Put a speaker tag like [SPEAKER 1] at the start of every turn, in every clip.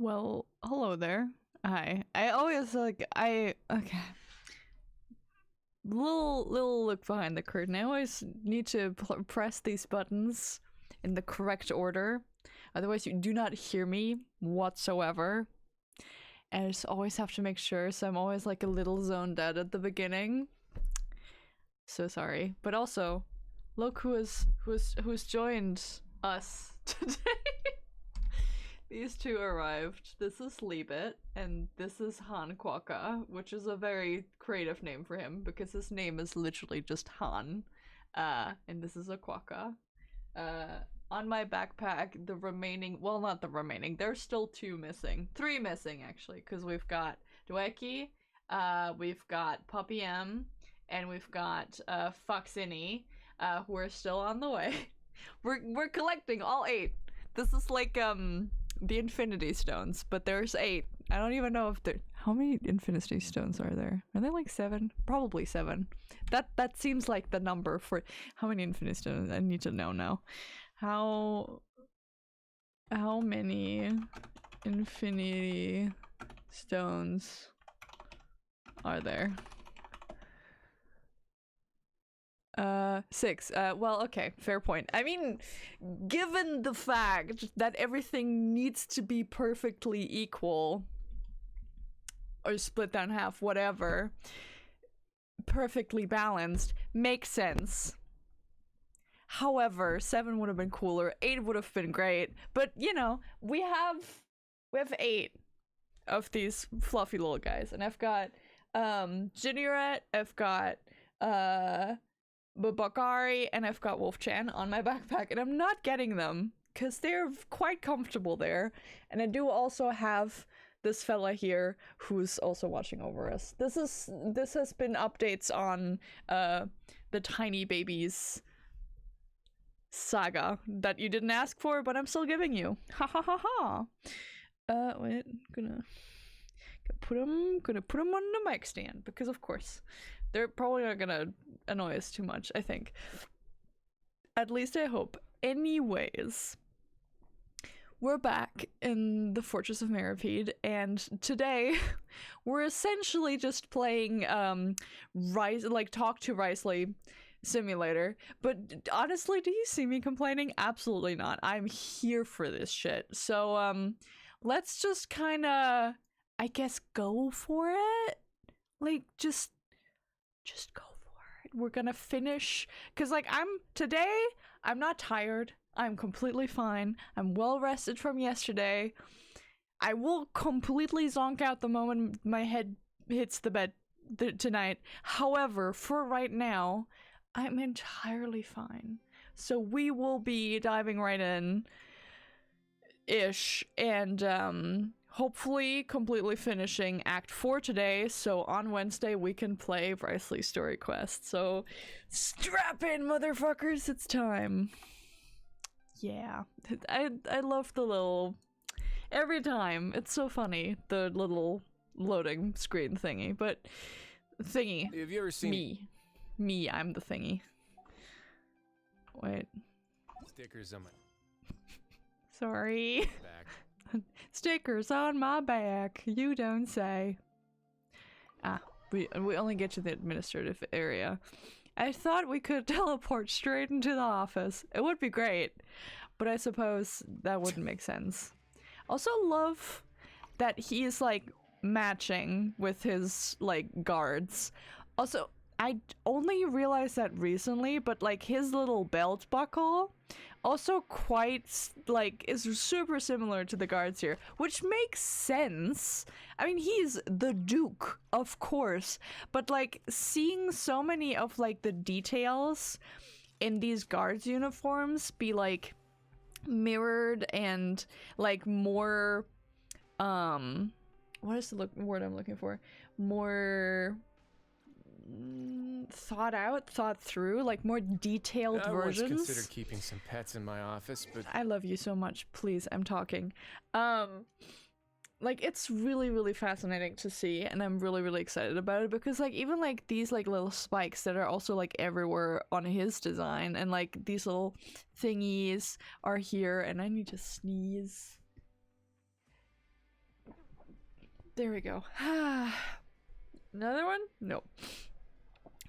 [SPEAKER 1] Well, hello there. Hi. I always okay. Little look behind the curtain. I always need to press these buttons in the correct order. Otherwise, you do not hear me whatsoever. And I just always have to make sure, so I'm always like a little zoned out at the beginning. So sorry. But also, look who's joined us today. These two arrived. This is Liebit, and this is Han Kwaka, which is a very creative name for him, because his name is literally just Han. And this is a Kwaka. On my backpack, the remaining, well, not the remaining, there's still two missing. Three missing, actually, because we've got Dweki, we've got Puppy M, and we've got Foxini, who are still on the way. We're collecting all 8. This is like, the Infinity Stones, but there's 8. I don't even know if there. How many Infinity Stones are there? Are there like 7? Probably 7. That seems like the number for how many Infinity Stones. I need to know now. How many Infinity Stones are there? 6. Well, okay, fair point. I mean, given the fact that everything needs to be perfectly equal, or split down half, whatever, perfectly balanced, makes sense. However, 7 would have been cooler, 8 would have been great, but you know, we have 8 of these fluffy little guys, and I've got, Jinuret, I've got, Bakari, and I've got Wolf-chan on my backpack, and I'm not getting them because they're quite comfortable there. And I do also have this fella here who's also watching over us. This has been updates on the tiny babies saga that you didn't ask for, but I'm still giving you. Ha ha ha ha. Wait, gonna put them on the mic stand because of course they're probably not gonna annoy us too much, I think. At least I hope. Anyways, we're back in the Fortress of Meropide, and today we're essentially just playing Talk to Risley Simulator. But honestly, do you see me complaining? Absolutely not. I'm here for this shit. So let's just kinda, I guess, go for it. Like, just go for it. We're gonna finish, because like I'm not tired. I'm completely fine. I'm well rested from yesterday. I will completely zonk out the moment my head hits the bed tonight. However, for right now, I'm entirely fine. So we will be diving right in ish, and hopefully completely finishing Act 4 today, so on Wednesday we can play Risley's Story Quest. So strap in, motherfuckers, it's time. Yeah, I love the little, every time, it's so funny, the little loading screen thingy, but thingy.
[SPEAKER 2] Have you ever seen
[SPEAKER 1] Me, I'm the thingy. Wait.
[SPEAKER 2] Stickers on my
[SPEAKER 1] Sorry.
[SPEAKER 2] back?
[SPEAKER 1] Stickers on my back, you don't say. We only get to the administrative area. I thought we could teleport straight into the office. It would be great, but I suppose that wouldn't make sense. Also love that he's like matching with his like guards. Also, I only realized that recently, but like his little belt buckle also quite like is super similar to the guards here, which makes sense. I mean, he's the Duke, of course, but like seeing so many of like the details in these guards uniforms be like mirrored and like more what is the word I'm looking for? More thought through, like more detailed versions.
[SPEAKER 2] I once considered keeping some pets in my office, but
[SPEAKER 1] I love you so much. Please, I'm talking. Like it's really fascinating to see, and I'm really excited about it because like even like these like little spikes that are also like everywhere on his design, and like these little thingies are here, and I need to sneeze. There we go. Another one? Nope.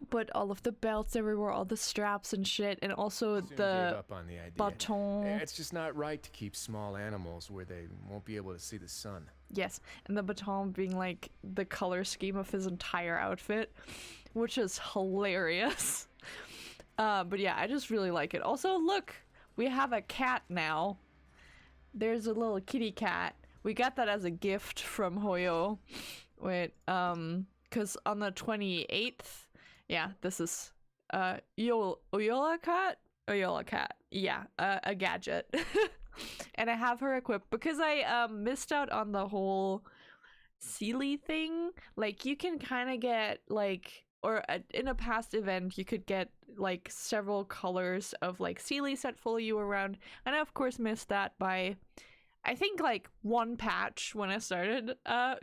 [SPEAKER 1] But all of the belts everywhere, all the straps and shit, and also
[SPEAKER 2] Soon gave
[SPEAKER 1] the
[SPEAKER 2] up on the idea.
[SPEAKER 1] baton.
[SPEAKER 2] It's just not right to keep small animals where they won't be able to see the sun.
[SPEAKER 1] Yes, and the baton being like the color scheme of his entire outfit, which is hilarious. But yeah, I just really like it. Also, look, we have a cat now. There's a little kitty cat. We got that as a gift from Hoyo. Wait, because on the 28th, yeah, this is Oyola cat? Oyola cat. Yeah, a gadget. And I have her equipped because I missed out on the whole Sealy thing. Like, you can kind of get, like, or in a past event, you could get, like, several colors of, like, Sealy set follow you around. And I, of course, missed that by, I think, like, one patch when I started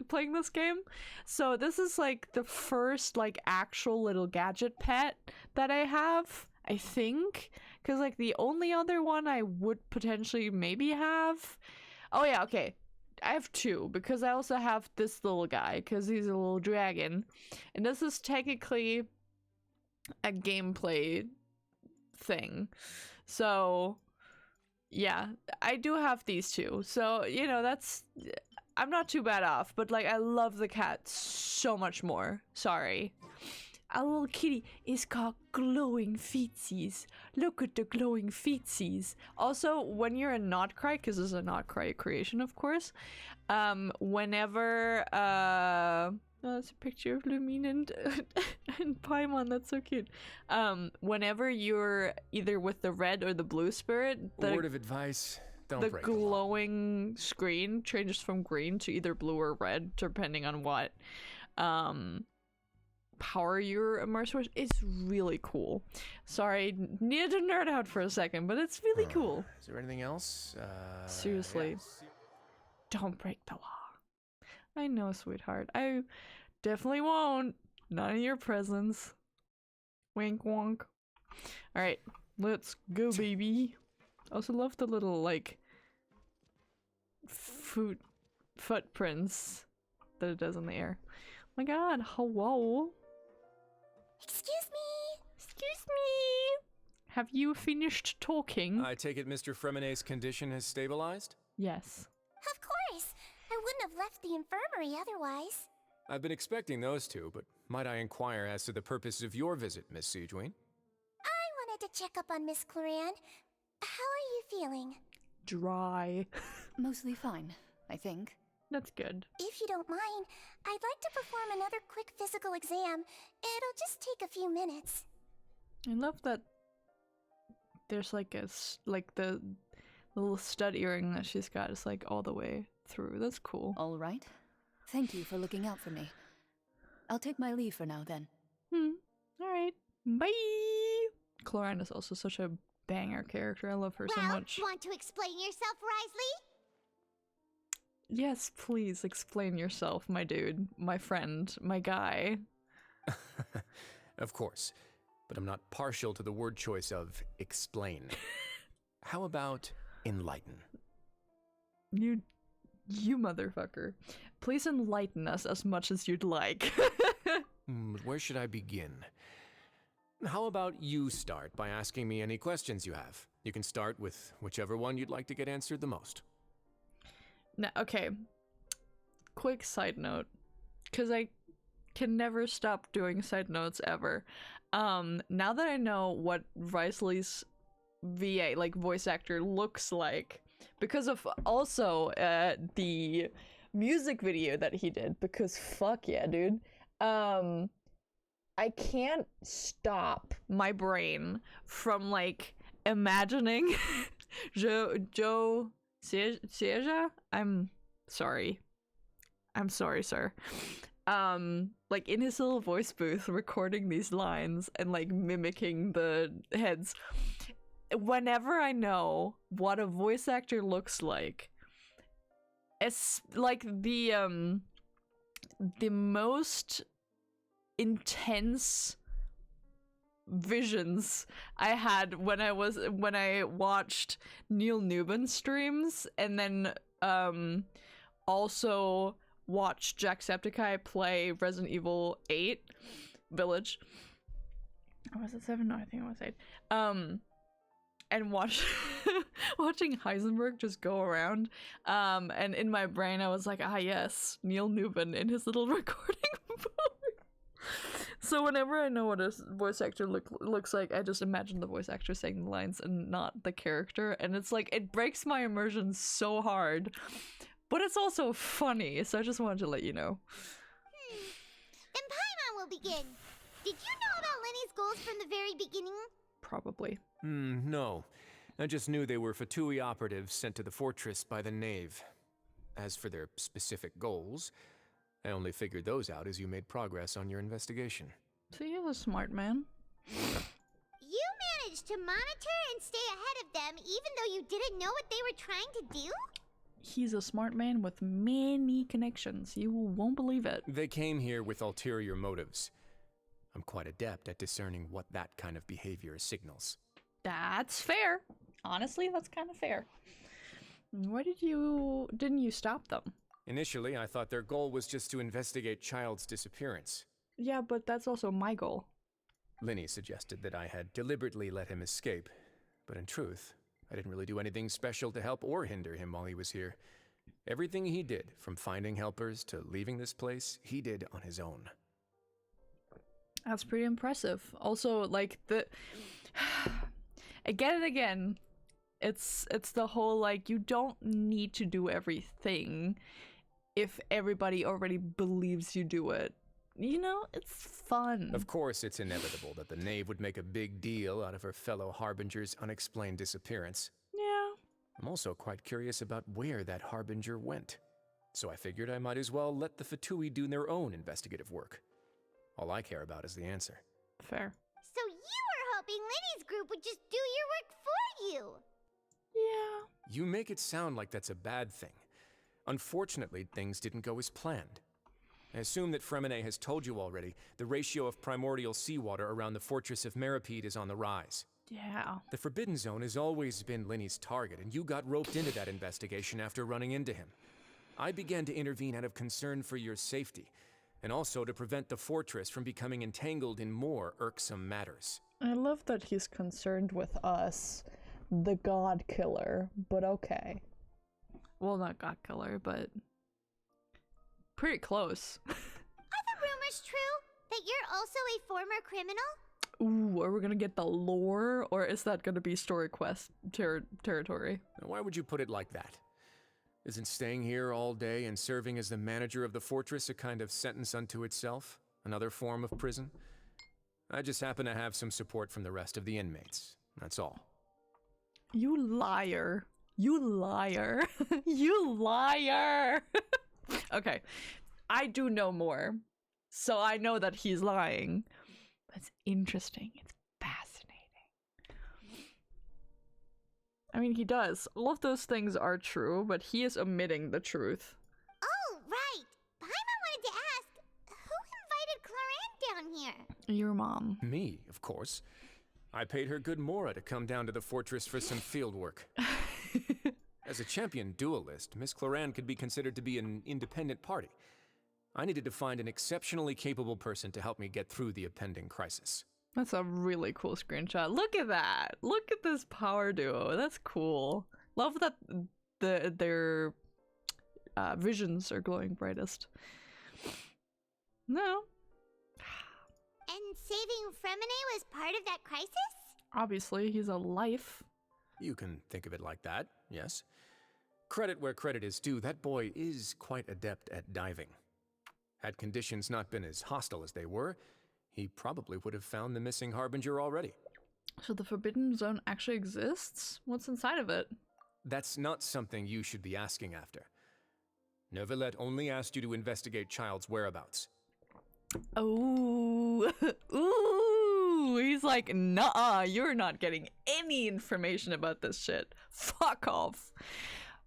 [SPEAKER 1] playing this game. So this is, like, the first, like, actual little gadget pet that I have, I think. Because, like, the only other one I would potentially maybe have... Oh, yeah, okay. I have two, because I also have this little guy, because he's a little dragon. And this is technically a gameplay thing. So, yeah, I do have these two. So, you know, that's... I'm not too bad off, but, like, I love the cat so much more. Sorry. Our little kitty is got glowing feetsies. Look at the glowing feetsies. Also, when you're a Notcry, because this is a Notcry creation, of course, whenever, oh, that's a picture of Lumine and Paimon, that's so cute. Whenever you're either with the red or the blue spirit,
[SPEAKER 2] A word of advice, don't break the law.
[SPEAKER 1] glowing screen changes from green to either blue or red, depending on what, power you're immersed with. It's really cool. Sorry, needed to nerd out for a second, but it's really cool.
[SPEAKER 2] Is there anything else?
[SPEAKER 1] Seriously.
[SPEAKER 2] Yes.
[SPEAKER 1] Don't break the law. I know, sweetheart. I definitely won't. Not in your presence. Wink wonk. Alright, let's go, baby. Also love the little, like, footprints that it does in the air. Oh my god, hello.
[SPEAKER 3] Excuse me!
[SPEAKER 1] Excuse me! Have you finished talking?
[SPEAKER 2] I take it Mr. Fremonet's condition has stabilized?
[SPEAKER 1] Yes.
[SPEAKER 3] Of course! I wouldn't have left the infirmary otherwise.
[SPEAKER 2] I've been expecting those two, but might I inquire as to the purpose of your visit, Miss Siegeween?
[SPEAKER 3] I wanted to check up on Miss Cloran. How are you feeling?
[SPEAKER 1] Dry.
[SPEAKER 4] Mostly fine, I think.
[SPEAKER 1] That's good.
[SPEAKER 3] If you don't mind, I'd like to perform another quick physical exam. It'll just take a few minutes.
[SPEAKER 1] I love that there's like like the little stud earring that she's got is like all the way through. That's cool.
[SPEAKER 4] All right. Thank you for looking out for me. I'll take my leave for now then.
[SPEAKER 1] Alright. Bye! Cloran is also such a banger character. I love her so much.
[SPEAKER 3] Want to explain yourself, Risley?
[SPEAKER 1] Yes, please explain yourself, my dude, my friend, my guy.
[SPEAKER 2] Of course, but I'm not partial to the word choice of explain. How about enlighten?
[SPEAKER 1] You motherfucker. Please enlighten us as much as you'd like.
[SPEAKER 2] Where should I begin? How about you start by asking me any questions you have? You can start with whichever one you'd like to get answered the most.
[SPEAKER 1] Now, okay. Quick side note, because I can never stop doing side notes ever. Now that I know what Risley's VA, like voice actor, looks like, because of also the music video that he did, because fuck yeah, dude. I can't stop my brain from like imagining Joe Sieja? I'm sorry, sir. Like in his little voice booth recording these lines and like mimicking the heads. Whenever I know what a voice actor looks like, it's like the most intense visions I had when I watched Neil Newbin streams, and then also watch Jacksepticeye play Resident Evil 8 Village. Or was it 7? No, I think it was 8. And watching Heisenberg just go around. And in my brain I was like, ah yes, Neil Newbin in his little recording booth. So whenever I know what a voice actor looks like, I just imagine the voice actor saying the lines and not the character. And it's like, it breaks my immersion so hard. But it's also funny, so I just wanted to let you know.
[SPEAKER 3] Then Paimon will begin. Did you know about Lenny's goals from the very beginning?
[SPEAKER 1] Probably.
[SPEAKER 2] No. I just knew they were Fatui operatives sent to the fortress by the Knave. As for their specific goals, I only figured those out as you made progress on your investigation.
[SPEAKER 1] So you're a smart man.
[SPEAKER 3] You managed to monitor and stay ahead of them even though you didn't know what they were trying to do?
[SPEAKER 1] He's a smart man with many connections. You won't believe it.
[SPEAKER 2] They came here with ulterior motives. I'm quite adept at discerning what that kind of behavior signals.
[SPEAKER 1] That's fair. Honestly, that's kind of fair. Why didn't you stop them?
[SPEAKER 2] Initially, I thought their goal was just to investigate Child's disappearance.
[SPEAKER 1] Yeah, but that's also my goal.
[SPEAKER 2] Linny suggested that I had deliberately let him escape, but in truth, I didn't really do anything special to help or hinder him while he was here. Everything he did, from finding helpers to leaving this place, he did on his own.
[SPEAKER 1] That's pretty impressive. Also, like, again and again, it's the whole, like, you don't need to do everything if everybody already believes you do it. You know, it's fun.
[SPEAKER 2] Of course, it's inevitable that the Knave would make a big deal out of her fellow Harbinger's unexplained disappearance.
[SPEAKER 1] Yeah.
[SPEAKER 2] I'm also quite curious about where that Harbinger went. So I figured I might as well let the Fatui do their own investigative work. All I care about is the answer.
[SPEAKER 1] Fair.
[SPEAKER 3] So you were hoping Lenny's group would just do your work for you?
[SPEAKER 1] Yeah.
[SPEAKER 2] You make it sound like that's a bad thing. Unfortunately, things didn't go as planned. I assume that Fremine has told you already, the ratio of primordial seawater around the fortress of Meropide is on the rise.
[SPEAKER 1] Yeah.
[SPEAKER 2] The Forbidden Zone has always been Linny's target, and you got roped into that investigation after running into him. I began to intervene out of concern for your safety, and also to prevent the fortress from becoming entangled in more irksome matters.
[SPEAKER 1] I love that he's concerned with us, the God Killer, but okay. Well, not God Killer, but pretty close.
[SPEAKER 3] Are the rumors true? That you're also a former criminal?
[SPEAKER 1] Ooh, are we gonna get the lore, or is that gonna be story quest territory?
[SPEAKER 2] Now, why would you put it like that? Isn't staying here all day and serving as the manager of the fortress a kind of sentence unto itself? Another form of prison? I just happen to have some support from the rest of the inmates. That's all.
[SPEAKER 1] You liar. You liar. You liar. Okay, I do know more, so I know that he's lying. That's interesting. It's fascinating. I mean, he does. All of those things are true, but he is omitting the truth.
[SPEAKER 3] Oh, right. Paimon wanted to ask, who invited Cloran down here?
[SPEAKER 1] Your mom.
[SPEAKER 2] Me, of course. I paid her good mora to come down to the fortress for some field work. As a champion duelist, Miss Cloran could be considered to be an independent party. I needed to find an exceptionally capable person to help me get through the impending crisis.
[SPEAKER 1] That's a really cool screenshot. Look at that. Look at this power duo. That's cool. Love that their visions are glowing brightest. No.
[SPEAKER 3] And saving Fremine was part of that crisis?
[SPEAKER 1] Obviously, he's a life.
[SPEAKER 2] You can think of it like that, yes. Credit where credit is due, that boy is quite adept at diving. Had conditions not been as hostile as they were, he probably would have found the missing Harbinger already.
[SPEAKER 1] So the Forbidden Zone actually exists? What's inside of it?
[SPEAKER 2] That's not something you should be asking after. Neuvillette only asked you to investigate Child's whereabouts.
[SPEAKER 1] Oh, ooh, he's like, nah, you're not getting any information about this shit. Fuck off.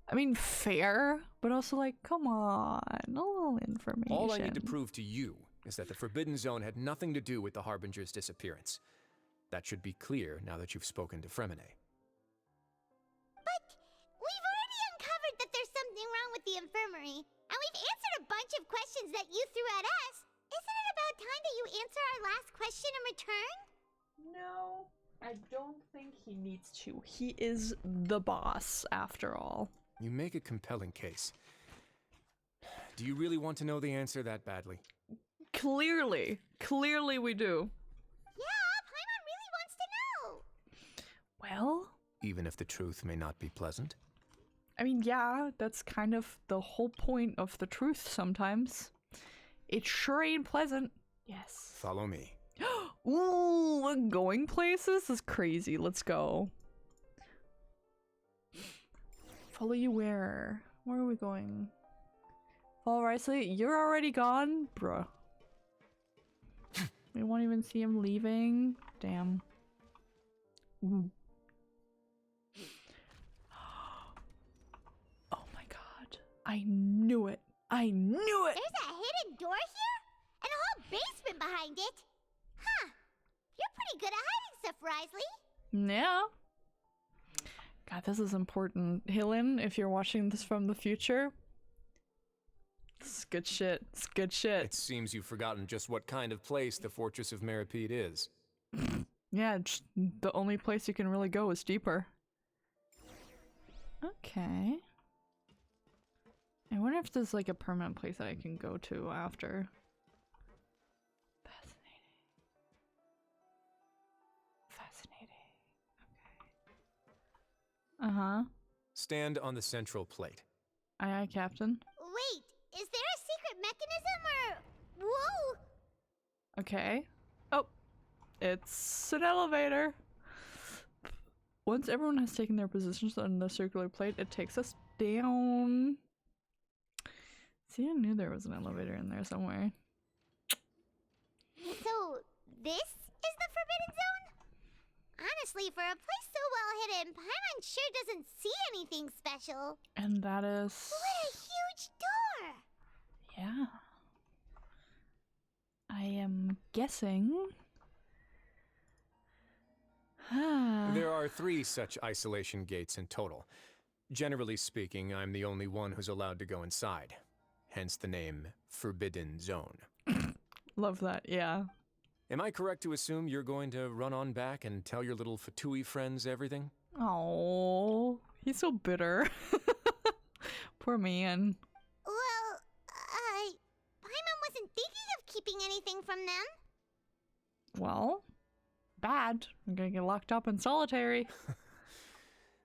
[SPEAKER 1] I mean, fair, but also like, come on, a little information.
[SPEAKER 2] All I need to prove to you is that the Forbidden Zone had nothing to do with the Harbinger's disappearance. That should be clear now that you've spoken to Fremine.
[SPEAKER 3] But we've already uncovered that there's something wrong with the infirmary. And we've answered a bunch of questions that you threw at us. Isn't it about time that you answer our last question in return?
[SPEAKER 1] No, I don't think he needs to. He is the boss, after all.
[SPEAKER 2] You make a compelling case. Do you really want to know the answer that badly?
[SPEAKER 1] Clearly. Clearly we do.
[SPEAKER 3] Yeah, Paimon really wants to know.
[SPEAKER 1] Well,
[SPEAKER 2] Even if the truth may not be pleasant?
[SPEAKER 1] I mean, yeah, that's kind of the whole point of the truth sometimes. It sure ain't pleasant. Yes.
[SPEAKER 2] Follow me.
[SPEAKER 1] Ooh, we're going places? This is crazy. Let's go. Follow you where? Where are we going? Follow Risley? You're already gone? Bruh. We won't even see him leaving. Damn. Ooh. Oh my god. I knew it. I knew it!
[SPEAKER 3] There's a hidden door here? And a whole basement behind it? Huh. You're pretty good at hiding stuff, Risley.
[SPEAKER 1] Yeah. God, this is important. Helen, if you're watching this from the future, this is good shit. It's good shit.
[SPEAKER 2] It seems you've forgotten just what kind of place the Fortress of Meropide is.
[SPEAKER 1] Yeah, the only place you can really go is deeper. Okay. I wonder if there's like a permanent place that I can go to after. Fascinating. Okay. Uh-huh.
[SPEAKER 2] Stand on the central plate.
[SPEAKER 1] Aye, aye, Captain.
[SPEAKER 3] Wait, is there a secret mechanism or... Whoa!
[SPEAKER 1] Okay. Oh, it's an elevator. Once everyone has taken their positions on the circular plate, it takes us down. See, I knew there was an elevator in there somewhere.
[SPEAKER 3] So, this is the Forbidden Zone? Honestly, for a place so well hidden, Paimon sure doesn't see anything special.
[SPEAKER 1] And that is...
[SPEAKER 3] What a huge door!
[SPEAKER 1] Yeah. I am guessing...
[SPEAKER 2] There are 3 such isolation gates in total. Generally speaking, I'm the only one who's allowed to go inside. Hence the name Forbidden Zone.
[SPEAKER 1] Love that, yeah.
[SPEAKER 2] Am I correct to assume you're going to run on back and tell your little Fatui friends everything?
[SPEAKER 1] Oh, he's so bitter. Poor man.
[SPEAKER 3] Well, Paimon wasn't thinking of keeping anything from them.
[SPEAKER 1] Well, bad. I'm gonna get locked up in solitary.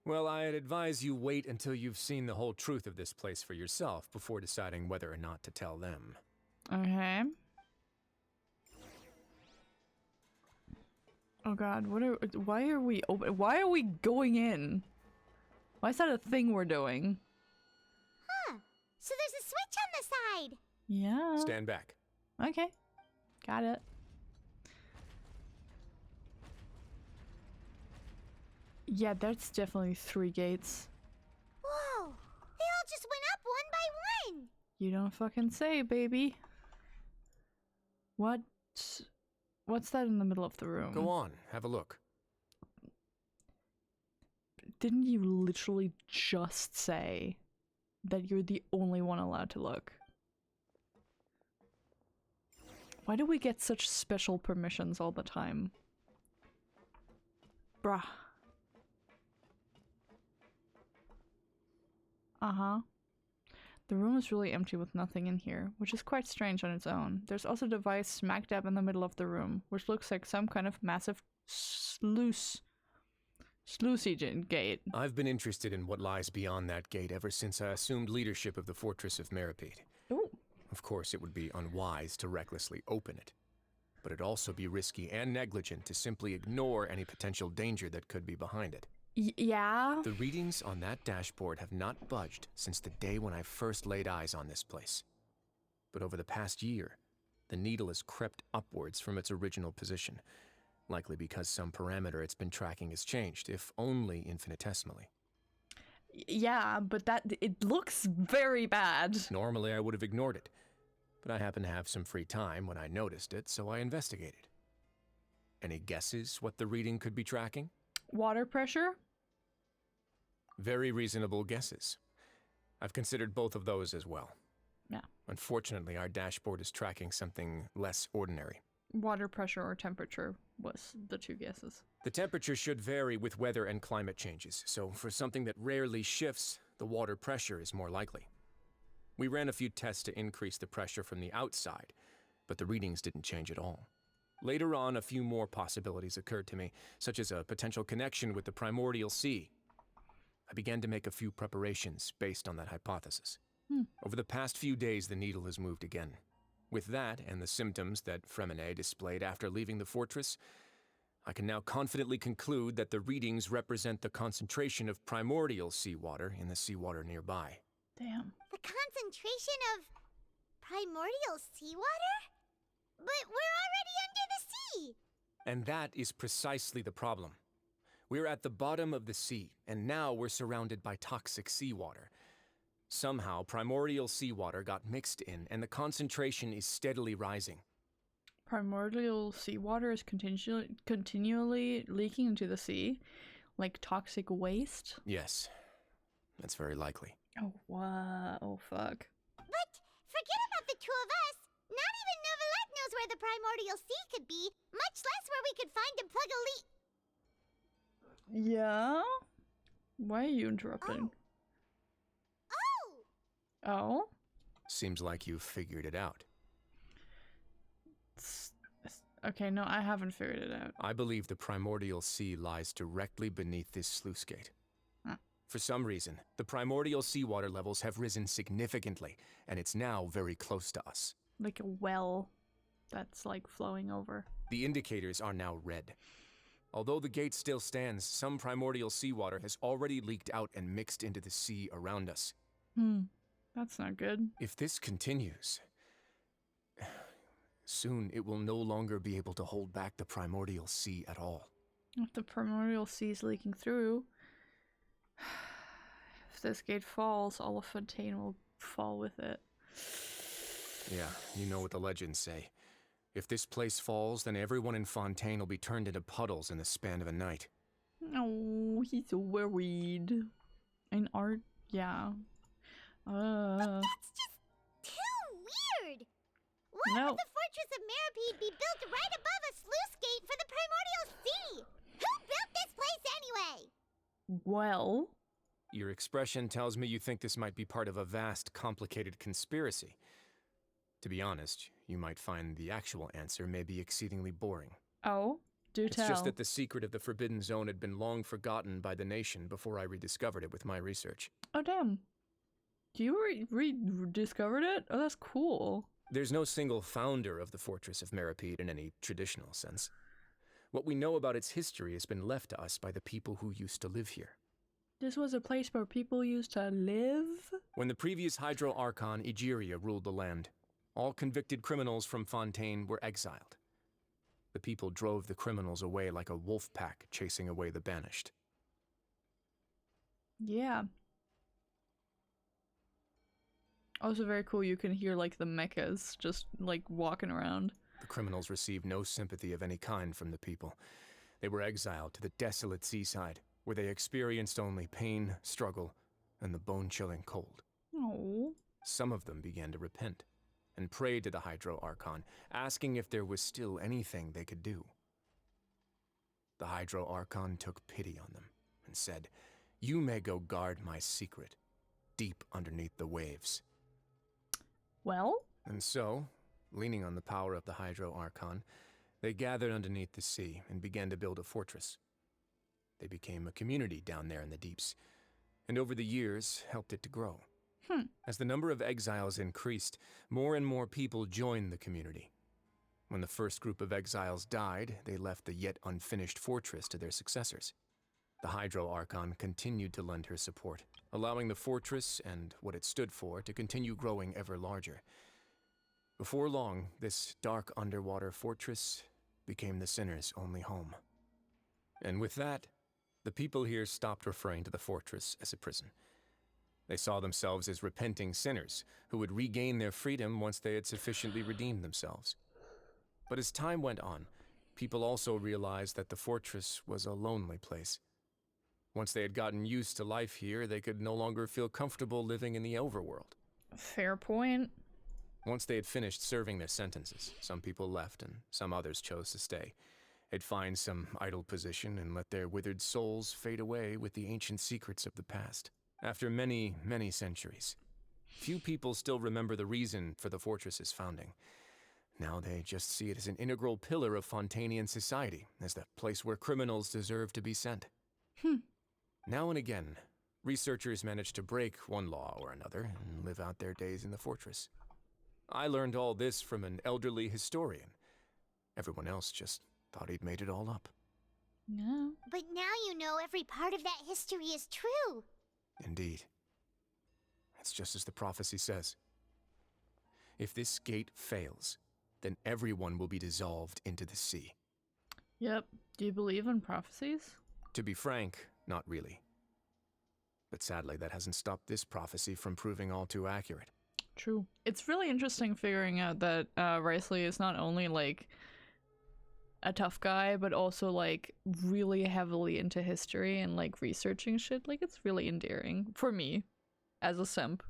[SPEAKER 2] Well, I'd advise you wait until you've seen the whole truth of this place for yourself before deciding whether or not to tell them.
[SPEAKER 1] Okay. Oh god, why are we going in? Why is that a thing we're doing?
[SPEAKER 3] Huh. So there's a switch on the side.
[SPEAKER 1] Yeah.
[SPEAKER 2] Stand back.
[SPEAKER 1] Okay. Got it. Yeah, that's definitely 3 gates.
[SPEAKER 3] Whoa. They all just went up one by one.
[SPEAKER 1] You don't fucking say, baby. What's that in the middle of the room?
[SPEAKER 2] Go on, have a look.
[SPEAKER 1] Didn't you literally just say that you're the only one allowed to look? Why do we get such special permissions all the time? Bruh. Uh-huh. The room is really empty with nothing in here, which is quite strange on its own. There's also a device smack dab in the middle of the room, which looks like some kind of massive sluicey gate.
[SPEAKER 2] I've been interested in what lies beyond that gate ever since I assumed leadership of the Fortress of Meropide.
[SPEAKER 1] Ooh.
[SPEAKER 2] Of course, it would be unwise to recklessly open it, but it'd also be risky and negligent to simply ignore any potential danger that could be behind it.
[SPEAKER 1] Yeah?
[SPEAKER 2] The readings on that dashboard have not budged since the day when I first laid eyes on this place. But over the past year, the needle has crept upwards from its original position, likely because some parameter it's been tracking has changed, if only infinitesimally.
[SPEAKER 1] Yeah, but it looks very bad.
[SPEAKER 2] Normally I would have ignored it, but I happened to have some free time when I noticed it, so I investigated. Any guesses what the reading could be tracking?
[SPEAKER 1] Water pressure?
[SPEAKER 2] Very reasonable guesses. I've considered both of those as well. Unfortunately, our dashboard is tracking something less ordinary.
[SPEAKER 1] Water pressure or temperature was the two guesses.
[SPEAKER 2] The temperature should vary with weather and climate changes, so for something that rarely shifts, the water pressure is more likely. We ran a few tests to increase the pressure from the outside, but the readings didn't change at all. Later on, a few more possibilities occurred to me, such as a potential connection with the primordial sea. I began to make a few preparations based on that hypothesis. Over the past few days, the needle has moved again. With that, and the symptoms that Fremine displayed after leaving the fortress, I can now confidently conclude that the readings represent the concentration of primordial seawater in the seawater nearby.
[SPEAKER 1] Damn.
[SPEAKER 3] The concentration of primordial seawater? But we're already under the sea!
[SPEAKER 2] And that is precisely the problem. We're at the bottom of the sea, and now we're surrounded by toxic seawater. Somehow, primordial seawater got mixed in, and the concentration is steadily rising.
[SPEAKER 1] Primordial seawater is continually leaking into the sea, like toxic waste?
[SPEAKER 2] Yes, that's very likely.
[SPEAKER 1] Oh, wow. Oh, fuck.
[SPEAKER 3] But forget about the two of us! Not even Novelette knows where the primordial sea could be, much less where we could find and plug a leak.
[SPEAKER 1] Yeah? Why are you interrupting? Oh?
[SPEAKER 2] Seems like you've figured it out.
[SPEAKER 1] Okay, no, I haven't figured it out.
[SPEAKER 2] I believe the primordial sea lies directly beneath this sluice gate.
[SPEAKER 1] Huh.
[SPEAKER 2] For some reason, the primordial seawater levels have risen significantly, and it's now very close to us.
[SPEAKER 1] Like a well that's like flowing over.
[SPEAKER 2] The indicators are now red. Although the gate still stands, some primordial seawater has already leaked out and mixed into the sea around us.
[SPEAKER 1] That's not good.
[SPEAKER 2] If this continues, soon it will no longer be able to hold back the primordial sea at all.
[SPEAKER 1] If the primordial sea is leaking through, if this gate falls, all of Fontaine will fall with it.
[SPEAKER 2] Yeah, you know what the legends say. If this place falls, then everyone in Fontaine will be turned into puddles in the span of a night.
[SPEAKER 1] Oh, he's so worried. And art, yeah.
[SPEAKER 3] That's just too weird! Why would the Fortress of Meropide be built right above a sluice gate for the primordial sea? Who built this place anyway?
[SPEAKER 1] Well...
[SPEAKER 2] Your expression tells me you think this might be part of a vast, complicated conspiracy. To be honest, you might find the actual answer may be exceedingly boring.
[SPEAKER 1] Oh? Do tell.
[SPEAKER 2] It's just that the secret of the Forbidden Zone had been long forgotten by the nation before I rediscovered it with my research.
[SPEAKER 1] Oh, damn. You rediscovered it? Oh, that's cool.
[SPEAKER 2] There's no single founder of the Fortress of Meropide in any traditional sense. What we know about its history has been left to us by the people who used to live here.
[SPEAKER 1] This was a place where people used to live?
[SPEAKER 2] When the previous Hydro Archon, Egeria, ruled the land, all convicted criminals from Fontaine were exiled. The people drove the criminals away like a wolf pack chasing away the banished.
[SPEAKER 1] Yeah. Also very cool, you can hear like the mechas just like walking around.
[SPEAKER 2] The criminals received no sympathy of any kind from the people. They were exiled to the desolate seaside, where they experienced only pain, struggle, and the bone-chilling cold.
[SPEAKER 1] Oh.
[SPEAKER 2] Some of them began to repent, and prayed to the Hydro Archon, asking if there was still anything they could do. The Hydro Archon took pity on them, and said, "You may go guard my secret, deep underneath the waves."
[SPEAKER 1] Well?
[SPEAKER 2] And so, leaning on the power of the Hydro Archon, they gathered underneath the sea and began to build a fortress. They became a community down there in the deeps, and over the years helped it to grow. As the number of exiles increased, more and more people joined the community. When the first group of exiles died, they left the yet unfinished fortress to their successors. The Hydro Archon continued to lend her support, allowing the fortress and what it stood for to continue growing ever larger. Before long, this dark underwater fortress became the sinner's only home. And with that, the people here stopped referring to the fortress as a prison. They saw themselves as repenting sinners who would regain their freedom once they had sufficiently redeemed themselves. But as time went on, people also realized that the fortress was a lonely place. Once they had gotten used to life here, they could no longer feel comfortable living in the overworld.
[SPEAKER 1] Fair point.
[SPEAKER 2] Once they had finished serving their sentences, some people left and some others chose to stay. They'd find some idle position and let their withered souls fade away with the ancient secrets of the past. After many, many centuries, few people still remember the reason for the fortress's founding. Now they just see it as an integral pillar of Fontanian society, as the place where criminals deserve to be sent. Now and again, researchers manage to break one law or another and live out their days in the fortress. I learned all this from an elderly historian. Everyone else just thought he'd made it all up.
[SPEAKER 1] No.
[SPEAKER 3] But now you know every part of that history is true.
[SPEAKER 2] Indeed. It's just as the prophecy says. If this gate fails, then everyone will be dissolved into the sea.
[SPEAKER 1] Yep. Do you believe in prophecies?
[SPEAKER 2] To be frank, not really. But sadly, that hasn't stopped this prophecy from proving all too accurate.
[SPEAKER 1] True. It's really interesting figuring out that Riceley is not only like a tough guy, but also like really heavily into history and like researching shit. Like, it's really endearing for me as a simp.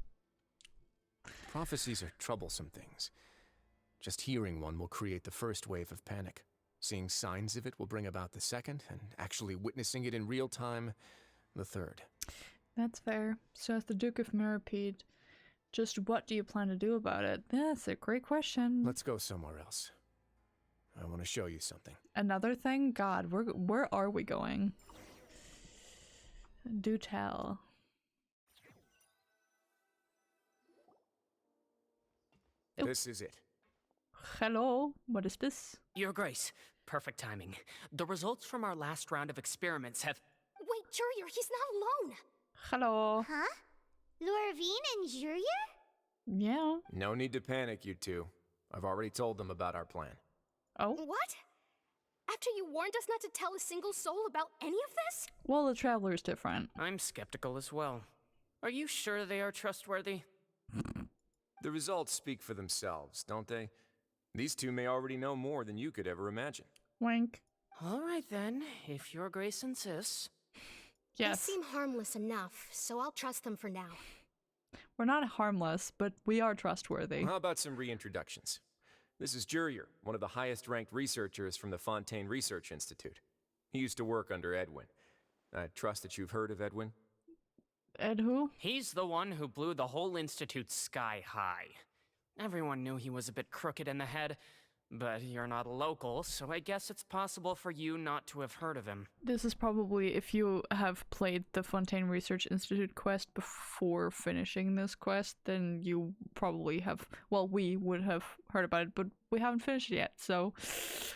[SPEAKER 2] Prophecies are troublesome things. Just hearing one will create the first wave of panic. Seeing signs of it will bring about the second, and actually witnessing it in real time, the third.
[SPEAKER 1] That's fair. So as the Duke of Meropide, just what do you plan to do about it? That's a great question.
[SPEAKER 2] Let's go somewhere else. I want to show you something.
[SPEAKER 1] Another thing? God, where are we going? Do tell.
[SPEAKER 2] This is it.
[SPEAKER 1] Hello, what is this?
[SPEAKER 5] Your Grace, perfect timing. The results from our last round of experiments have...
[SPEAKER 6] Wait, Jurier, he's not alone!
[SPEAKER 1] Hello.
[SPEAKER 3] Huh? Lorvine and Jurier?
[SPEAKER 1] Yeah.
[SPEAKER 2] No need to panic, you two. I've already told them about our plan.
[SPEAKER 1] Oh?
[SPEAKER 6] What? After you warned us not to tell a single soul about any of this?
[SPEAKER 1] Well, the Traveler's different.
[SPEAKER 5] I'm skeptical as well. Are you sure they are trustworthy?
[SPEAKER 2] The results speak for themselves, don't they? These two may already know more than you could ever imagine.
[SPEAKER 1] Wink.
[SPEAKER 5] All right then, if Your Grace insists.
[SPEAKER 1] Yes.
[SPEAKER 6] They seem harmless enough, so I'll trust them for now.
[SPEAKER 1] We're not harmless, but we are trustworthy.
[SPEAKER 2] How about some reintroductions? This is Jurier, one of the highest-ranked researchers from the Fontaine Research Institute. He used to work under Edwin. I trust that you've heard of Edwin?
[SPEAKER 1] Ed who?
[SPEAKER 5] He's the one who blew the whole institute sky high. Everyone knew he was a bit crooked in the head, but you're not a local, so I guess it's possible for you not to have heard of him.
[SPEAKER 1] This is probably, if you have played the Fontaine Research Institute quest before finishing this quest, then you probably have, well, we would have heard about it, but we haven't finished it yet, so...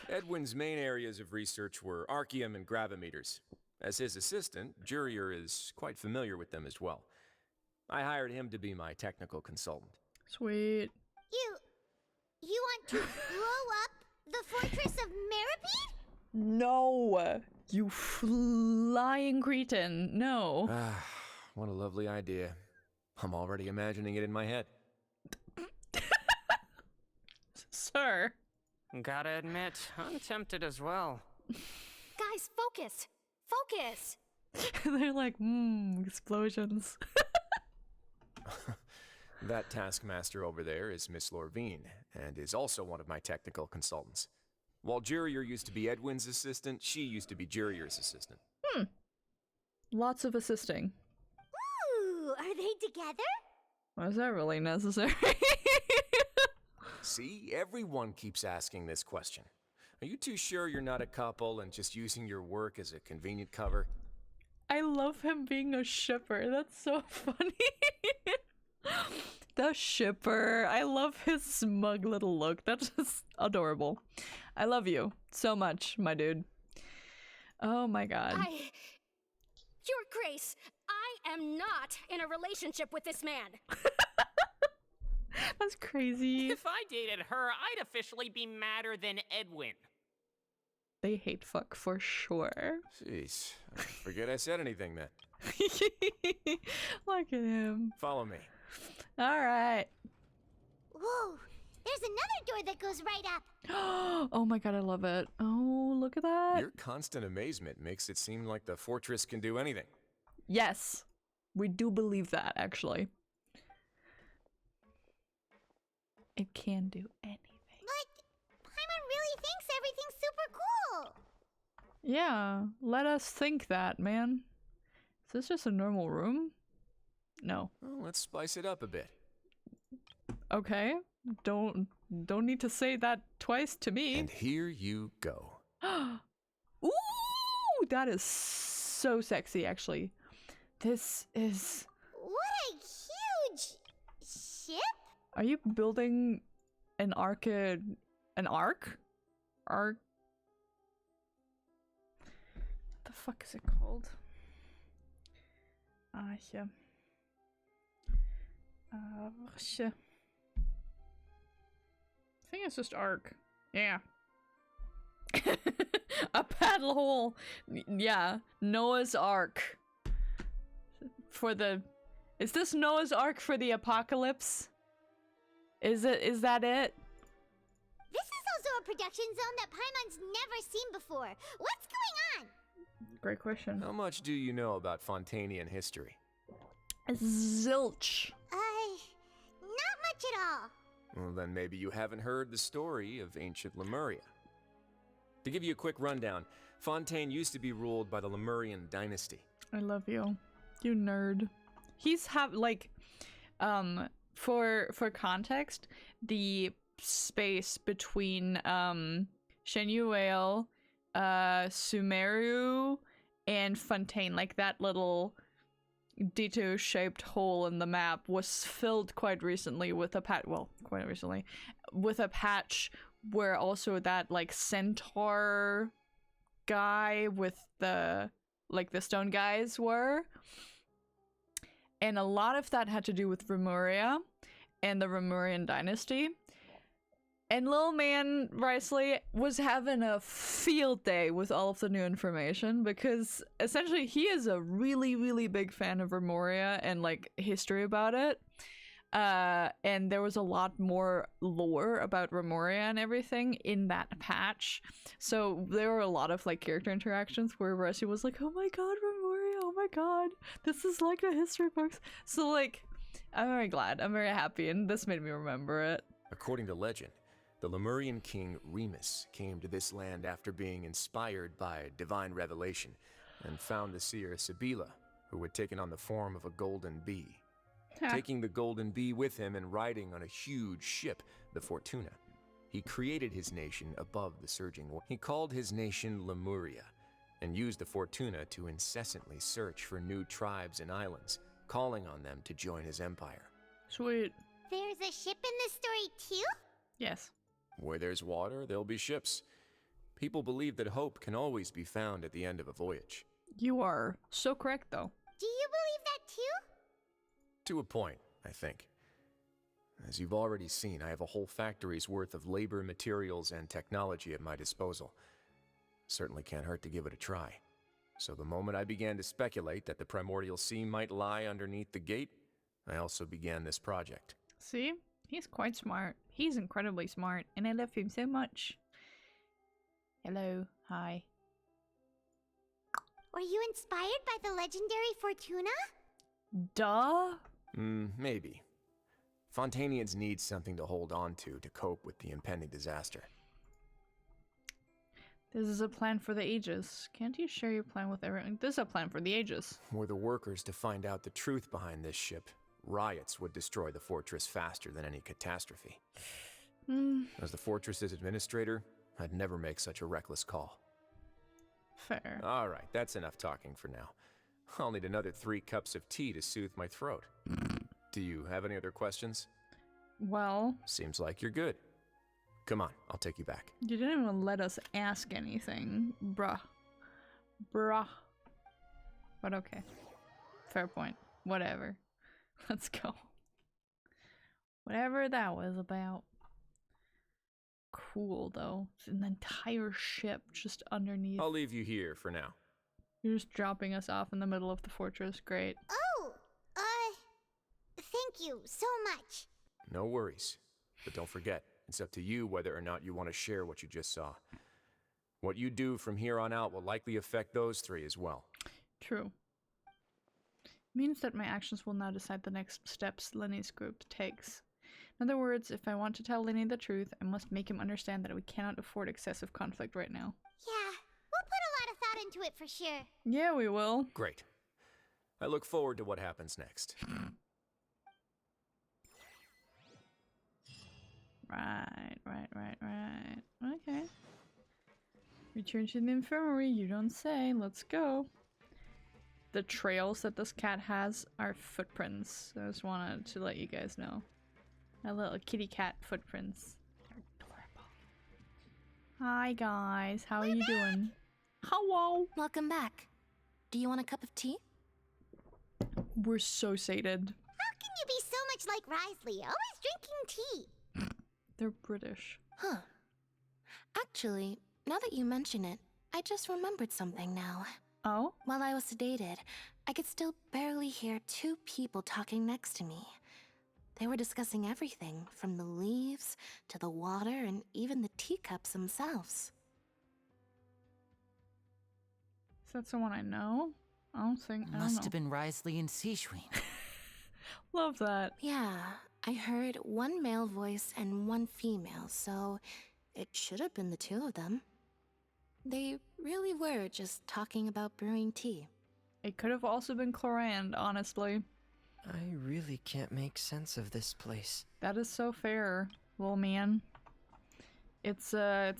[SPEAKER 2] Edwin's main areas of research were archaeum and gravimeters. As his assistant, Jurier is quite familiar with them as well. I hired him to be my technical consultant.
[SPEAKER 1] Sweet.
[SPEAKER 3] You want to blow up the fortress of Meropide?
[SPEAKER 1] No! You flying cretin. No.
[SPEAKER 2] Ah, what a lovely idea. I'm already imagining it in my head.
[SPEAKER 1] Sir.
[SPEAKER 5] Gotta admit, I'm tempted as well.
[SPEAKER 6] Guys, focus! Focus!
[SPEAKER 1] They're like, explosions.
[SPEAKER 2] That taskmaster over there is Miss Lorvine, and is also one of my technical consultants. While Jurier used to be Edwin's assistant, she used to be Jurier's assistant.
[SPEAKER 1] Lots of assisting.
[SPEAKER 3] Ooh, are they together?
[SPEAKER 1] Was that really necessary?
[SPEAKER 2] See, everyone keeps asking this question. Are you too sure you're not a couple and just using your work as a convenient cover?
[SPEAKER 1] I love him being a shipper. That's so funny. The shipper. I love his smug little look. That's just adorable. I love you so much, my dude. Oh my god.
[SPEAKER 6] Your Grace, I am not in a relationship with this man.
[SPEAKER 1] That's crazy.
[SPEAKER 5] If I dated her, I'd officially be madder than Edwin.
[SPEAKER 1] They hate fuck for sure.
[SPEAKER 2] Jeez, I forget I said anything then.
[SPEAKER 1] Look at him.
[SPEAKER 2] Follow me.
[SPEAKER 1] Alright.
[SPEAKER 3] Whoa, there's another door that goes right up.
[SPEAKER 1] Oh my god, I love it. Oh, look at that.
[SPEAKER 2] Your constant amazement makes it seem like the fortress can do anything.
[SPEAKER 1] Yes, we do believe that, actually. It can do anything.
[SPEAKER 3] But Paimon really thinks everything's super cool.
[SPEAKER 1] Yeah, let us think that, man. Is this just a normal room? No.
[SPEAKER 2] Well, let's spice it up a bit.
[SPEAKER 1] Okay. Don't need to say that twice to me.
[SPEAKER 2] And here you go.
[SPEAKER 1] Ooh, that is so sexy, actually. This is...
[SPEAKER 3] What a huge ship?
[SPEAKER 1] Are you building an arc? An arc? Arc? What the fuck is it called? Yeah. Shit. I think it's just arc. Yeah. A paddle hole. Yeah. Noah's Ark. For the... Is this Noah's Ark for the apocalypse? Is that it?
[SPEAKER 3] This is also a production zone that Paimon's never seen before. What's going on?
[SPEAKER 1] Great question.
[SPEAKER 2] How much do you know about Fontanian history?
[SPEAKER 1] Zilch.
[SPEAKER 3] Not much at all.
[SPEAKER 2] Well, then maybe you haven't heard the story of ancient Lemuria. To give you a quick rundown, Fontaine used to be ruled by the Lemurian dynasty.
[SPEAKER 1] I love you. You nerd. He's for context, the space between Shenuel, Sumeru, and Fontaine, like that little Ditto-shaped hole in the map, was filled quite recently with a patch where also that like centaur guy with the stone guys were. And a lot of that had to do with Remuria and the Remurian dynasty. And Lil Man Riceley was having a field day with all of the new information because essentially he is a really, really big fan of Remuria and like history about it. And there was a lot more lore about Remuria and everything in that patch. So there were a lot of like character interactions where Riceley was like, oh my god, Remuria, oh my god, this is like the history books. So like, I'm very glad, I'm very happy, and this made me remember it.
[SPEAKER 2] According to legend, the Lemurian king Remus came to this land after being inspired by divine revelation and found the seer Sibila, who had taken on the form of a golden bee. Taking the golden bee with him and riding on a huge ship, the Fortuna, he created his nation above the surging water. He called his nation Lemuria and used the Fortuna to incessantly search for new tribes and islands, calling on them to join his empire.
[SPEAKER 1] Sweet.
[SPEAKER 3] There's a ship in this story too?
[SPEAKER 1] Yes.
[SPEAKER 2] Where there's water, there'll be ships. People believe that hope can always be found at the end of a voyage.
[SPEAKER 1] You are so correct, though.
[SPEAKER 3] Do you believe that too?
[SPEAKER 2] To a point, I think. As you've already seen, I have a whole factory's worth of labor, materials, and technology at my disposal. Certainly can't hurt to give it a try. So the moment I began to speculate that the Primordial Sea might lie underneath the gate, I also began this project.
[SPEAKER 1] See? He's quite smart. He's incredibly smart, and I love him so much. Hello. Hi.
[SPEAKER 3] Were you inspired by the legendary Fortuna?
[SPEAKER 1] Duh.
[SPEAKER 2] Maybe. Fontanians need something to hold on to cope with the impending disaster.
[SPEAKER 1] This is a plan for the ages. Can't you share your plan with everyone? This is a plan for the ages.
[SPEAKER 2] Were the workers to find out the truth behind this ship, riots would destroy the fortress faster than any catastrophe. As the fortress's administrator, I'd never make such a reckless call.
[SPEAKER 1] Fair.
[SPEAKER 2] All right, that's enough talking for now. I'll need another 3 cups of tea to soothe my throat. Do you have any other questions?
[SPEAKER 1] Well...
[SPEAKER 2] Seems like you're good. Come on, I'll take you back.
[SPEAKER 1] You didn't even let us ask anything. Bruh. But okay. Fair point. Whatever. Let's go. Whatever that was about. Cool, though. It's an entire ship just underneath.
[SPEAKER 2] I'll leave you here for now.
[SPEAKER 1] You're just dropping us off in the middle of the fortress. Great.
[SPEAKER 3] Oh, thank you so much.
[SPEAKER 2] No worries. But don't forget, it's up to you whether or not you want to share what you just saw. What you do from here on out will likely affect those 3 as well.
[SPEAKER 1] True. Means that my actions will now decide the next steps Lenny's group takes. In other words, if I want to tell Lenny the truth, I must make him understand that we cannot afford excessive conflict right now.
[SPEAKER 3] Yeah, we'll put a lot of thought into it for sure.
[SPEAKER 1] Yeah, we will.
[SPEAKER 2] Great. I look forward to what happens next.
[SPEAKER 1] Right. Okay. Return to the infirmary, you don't say. Let's go. The trails that this cat has are footprints. I just wanted to let you guys know. My little kitty cat footprints. They're adorable. Hi guys, how are you doing? Hello!
[SPEAKER 7] Welcome back. Do you want a cup of tea?
[SPEAKER 1] We're so sated.
[SPEAKER 3] How can you be so much like Risley, always drinking tea?
[SPEAKER 1] They're British.
[SPEAKER 7] Huh. Actually, now that you mention it, I just remembered something now.
[SPEAKER 1] Oh?
[SPEAKER 7] While I was sedated, I could still barely hear two people talking next to me. They were discussing everything, from the leaves to the water and even the teacups themselves.
[SPEAKER 1] Is that someone I know? I don't think. I don't
[SPEAKER 8] Must
[SPEAKER 1] know.
[SPEAKER 8] have been Risley and Seashween.
[SPEAKER 1] Love that.
[SPEAKER 7] Yeah, I heard one male voice and one female, so it should have been the two of them. They really were just talking about brewing tea.
[SPEAKER 1] It could have also been Clorand, honestly.
[SPEAKER 9] I really can't make sense of this place.
[SPEAKER 1] That is so fair, little man. It's a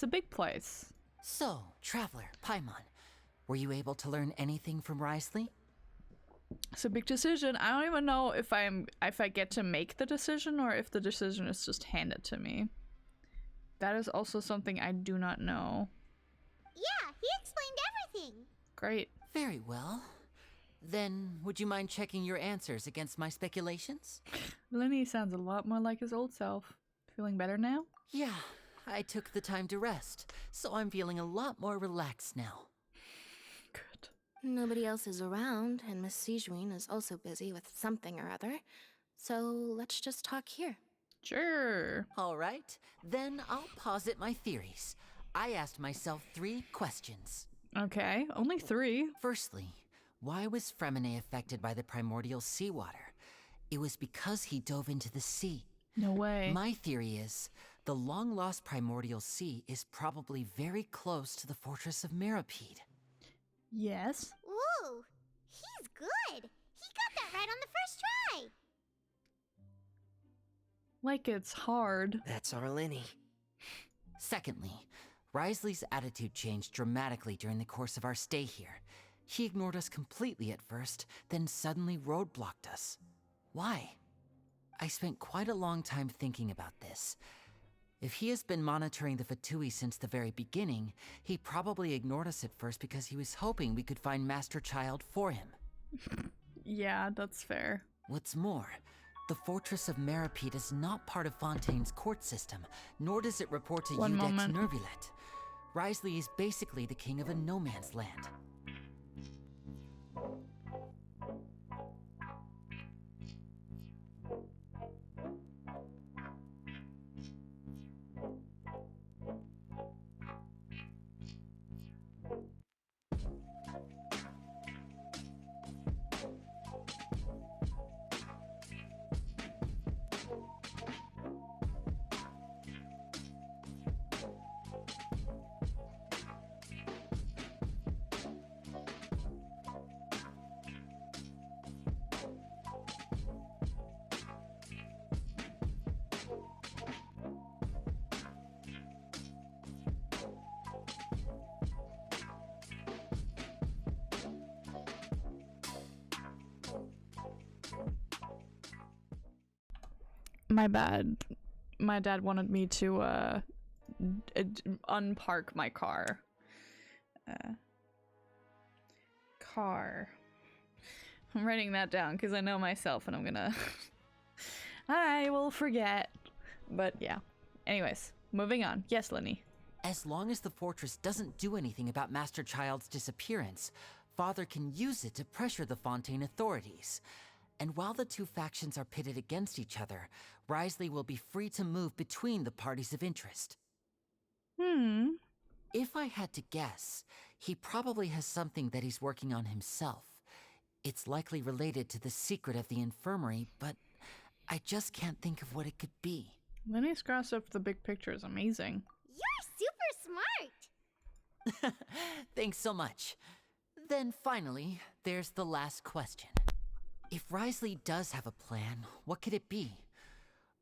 [SPEAKER 1] big place.
[SPEAKER 8] So, Traveler, Paimon, were you able to learn anything from Risley?
[SPEAKER 1] It's a big decision. I don't even know if I get to make the decision or if the decision is just handed to me. That is also something I do not know.
[SPEAKER 3] Yeah, he explained everything.
[SPEAKER 1] Great.
[SPEAKER 8] Very well. Then, would you mind checking your answers against my speculations?
[SPEAKER 1] Lenny sounds a lot more like his old self. Feeling better now?
[SPEAKER 8] Yeah, I took the time to rest, so I'm feeling a lot more relaxed now.
[SPEAKER 1] Good.
[SPEAKER 7] Nobody else is around, and Miss Sejuin is also busy with something or other. So let's just talk here.
[SPEAKER 1] Sure.
[SPEAKER 8] All right, then I'll posit my theories. I asked myself 3 questions.
[SPEAKER 1] Okay, only 3.
[SPEAKER 8] Firstly, why was Fremine affected by the primordial seawater? It was because he dove into the sea.
[SPEAKER 1] No way.
[SPEAKER 8] My theory is, the long-lost primordial sea is probably very close to the fortress of Meropide.
[SPEAKER 1] Yes.
[SPEAKER 3] Ooh, he's good. He got that right on the first try.
[SPEAKER 1] Like it's hard.
[SPEAKER 9] That's our Lenny.
[SPEAKER 8] Secondly, Risley's attitude changed dramatically during the course of our stay here. He ignored us completely at first, then suddenly roadblocked us. Why? I spent quite a long time thinking about this. If he has been monitoring the Fatui since the very beginning, he probably ignored us at first because he was hoping we could find Master Child for him.
[SPEAKER 1] Yeah, that's fair.
[SPEAKER 8] What's more, the Fortress of Meropide is not part of Fontaine's court system, nor does it report to
[SPEAKER 1] One
[SPEAKER 8] Udex
[SPEAKER 1] moment.
[SPEAKER 8] Nervulet. Risley is basically the king of a no-man's land.
[SPEAKER 1] My bad. My dad wanted me to unpark my car. Car. I'm writing that down because I know myself and I'm gonna I will forget. But yeah. Anyways, moving on. Yes, Lenny.
[SPEAKER 8] As long as the fortress doesn't do anything about Master Child's disappearance, Father can use it to pressure the Fontaine authorities. And while the two factions are pitted against each other, Risley will be free to move between the parties of interest. If I had to guess, he probably has something that he's working on himself. It's likely related to the secret of the infirmary, but I just can't think of what it could be.
[SPEAKER 1] Lenny's grasp of the big picture is amazing.
[SPEAKER 3] You're super smart.
[SPEAKER 8] Thanks so much. Then finally, there's the last question. If Wriothesley does have a plan, what could it be?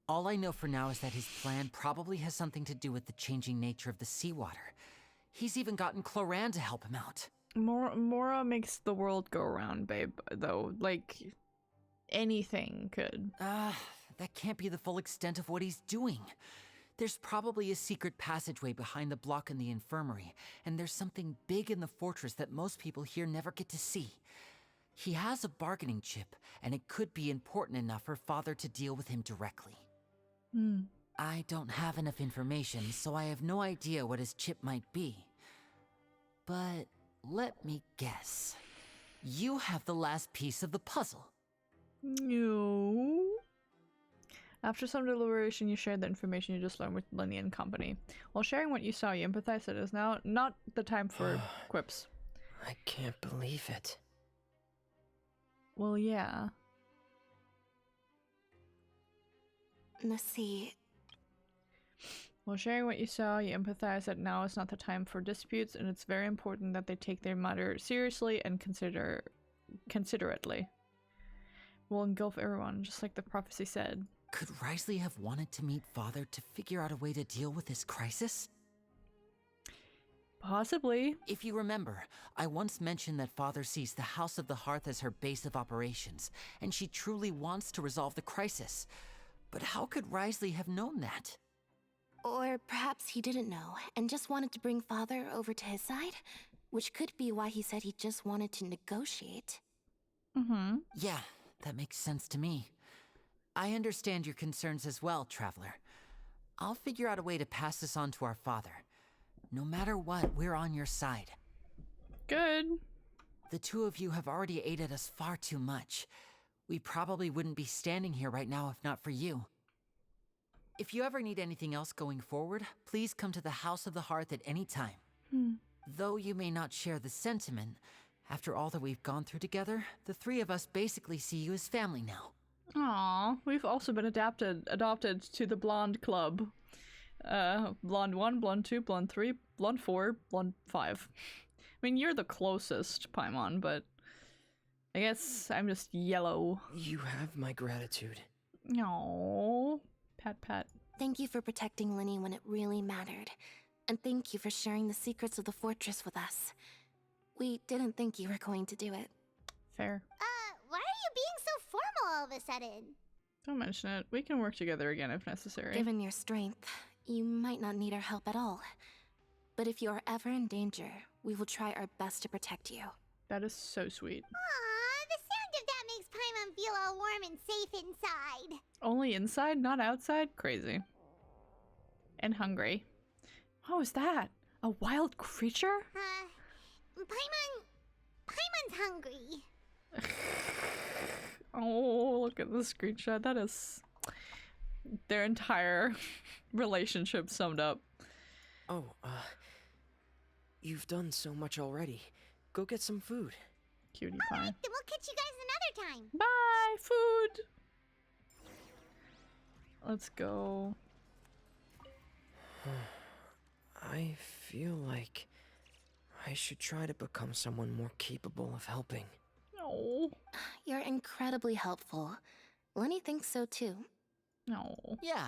[SPEAKER 8] All I know for now is that his plan probably has something to do with the changing nature of the seawater. He's even gotten Cloran to help him out.
[SPEAKER 1] Mora makes the world go around, babe, though. Like, anything could.
[SPEAKER 8] That can't be the full extent of what he's doing. There's probably a secret passageway behind the block in the infirmary, and there's something big in the fortress that most people here never get to see. He has a bargaining chip, and it could be important enough for Father to deal with him directly. I don't have enough information, so I have no idea what his chip might be. But let me guess. You have the last piece of the puzzle.
[SPEAKER 1] No. After some deliberation, you shared the information you just learned with Lenny and company. While sharing what you saw, you empathized. It is now not the time for quips.
[SPEAKER 9] I can't believe it.
[SPEAKER 1] Well, yeah.
[SPEAKER 7] The sea.
[SPEAKER 1] While sharing what you saw, you empathize that now is not the time for disputes, and it's very important that they take their matter seriously and considerately. Will engulf everyone, just like the prophecy said.
[SPEAKER 8] Could Wriothesley have wanted to meet Father to figure out a way to deal with this crisis?
[SPEAKER 1] Possibly.
[SPEAKER 8] If you remember, I once mentioned that Father sees the House of the Hearth as her base of operations, and she truly wants to resolve the crisis. But how could Wriothesley have known that?
[SPEAKER 7] Or perhaps he didn't know and just wanted to bring Father over to his side, which could be why he said he just wanted to negotiate.
[SPEAKER 8] Yeah, that makes sense to me. I understand your concerns as well, Traveler. I'll figure out a way to pass this on to our father. No matter what, we're on your side.
[SPEAKER 1] Good.
[SPEAKER 8] The two of you have already aided us far too much. We probably wouldn't be standing here right now if not for you. If you ever need anything else going forward, please come to the House of the Hearth at any time. Though you may not share the sentiment, after all that we've gone through together, the three of us basically see you as family now.
[SPEAKER 1] Aww, we've also been adopted to the Blonde Club. Blonde 1, Blonde 2, Blonde 3, Blonde 4, Blonde 5. I mean, you're the closest, Paimon, but I guess I'm just yellow.
[SPEAKER 9] You have my gratitude.
[SPEAKER 1] Aww. Pat pat.
[SPEAKER 7] Thank you for protecting Lenny when it really mattered. And thank you for sharing the secrets of the fortress with us. We didn't think you were going to do it.
[SPEAKER 1] Fair.
[SPEAKER 3] Why are you being so formal all of a sudden?
[SPEAKER 1] Don't mention it. We can work together again if necessary.
[SPEAKER 7] Given your strength, you might not need our help at all. But if you are ever in danger, we will try our best to protect you.
[SPEAKER 1] That is so sweet.
[SPEAKER 3] Aww, the sound of that makes Paimon feel all warm and safe inside.
[SPEAKER 1] Only inside, not outside? Crazy. And hungry. What was that? A wild creature?
[SPEAKER 3] Paimon's hungry.
[SPEAKER 1] Oh, look at the screenshot. That is their entire relationship summed up.
[SPEAKER 9] Oh, you've done so much already. Go get some food.
[SPEAKER 1] Cutie pie.
[SPEAKER 3] Alright, then we'll catch you guys another time.
[SPEAKER 1] Bye, food! Let's go.
[SPEAKER 9] I feel like I should try to become someone more capable of helping.
[SPEAKER 1] No.
[SPEAKER 7] You're incredibly helpful. Lenny thinks so too.
[SPEAKER 1] No.
[SPEAKER 8] Yeah,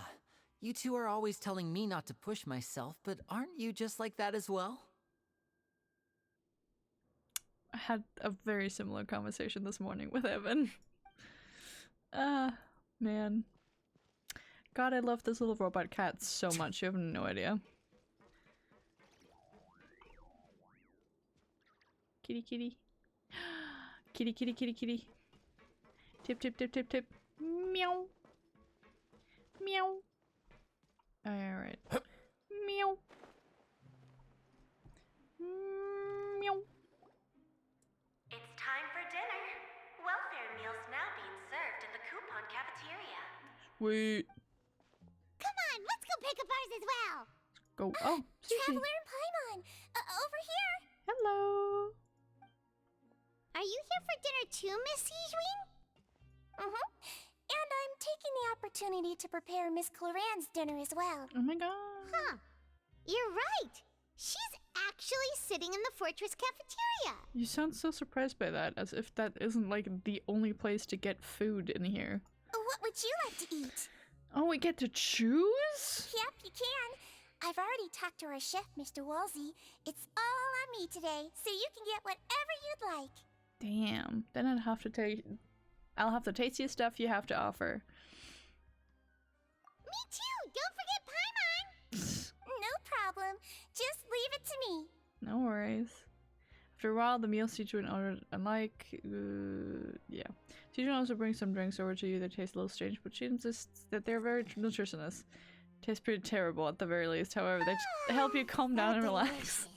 [SPEAKER 8] you two are always telling me not to push myself, but aren't you just like that as well?
[SPEAKER 1] I had a very similar conversation this morning with Evan. Man. God, I love this little robot cat so much, you have no idea. Kitty, kitty. Kitty, kitty, kitty, kitty. Tip, tip, tip, tip, tip. Meow. Meow. Alright. Meow. Meow.
[SPEAKER 10] It's time for dinner. Welfare meals now being served in the coupon cafeteria.
[SPEAKER 1] Sweet.
[SPEAKER 3] Come on, let's go pick up ours as well.
[SPEAKER 1] Go. Oh, sushi.
[SPEAKER 3] Traveler and Paimon, over here.
[SPEAKER 1] Hello.
[SPEAKER 3] Are you here for dinner too, Miss Sijwin?
[SPEAKER 6] And I'm taking the
[SPEAKER 3] opportunity to prepare Miss Cloran's dinner as well.
[SPEAKER 1] Oh my god.
[SPEAKER 3] Huh. You're right. She's actually sitting in the fortress cafeteria.
[SPEAKER 1] You sound so surprised by that, as if that isn't like the only place to get food in here.
[SPEAKER 3] What would you like to eat?
[SPEAKER 1] Oh, we get to choose?
[SPEAKER 3] Yep, you can. I've already talked to our chef, Mr. Wolsey. It's all on me today, so you can get whatever you'd like.
[SPEAKER 1] Damn. Then I'll have to taste your stuff you have to offer.
[SPEAKER 3] Me too! Don't forget Paimon! No problem. Just leave it to me.
[SPEAKER 1] No worries. After a while, the meals teacher and order alike. Yeah. Teacher also brings some drinks over to you that taste a little strange, but she insists that they're very nutritious. Taste pretty terrible at the very least. However, they help you calm down and relax.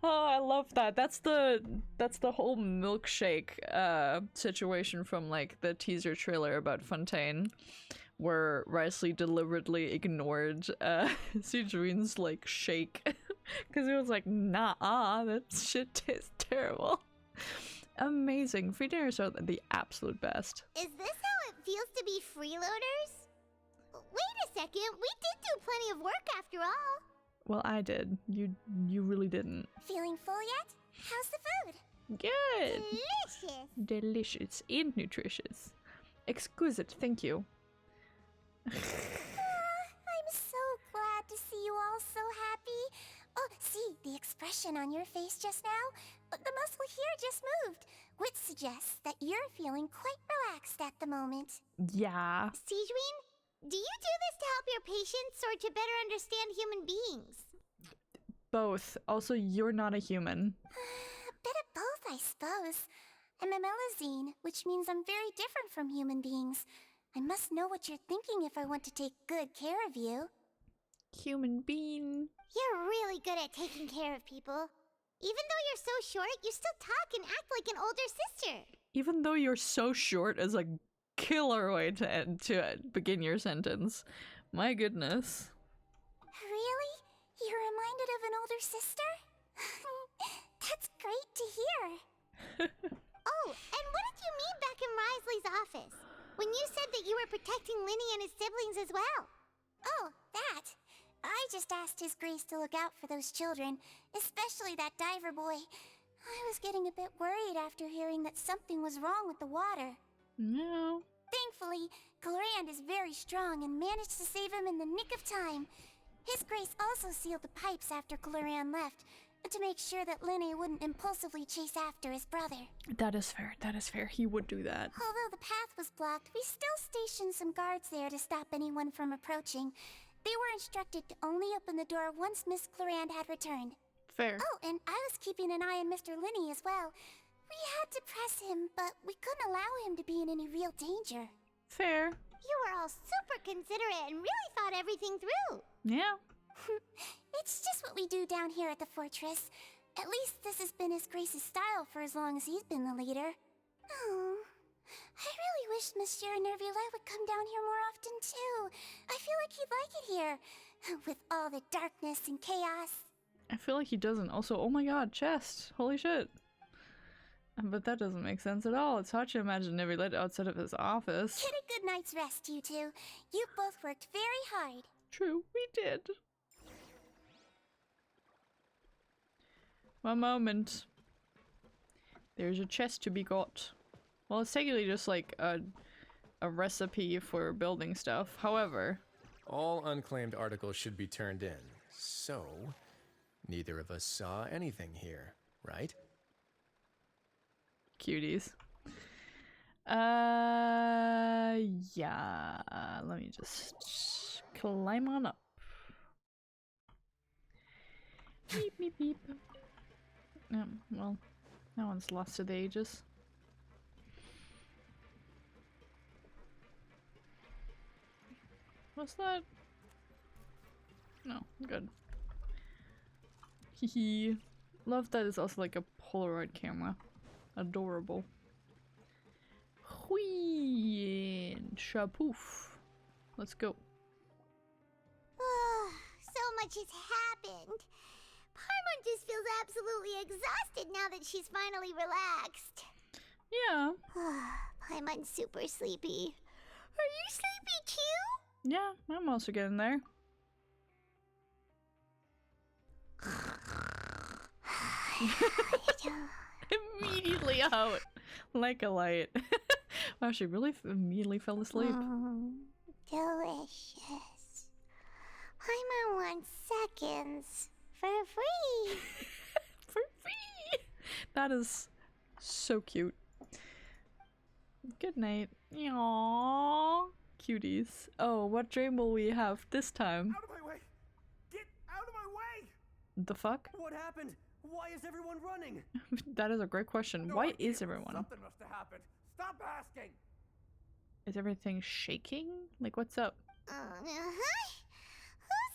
[SPEAKER 1] Oh, I love that. That's the whole milkshake situation from like the teaser trailer about Fontaine, where Risley deliberately ignored Sidruin's like shake because it was like, nah, that shit tastes terrible. Amazing. Free dinners are the absolute best.
[SPEAKER 3] Is this how it feels to be freeloaders? Wait a second, we did do plenty of work after all.
[SPEAKER 1] Well, I did. You really didn't.
[SPEAKER 3] Feeling full yet? How's the food?
[SPEAKER 1] Good.
[SPEAKER 3] Delicious.
[SPEAKER 1] Delicious and nutritious. Exquisite, thank you.
[SPEAKER 3] I'm so glad to see you all so happy. Oh, see, the expression on your face just now? The muscle here just moved, which suggests that you're feeling quite relaxed at the moment.
[SPEAKER 1] Yeah.
[SPEAKER 3] Sidruin, do you do this to help your patients or to better understand human beings?
[SPEAKER 1] Both. Also, you're not a human.
[SPEAKER 3] A bit of both, I suppose. I'm a Melazine, which means I'm very different from human beings. I must know what you're thinking if I want to take good care of you.
[SPEAKER 1] Human being.
[SPEAKER 3] You're really good at taking care of people. Even though you're so short, you still talk and act like an older sister.
[SPEAKER 1] Even though you're so short is a killer way to begin your sentence. My goodness.
[SPEAKER 3] Really? You're reminded of an older sister? That's great to hear. Oh, and what did you mean back in Risley's office? When you said that you were protecting Linny and his siblings as well? Oh, that. I just asked His Grace to look out for those children, especially that diver boy. I was getting a bit worried after hearing that something was wrong with the water.
[SPEAKER 1] No.
[SPEAKER 3] Thankfully, Clorand is very strong and managed to save him in the nick of time. His Grace also sealed the pipes after Clorand left, to make sure that Linny wouldn't impulsively chase after his brother.
[SPEAKER 1] That is fair. That is fair. He would do that.
[SPEAKER 3] Although the path was blocked, we still stationed some guards there to stop anyone from approaching. They were instructed to only open the door once Miss Clorand had returned.
[SPEAKER 1] Fair.
[SPEAKER 3] Oh, and I was keeping an eye on Mr. Linny as well. We had to press him, but we couldn't allow him to be in any real danger.
[SPEAKER 1] Fair.
[SPEAKER 3] You were all super considerate and really thought everything through.
[SPEAKER 1] Yeah.
[SPEAKER 3] It's just what we do down here at the fortress. At least this has been His Grace's style for as long as he's been the leader. Oh, I really wish Monsieur Nervulette would come down here more often too. I feel like he'd like it here, with all the darkness and chaos.
[SPEAKER 1] I feel like he doesn't. Also, oh my god, chest. Holy shit. But that doesn't make sense at all. It's hard to imagine Nervulette outside of his office.
[SPEAKER 3] Get a good night's rest, you two. You both worked very hard.
[SPEAKER 1] True, we did. One moment. There's a chest to be got. Well, it's technically just like a recipe for building stuff. However,
[SPEAKER 2] all unclaimed articles should be turned in. So, neither of us saw anything here, right?
[SPEAKER 1] Cuties. Yeah. Let me just climb on up. Beep, beep, beep. Well, that one's lost to the ages. What's that? No, good. Hehe. Love that it's also like a Polaroid camera. Adorable. Whee and shapoof. Let's go.
[SPEAKER 3] So much has happened. Paimon just feels absolutely exhausted now that she's finally relaxed.
[SPEAKER 1] Yeah.
[SPEAKER 3] Paimon's super sleepy. Are you sleepy
[SPEAKER 1] Yeah, I'm also getting there. Immediately out like a light. Wow, she really immediately fell asleep.
[SPEAKER 3] Delicious. I'm on 1 seconds for free.
[SPEAKER 1] For free. That is so cute. Good night. Aww. Cuties. Oh, what dream will we have this time?
[SPEAKER 11] Out of my way! Get out of my way!
[SPEAKER 1] The fuck?
[SPEAKER 9] What happened? Why is everyone running?
[SPEAKER 1] That is a great question.
[SPEAKER 11] No
[SPEAKER 1] Why
[SPEAKER 11] idea,
[SPEAKER 1] is everyone?
[SPEAKER 11] Something must have happened. Stop asking!
[SPEAKER 1] Is everything shaking? Like, what's up?
[SPEAKER 3] Who's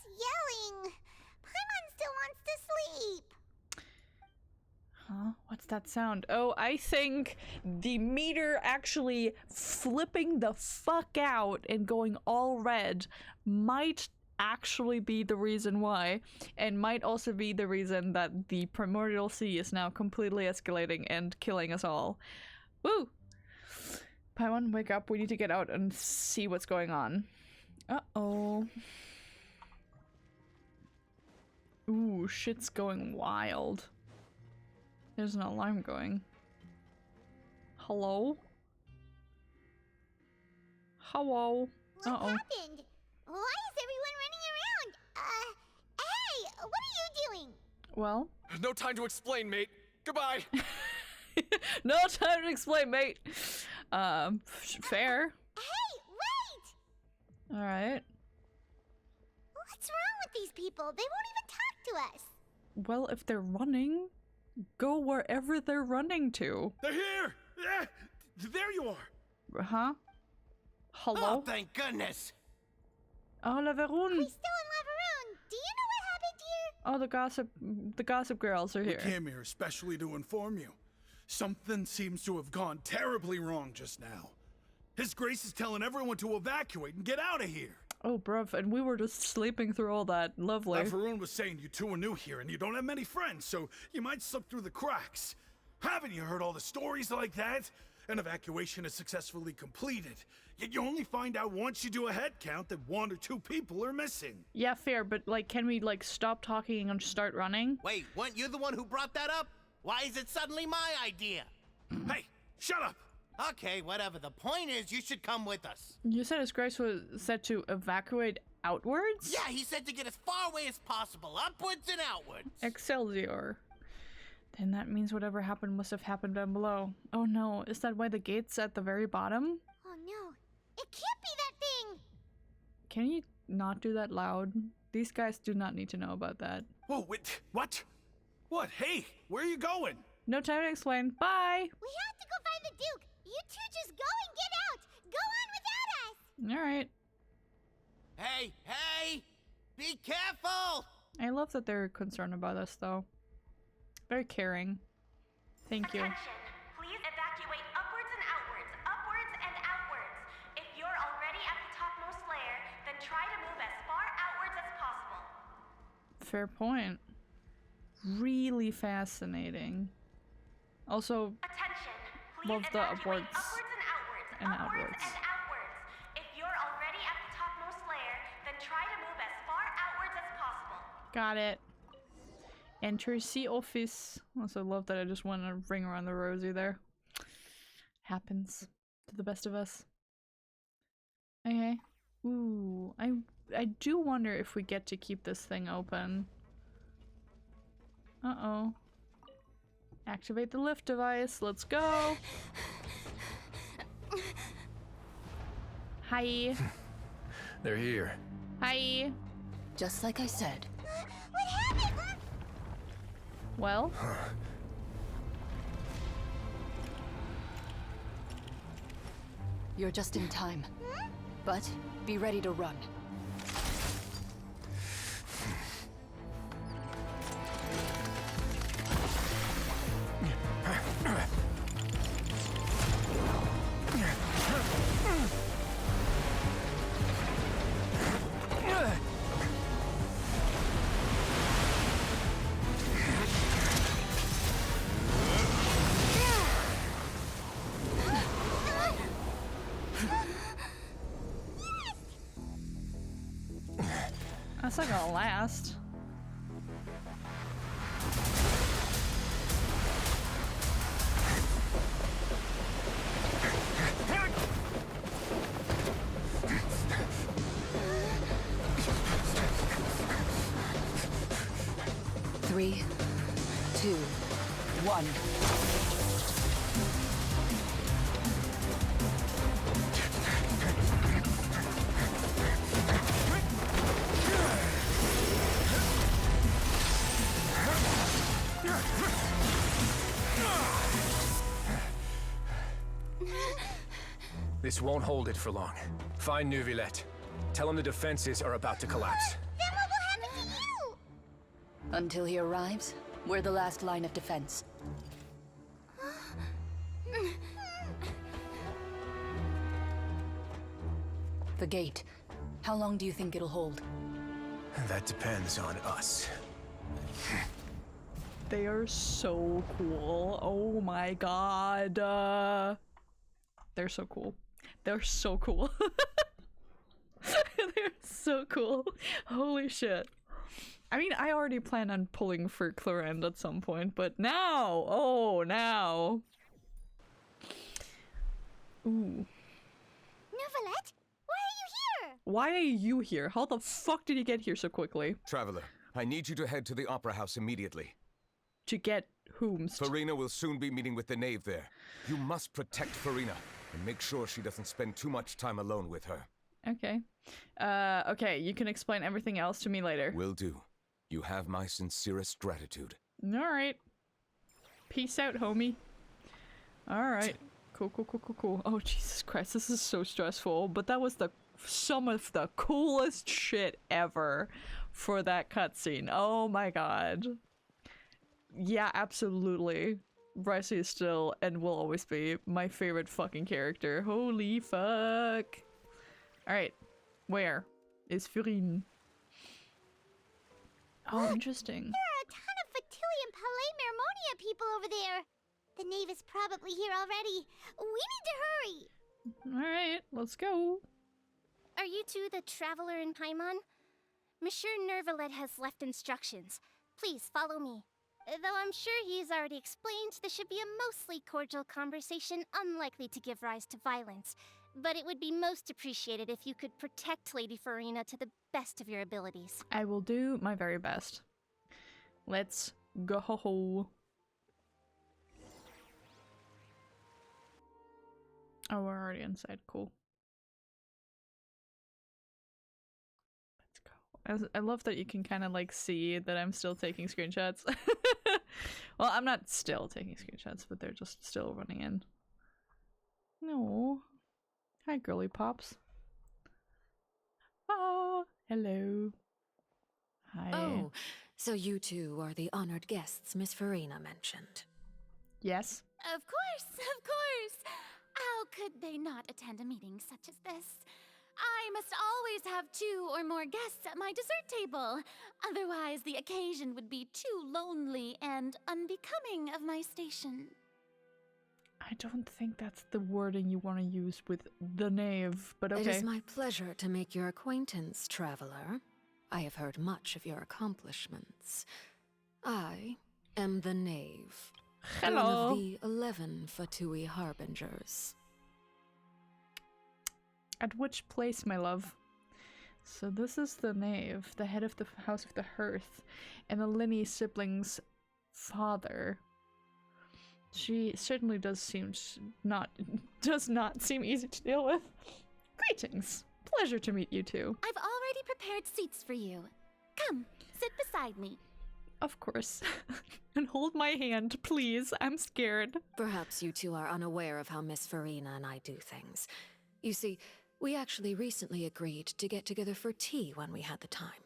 [SPEAKER 3] yelling? Paimon still wants to sleep.
[SPEAKER 1] Huh? What's that sound? Oh, I think the meter actually flipping the fuck out and going all red might actually be the reason why, and might also be the reason that the Primordial Sea is now completely escalating and killing us all. Woo! Paimon, wake up. We need to get out and see what's going on. Uh-oh. Ooh, shit's going wild. There's an alarm going. Hello? Hello?
[SPEAKER 3] What happened? Why is everyone running around? Hey, what are you doing?
[SPEAKER 1] Well?
[SPEAKER 2] No time to explain, mate. Goodbye.
[SPEAKER 1] No time to explain, mate. Fair.
[SPEAKER 3] Hey, wait!
[SPEAKER 1] Alright.
[SPEAKER 3] What's wrong with these people? They won't even talk to us.
[SPEAKER 1] Well, if they're running, go wherever they're running to.
[SPEAKER 11] They're here! Yeah, there you are!
[SPEAKER 1] Huh? Hello?
[SPEAKER 12] Oh, thank goodness!
[SPEAKER 1] Oh, La Veroun.
[SPEAKER 3] We're still in Laveroon. Do you know what happened here?
[SPEAKER 1] Oh, the gossip girls are here.
[SPEAKER 11] We came here especially to inform you. Something seems to have gone terribly wrong just now. His Grace is telling everyone to evacuate and get out of here.
[SPEAKER 1] Oh, bruv, and we were just sleeping through all that. Lovely.
[SPEAKER 11] Laveroun was saying you two are new here and you don't have many friends, so you might slip through the cracks. Haven't you heard all the stories like that? An evacuation is successfully completed, yet you only find out once you do a head count that 1 or 2 people are missing.
[SPEAKER 1] Yeah, fair, but like, can we like stop talking and start running?
[SPEAKER 12] Wait, weren't you the one who brought that up? Why is it suddenly my idea?
[SPEAKER 11] Hey, shut up!
[SPEAKER 12] Okay, whatever. The point is, you should come with us.
[SPEAKER 1] You said His Grace was said to evacuate outwards?
[SPEAKER 12] Yeah, he said to get as far away as possible, upwards and outwards.
[SPEAKER 1] Excelsior. Then that means whatever happened must have happened down below. Oh no, is that why the gate's at the very bottom?
[SPEAKER 3] Oh no, it can't be that thing!
[SPEAKER 1] Can you not do that loud? These guys do not need to know about that.
[SPEAKER 11] Whoa, wait, what? What? Hey, where are you going?
[SPEAKER 1] No time to explain. Bye!
[SPEAKER 3] We have to go find the Duke! You two just go and get out! Go on without us!
[SPEAKER 1] Alright.
[SPEAKER 12] Hey, hey! Be careful!
[SPEAKER 1] I love that they're concerned about us, though. Very caring. Thank you.
[SPEAKER 10] Attention. Please evacuate upwards and outwards, upwards and outwards. If you're already at the topmost layer, then try to move as far outwards as possible.
[SPEAKER 1] Fair point. Really fascinating. Also,
[SPEAKER 10] Attention. Please
[SPEAKER 1] love the
[SPEAKER 10] evacuate
[SPEAKER 1] upwards
[SPEAKER 10] and outwards, upwards and outwards. If you're already at the topmost layer, then try to move as far outwards as possible.
[SPEAKER 1] Got it. Enter C office. Also love that I just went a ring around the rosy there. Happens to the best of us. Okay. Ooh, I do wonder if we get to keep this thing open. Uh-oh. Activate the lift device. Let's go. Hi.
[SPEAKER 2] They're here.
[SPEAKER 1] Hi.
[SPEAKER 4] Just like I said.
[SPEAKER 3] What happened?
[SPEAKER 1] Well.
[SPEAKER 4] You're just in time. But be ready to run.
[SPEAKER 1] That's not gonna last.
[SPEAKER 4] Three, two, one.
[SPEAKER 2] This won't hold it for long. Find Neuvillette. Tell him the defenses are about to collapse.
[SPEAKER 3] Then what will happen to you?
[SPEAKER 4] Until he arrives, we're the last line of defense. The gate. How long do you think it'll hold?
[SPEAKER 2] That depends on us.
[SPEAKER 1] They are so cool. Oh my god. They're so cool. They're so cool. They're so cool. Holy shit. I mean, I already plan on pulling for Clorinde at some point, but now! Oh, now! Ooh.
[SPEAKER 3] Neuvillette, why are you here?
[SPEAKER 1] Why are you here? How the fuck did you get here so quickly?
[SPEAKER 13] Traveler, I need you to head to the Opera House immediately.
[SPEAKER 1] To get whomst?
[SPEAKER 13] Farina will soon be meeting with the knave there. You must protect Farina and make sure she doesn't spend too much time alone with her.
[SPEAKER 1] Okay. Okay, you can explain everything else to me later.
[SPEAKER 13] Will do. You have my sincerest gratitude.
[SPEAKER 1] Alright. Peace out, homie. Alright. Cool, cool, cool, cool, cool. Oh, Jesus Christ, this is so stressful. But that was some of the coolest shit ever for that cutscene. Oh my god. Yeah, absolutely. Bryce is still and will always be my favorite fucking character. Holy fuck. Alright. Where is Farine? Oh, interesting.
[SPEAKER 3] There are a ton of Fatili and Palais Meromonia people over there. The knave is probably here already. We need to hurry.
[SPEAKER 1] Alright, let's go.
[SPEAKER 6] Are you two the traveler in Paimon? Monsieur Neuvillette has left instructions. Please follow me. Though I'm sure he's already explained, this should be a mostly cordial conversation, unlikely to give rise to violence. But it would be most appreciated if you could protect Lady Farina to the best of your abilities.
[SPEAKER 1] I will do my very best. Let's go. Oh, we're already inside. Cool. Let's go. I love that you can kind of like see that I'm still taking screenshots. Well, I'm not still taking screenshots, but they're just still running in. No. Hi, girly pops. Ah, hello. Hi.
[SPEAKER 14] Oh, so you two are the honored guests Miss Farina mentioned.
[SPEAKER 1] Yes.
[SPEAKER 15] Of course, of course. How could they not attend a meeting such as this? I must always have 2 or more guests at my dessert table. Otherwise, the occasion would be too lonely and unbecoming of my station.
[SPEAKER 1] I don't think that's the wording you want to use with the knave, but okay.
[SPEAKER 14] It is my pleasure to make your acquaintance, traveler. I have heard much of your accomplishments. I am the knave.
[SPEAKER 1] Hello.
[SPEAKER 14] One of the 11 Fatui Harbingers.
[SPEAKER 1] At which place, my love? So this is the knave, the head of the House of the Hearth, and the Linny siblings' father. She certainly does not seem easy to deal with. Greetings. Pleasure to meet you two.
[SPEAKER 15] I've already prepared seats for you. Come, sit beside me.
[SPEAKER 1] Of course. And hold my hand, please. I'm scared.
[SPEAKER 14] Perhaps you two are unaware of how Miss Farina and I do things. You see, we actually recently agreed to get together for tea when we had the time.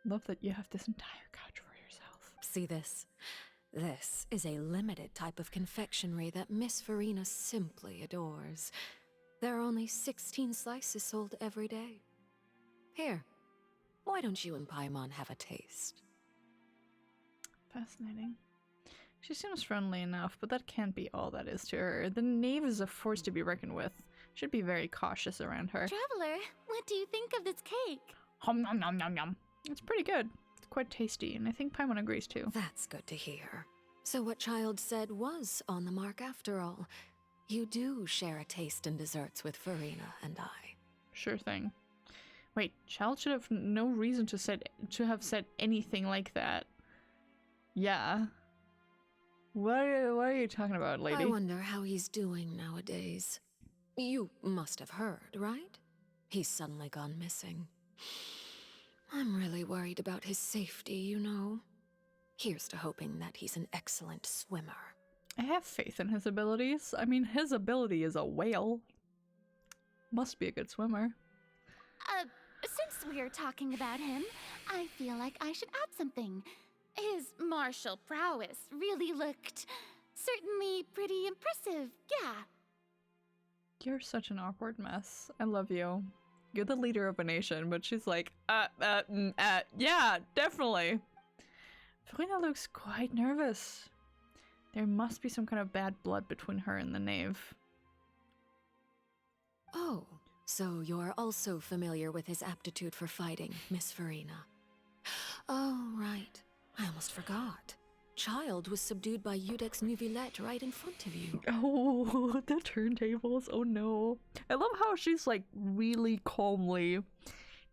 [SPEAKER 1] Love that you have this entire couch for yourself.
[SPEAKER 14] See this? This is a limited type of confectionery that Miss Farina simply adores. There are only 16 slices sold every day. Here, why don't you and Paimon have a taste?
[SPEAKER 1] Fascinating. She seems friendly enough, but that can't be all that is to her. The knave is a force to be reckoned with. Should be very cautious around her.
[SPEAKER 15] Traveler, what do you think of this cake?
[SPEAKER 1] Hum nom nom nom nom. It's pretty good. It's quite tasty, and I think Paimon agrees too.
[SPEAKER 14] That's good to hear. So what Child said was on the mark after all. You do share a taste in desserts with Farina and I.
[SPEAKER 1] Sure thing. Wait, Child should have no reason to have said anything like that. Yeah. What are you talking about, lady?
[SPEAKER 14] I wonder how he's doing nowadays. You must have heard, right? He's suddenly gone missing. I'm really worried about his safety, you know. Here's to hoping that he's an excellent swimmer.
[SPEAKER 1] I have faith in his abilities. I mean, his ability is a whale. Must be a good swimmer.
[SPEAKER 15] Since we're talking about him, I feel like I should add something. His martial prowess really looked certainly pretty impressive, yeah.
[SPEAKER 1] You're such an awkward mess. I love you. You're the leader of a nation, but she's like, yeah, definitely. Farina looks quite nervous. There must be some kind of bad blood between her and the knave.
[SPEAKER 14] Oh, so you're also familiar with his aptitude for fighting, Miss Farina. Oh, right. I almost forgot. Child was subdued by Udex Nuvillette right in front of you.
[SPEAKER 1] Oh, the turntables. Oh no. I love how she's like really calmly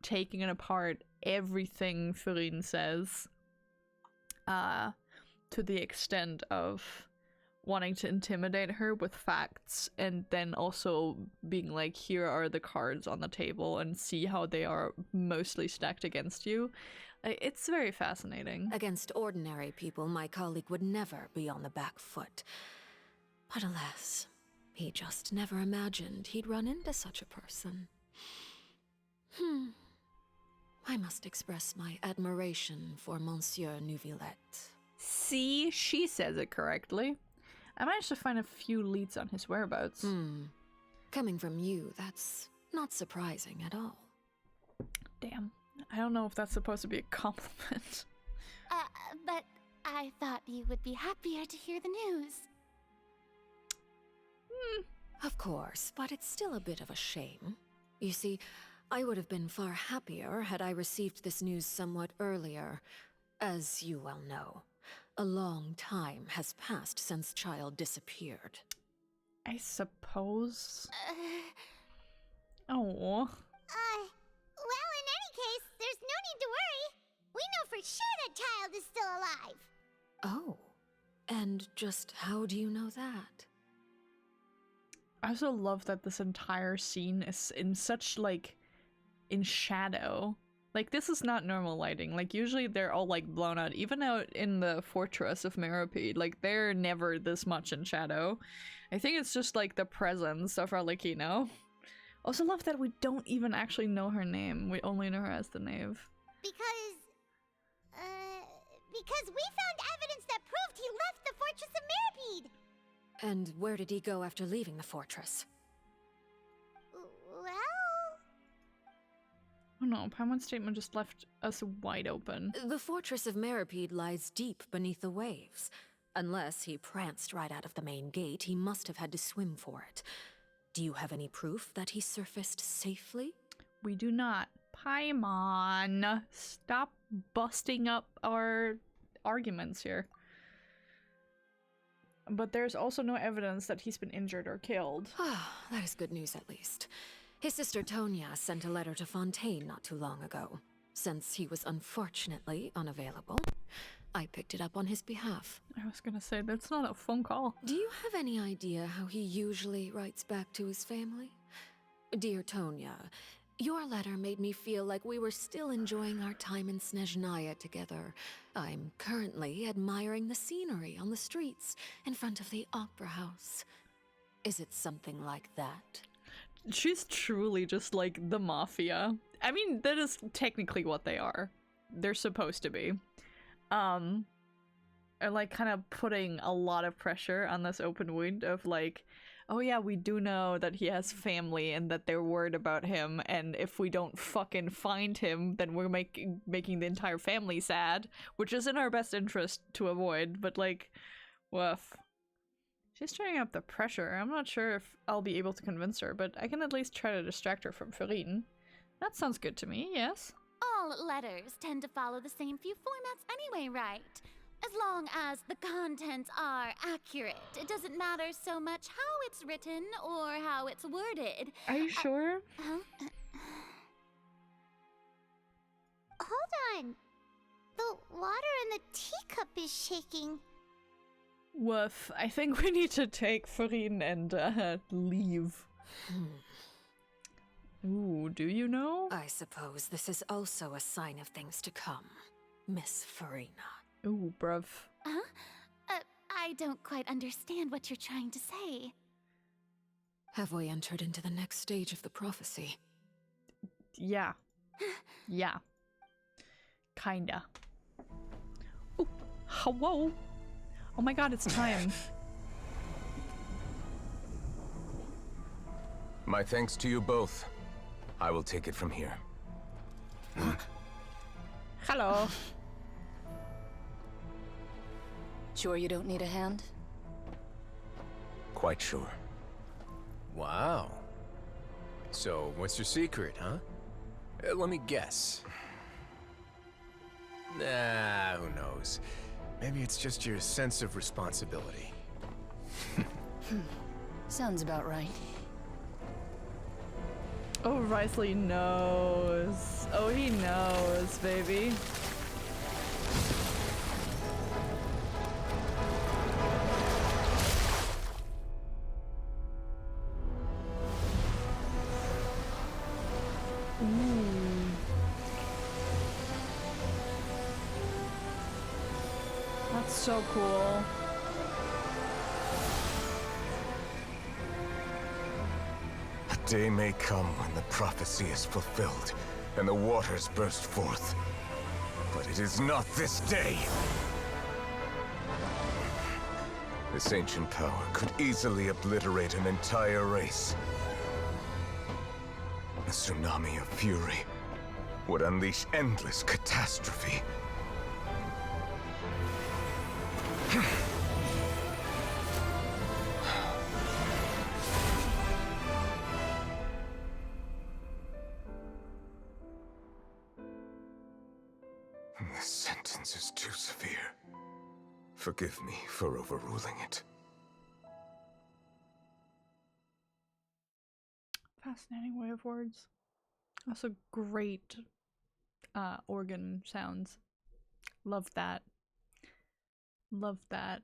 [SPEAKER 1] taking apart everything Farine says. To the extent of wanting to intimidate her with facts and then also being like, here are the cards on the table and see how they are mostly stacked against you. It's very fascinating.
[SPEAKER 14] Against ordinary people, my colleague would never be on the back foot. But alas, he just never imagined he'd run into such a person. I must express my admiration for Monsieur Nuvillette.
[SPEAKER 1] See, she says it correctly. I managed to find a few leads on his whereabouts.
[SPEAKER 14] Coming from you, that's not surprising at all.
[SPEAKER 1] Damn. I don't know if that's supposed to be a compliment.
[SPEAKER 15] But I thought you would be happier to hear the news.
[SPEAKER 14] Of course, but it's still a bit of a shame. You see, I would have been far happier had I received this news somewhat earlier. As you well know, a long time has passed since Child disappeared.
[SPEAKER 1] I suppose. Oh.
[SPEAKER 3] Well, in any case, there's no need to worry. We know for sure that Child is still alive.
[SPEAKER 14] Oh. And just how do you know that?
[SPEAKER 1] I also love that this entire scene is in such, like, in shadow. Like, this is not normal lighting. Like, usually they're all, like, blown out. Even out in the fortress of Meropide, like, they're never this much in shadow. I think it's just, like, the presence of Arlecchino. Also love that we don't even actually know her name. We only know her as the knave.
[SPEAKER 3] Because we found evidence that proved he left the Fortress of Meropide.
[SPEAKER 14] And where did he go after leaving the fortress?
[SPEAKER 3] Well...
[SPEAKER 1] Oh no, Paimon's statement just left us wide open.
[SPEAKER 14] The Fortress of Meropide lies deep beneath the waves. Unless he pranced right out of the main gate, he must have had to swim for it. Do you have any proof that he surfaced safely?
[SPEAKER 1] We do not. Paimon, stop busting up our arguments here. But there's also no evidence that he's been injured or killed.
[SPEAKER 14] That is good news at least. His sister Tonya sent a letter to Fontaine not too long ago. Since he was unfortunately unavailable, I picked it up on his behalf.
[SPEAKER 1] I was gonna say, that's not a phone call.
[SPEAKER 14] Do you have any idea how he usually writes back to his family? Dear Tonya, your letter made me feel like we were still enjoying our time in Snezhnaya together. I'm currently admiring the scenery on the streets in front of the opera house. Is it something like that?
[SPEAKER 1] She's truly just like the mafia. I mean, that is technically what they are. They're supposed to be. Are like kind of putting a lot of pressure on this open wound of like, oh yeah, we do know that he has family and that they're worried about him, and if we don't fucking find him, then we're making the entire family sad, which is in our best interest to avoid, but like, woof. She's turning up the pressure. I'm not sure if I'll be able to convince her, but I can at least try to distract her from Farine. That sounds good to me, yes?
[SPEAKER 15] All letters tend to follow the same few formats anyway, right? As long as the contents are accurate, it doesn't matter so much how it's written or how it's worded.
[SPEAKER 1] Are you sure?
[SPEAKER 3] Hold on. The water in the teacup is shaking.
[SPEAKER 1] Woof. I think we need to take Farine and leave. Ooh, do you know?
[SPEAKER 14] I suppose this is also a sign of things to come, Miss Farina.
[SPEAKER 1] Ooh, bruv.
[SPEAKER 15] Huh? I don't quite understand what you're trying to say.
[SPEAKER 14] Have we entered into the next stage of the prophecy?
[SPEAKER 1] Yeah. Yeah. Kinda. Ooh, whoa. Oh my god, it's time.
[SPEAKER 13] My thanks to you both. I will take it from here.
[SPEAKER 1] Hello.
[SPEAKER 4] Sure you don't need a hand?
[SPEAKER 13] Quite sure.
[SPEAKER 2] Wow. So, what's your secret, huh? Let me guess. Nah, who knows? Maybe it's just your sense of responsibility.
[SPEAKER 4] Sounds about right.
[SPEAKER 1] Oh, Risley knows. Oh, he knows, baby. That's so cool.
[SPEAKER 13] A day may come when the prophecy is fulfilled and the waters burst forth. But it is not this day. This ancient power could easily obliterate an entire race. A tsunami of fury would unleash endless catastrophe. This sentence is too severe. Forgive me for overruling it.
[SPEAKER 1] Fascinating way of words. Also great organ sounds. Love that. Love that.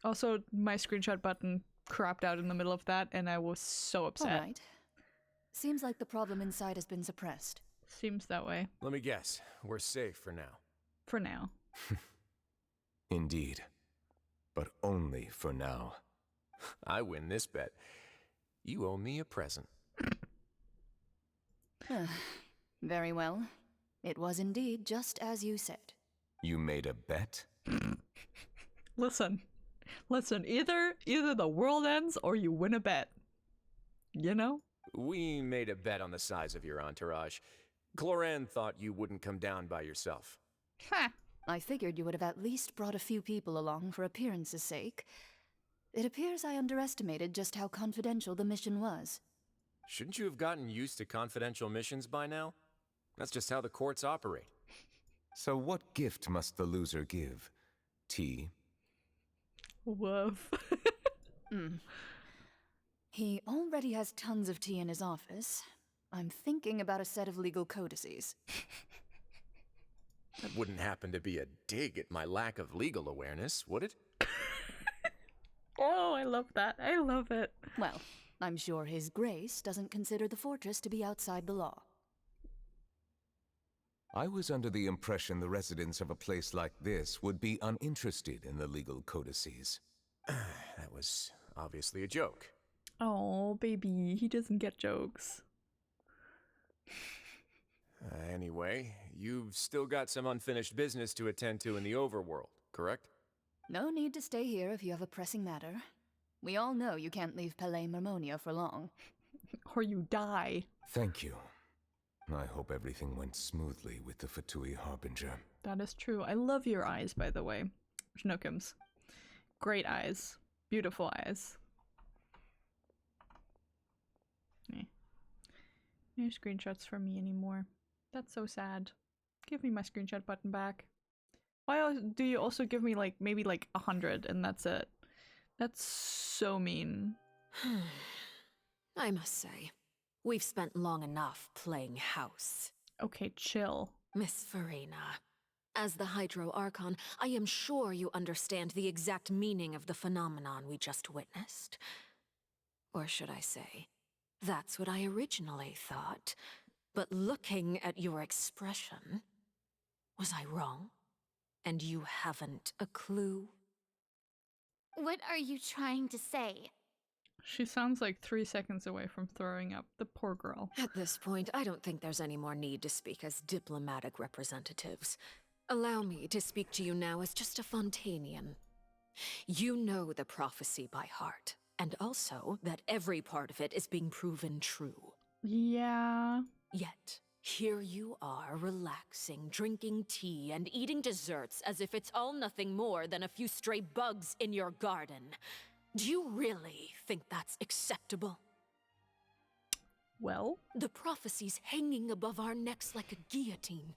[SPEAKER 1] Also, my screenshot button cropped out in the middle of that, and I was so upset.
[SPEAKER 4] All right. Seems like the problem inside has been suppressed.
[SPEAKER 1] Seems that way.
[SPEAKER 2] Let me guess. We're safe for now.
[SPEAKER 1] For now.
[SPEAKER 13] Indeed. But only for now.
[SPEAKER 2] I win this bet. You owe me a present.
[SPEAKER 4] Very well. It was indeed just as you said.
[SPEAKER 13] You made a bet?
[SPEAKER 1] Listen, either the world ends or you win a bet. You know?
[SPEAKER 2] We made a bet on the size of your entourage. Cloran thought you wouldn't come down by yourself.
[SPEAKER 1] Ha!
[SPEAKER 4] I figured you would have at least brought a few people along for appearance's sake. It appears I underestimated just how confidential the mission was.
[SPEAKER 2] Shouldn't you have gotten used to confidential missions by now? That's just how the courts operate.
[SPEAKER 13] So what gift must the loser give? Tea?
[SPEAKER 1] Woof.
[SPEAKER 4] He already has tons of tea in his office. I'm thinking about a set of legal codices.
[SPEAKER 2] That wouldn't happen to be a dig at my lack of legal awareness, would it?
[SPEAKER 1] Oh, I love that. I love it.
[SPEAKER 4] Well, I'm sure His Grace doesn't consider the fortress to be outside the law.
[SPEAKER 13] I was under the impression the residents of a place like this would be uninterested in the legal codices.
[SPEAKER 2] That was obviously a joke.
[SPEAKER 1] Oh, baby, he doesn't get jokes.
[SPEAKER 2] Anyway, you've still got some unfinished business to attend to in the overworld, correct?
[SPEAKER 4] No need to stay here if you have a pressing matter. We all know you can't leave Palais Marmonia for long.
[SPEAKER 1] Or you die.
[SPEAKER 13] Thank you. I hope everything went smoothly with the Fatui Harbinger.
[SPEAKER 1] That is true. I love your eyes, by the way. Schnookums. Great eyes. Beautiful eyes. No screenshots for me anymore. That's so sad. Give me my screenshot button back. Why do you also give me like maybe like 100 and that's it? That's so mean.
[SPEAKER 14] I must say, we've spent long enough playing house.
[SPEAKER 1] Okay, chill.
[SPEAKER 14] Miss Farina, as the Hydro Archon, I am sure you understand the exact meaning of the phenomenon we just witnessed. Or should I say, that's what I originally thought. But looking at your expression, was I wrong? And you haven't a clue?
[SPEAKER 15] What are you trying to say?
[SPEAKER 1] She sounds like 3 seconds away from throwing up. The poor girl.
[SPEAKER 14] At this point, I don't think there's any more need to speak as diplomatic representatives. Allow me to speak to you now as just a Fontanian. You know the prophecy by heart, and also that every part of it is being proven true.
[SPEAKER 1] Yeah.
[SPEAKER 14] Yet, here you are, relaxing, drinking tea, and eating desserts as if it's all nothing more than a few stray bugs in your garden. Do you really think that's acceptable?
[SPEAKER 1] Well?
[SPEAKER 14] The prophecy's hanging above our necks like a guillotine.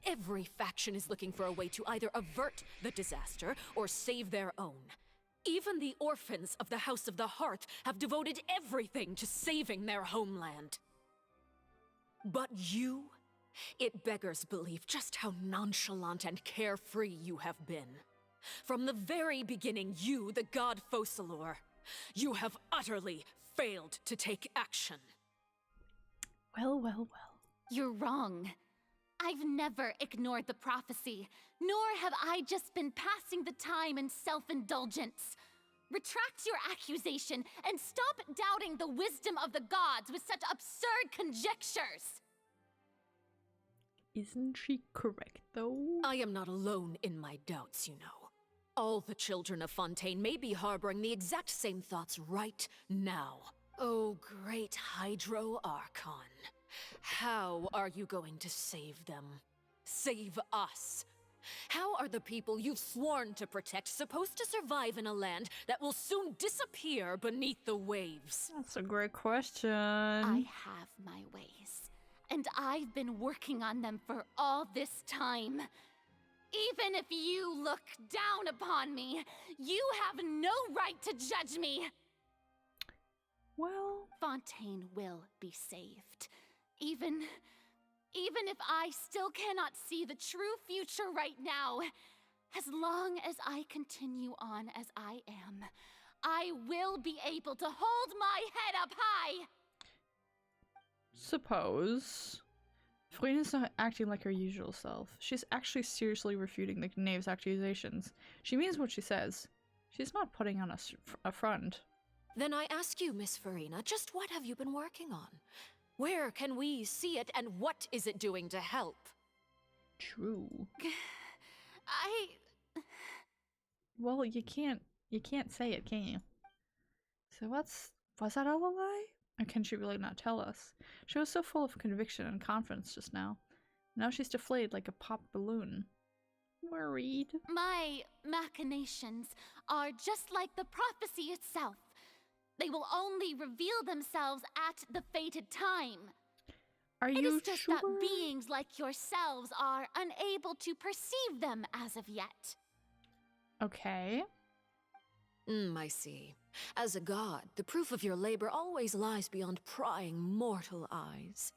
[SPEAKER 14] Every faction is looking for a way to either avert the disaster or save their own. Even the orphans of the House of the Hearth have devoted everything to saving their homeland. But you? It beggars belief just how nonchalant and carefree you have been. From the very beginning, you, the god Focalor, you have utterly failed to take action.
[SPEAKER 1] Well, well, well.
[SPEAKER 15] You're wrong. I've never ignored the prophecy, nor have I just been passing the time in self-indulgence. Retract your accusation and stop doubting the wisdom of the gods with such absurd conjectures!
[SPEAKER 1] Isn't she correct, though?
[SPEAKER 14] I am not alone in my doubts, you know. All the children of Fontaine may be harboring the exact same thoughts right now. Oh, great Hydro Archon. How are you going to save them? Save us? How are the people you've sworn to protect supposed to survive in a land that will soon disappear beneath the waves?
[SPEAKER 1] That's a great question.
[SPEAKER 15] I have my ways, and I've been working on them for all this time. Even if you look down upon me, you have no right to judge me!
[SPEAKER 1] Well...
[SPEAKER 15] Fontaine will be saved. Even if I still cannot see the true future right now, as long as I continue on as I am, I will be able to hold my head up high!
[SPEAKER 1] Suppose. Farina's not acting like her usual self. She's actually seriously refuting the knave's accusations. She means what she says. She's not putting on a front.
[SPEAKER 14] Then I ask you, Miss Farina, just what have you been working on? Where can we see it, and what is it doing to help?
[SPEAKER 1] True.
[SPEAKER 15] I...
[SPEAKER 1] Well, you can't say it, can you? So was that all a lie? Or can she really not tell us? She was so full of conviction and confidence just now. Now she's deflated like a popped balloon. Worried.
[SPEAKER 15] My machinations are just like the prophecy itself. They will only reveal themselves at the fated time.
[SPEAKER 1] Are you sure?
[SPEAKER 15] It is just that beings like yourselves are unable to perceive them as of yet.
[SPEAKER 1] Okay.
[SPEAKER 14] I see. As a god, the proof of your labor always lies beyond prying mortal eyes.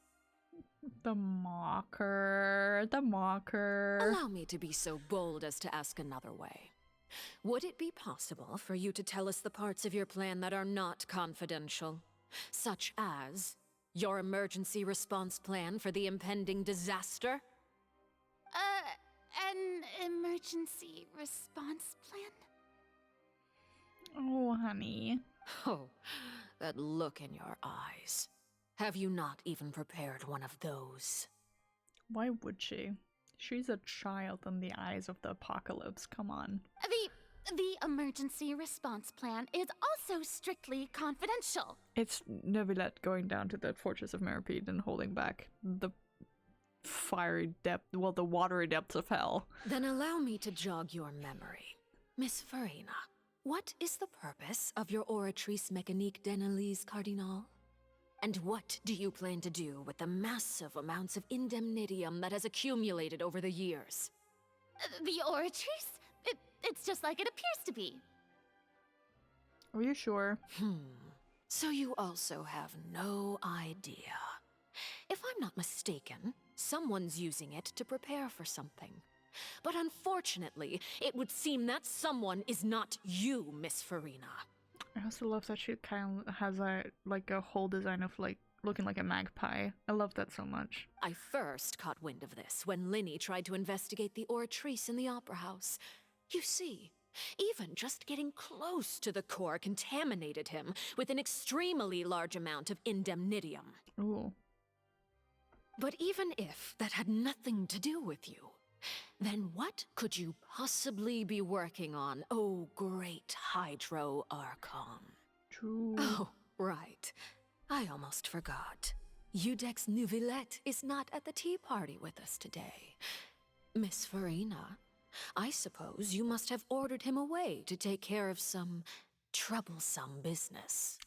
[SPEAKER 1] The mocker. The mocker.
[SPEAKER 14] Allow me to be so bold as to ask another way. Would it be possible for you to tell us the parts of your plan that are not confidential? Such as your emergency response plan for the impending disaster?
[SPEAKER 15] An emergency response plan?
[SPEAKER 1] Oh, honey.
[SPEAKER 14] Oh, that look in your eyes. Have you not even prepared one of those?
[SPEAKER 1] Why would she? She's a child in the eyes of the apocalypse, come on.
[SPEAKER 15] The emergency response plan is also strictly confidential.
[SPEAKER 1] It's Neuvillette going down to the Fortress of Meropide and holding back the fiery depth, well, the watery depths of hell.
[SPEAKER 14] Then allow me to jog your memory. Miss Farina, what is the purpose of your Oratrice Mécanique d'Analyse Cardinal? And what do you plan to do with the massive amounts of indemnitium that has accumulated over the years?
[SPEAKER 15] The Oratrice? It's just like it appears to be.
[SPEAKER 1] Are you sure?
[SPEAKER 14] So you also have no idea. If I'm not mistaken, someone's using it to prepare for something. But unfortunately, it would seem that someone is not you, Miss Farina.
[SPEAKER 1] I also love that she kind of has a whole design of like looking like a magpie. I love that so much.
[SPEAKER 14] I first caught wind of this when Linny tried to investigate the Oratrice in the Opera House. You see, even just getting close to the core contaminated him with an extremely large amount of indemnitium.
[SPEAKER 1] Ooh.
[SPEAKER 14] But even if that had nothing to do with you, then what could you possibly be working on, oh great Hydro Archon?
[SPEAKER 1] True.
[SPEAKER 14] Oh, right. I almost forgot. Udex Neuvillette is not at the tea party with us today. Miss Farina, I suppose you must have ordered him away to take care of some troublesome business.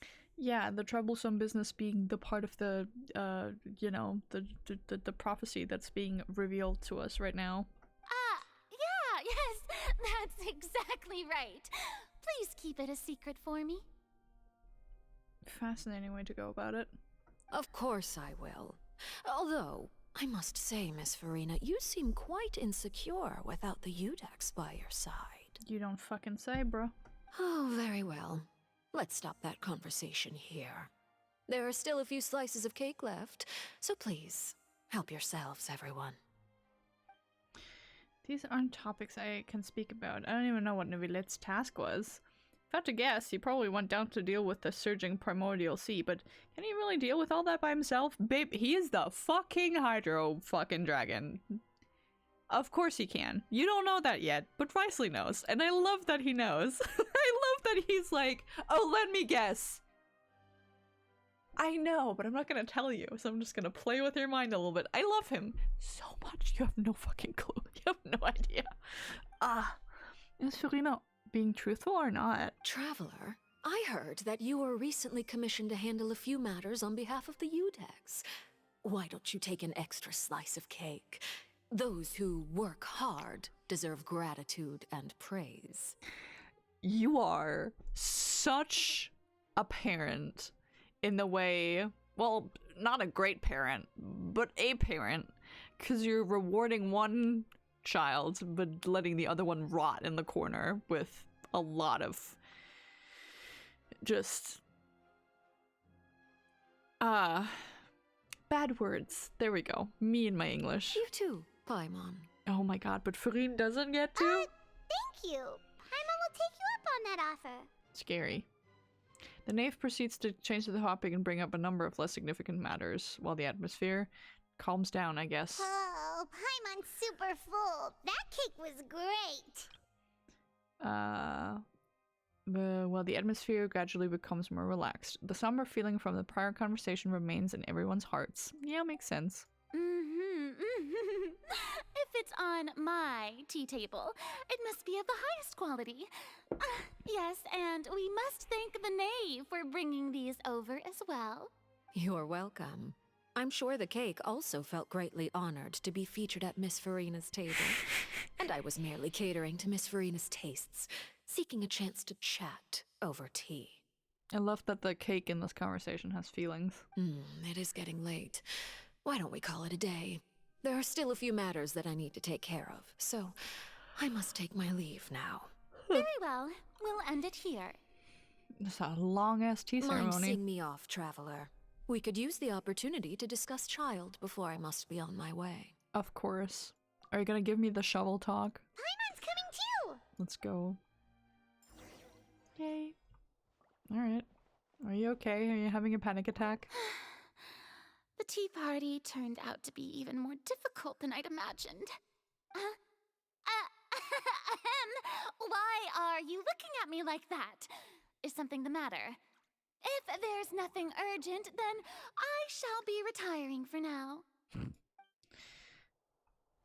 [SPEAKER 1] Yeah, the troublesome business being the part of the, the prophecy that's being revealed to us right now.
[SPEAKER 15] Yeah, yes, that's exactly right. Please keep it a secret for me.
[SPEAKER 1] Fascinating way to go about it.
[SPEAKER 14] Of course I will. Although, I must say, Miss Farina, you seem quite insecure without the Udex by your side.
[SPEAKER 1] You don't fucking say, bro.
[SPEAKER 14] Oh, very well. Let's stop that conversation here. There are still a few slices of cake left, so please, help yourselves, everyone.
[SPEAKER 1] These aren't topics I can speak about. I don't even know what Neuvillette's task was. If I had to guess, he probably went down to deal with the surging primordial sea, but can he really deal with all that by himself? Babe, he is the fucking Hydro fucking dragon. Of course he can. You don't know that yet, but Risley knows, and I love that he knows. I love that he's like, oh, let me guess. I know, but I'm not gonna tell you, so I'm just gonna play with your mind a little bit. I love him so much, you have no fucking clue. You have no idea. Is Farina being truthful or not?
[SPEAKER 14] Traveler, I heard that you were recently commissioned to handle a few matters on behalf of the Udex. Why don't you take an extra slice of cake? Those who work hard deserve gratitude and praise.
[SPEAKER 1] You are such a parent in the way, well, not a great parent, but a parent, because you're rewarding one child but letting the other one rot in the corner with a lot of just bad words. There we go. Me and my English.
[SPEAKER 14] You too, Paimon.
[SPEAKER 1] Oh my god, but Farine doesn't get to?
[SPEAKER 3] Thank you. Paimon will take you up on that offer.
[SPEAKER 1] Scary. The knave proceeds to change the topic and bring up a number of less significant matters, while the atmosphere calms down, I guess.
[SPEAKER 3] Oh, Paimon's super full. That cake was great.
[SPEAKER 1] Well, the atmosphere gradually becomes more relaxed. The somber feeling from the prior conversation remains in everyone's hearts. Yeah, makes sense.
[SPEAKER 15] If it's on my tea table, it must be of the highest quality. Yes, and we must thank the knave for bringing these over as well.
[SPEAKER 14] You're welcome. I'm sure the cake also felt greatly honored to be featured at Miss Farina's table. And I was merely catering to Miss Farina's tastes, seeking a chance to chat over tea.
[SPEAKER 1] I love that the cake in this conversation has feelings.
[SPEAKER 14] It is getting late. Why don't we call it a day? There are still a few matters that I need to take care of, so I must take my leave now.
[SPEAKER 15] Very well. We'll end it here.
[SPEAKER 1] It's a long-ass tea ceremony.
[SPEAKER 14] Mind seeing me off, Traveler? We could use the opportunity to discuss Child before I must be on my way.
[SPEAKER 1] Of course. Are you gonna give me the shovel talk?
[SPEAKER 3] Paimon's coming too!
[SPEAKER 1] Let's go. Yay. Alright. Are you okay? Are you having a panic attack?
[SPEAKER 15] The tea party turned out to be even more difficult than I'd imagined. Why are you looking at me like that? Is something the matter? If there's nothing urgent, then I shall be retiring for now.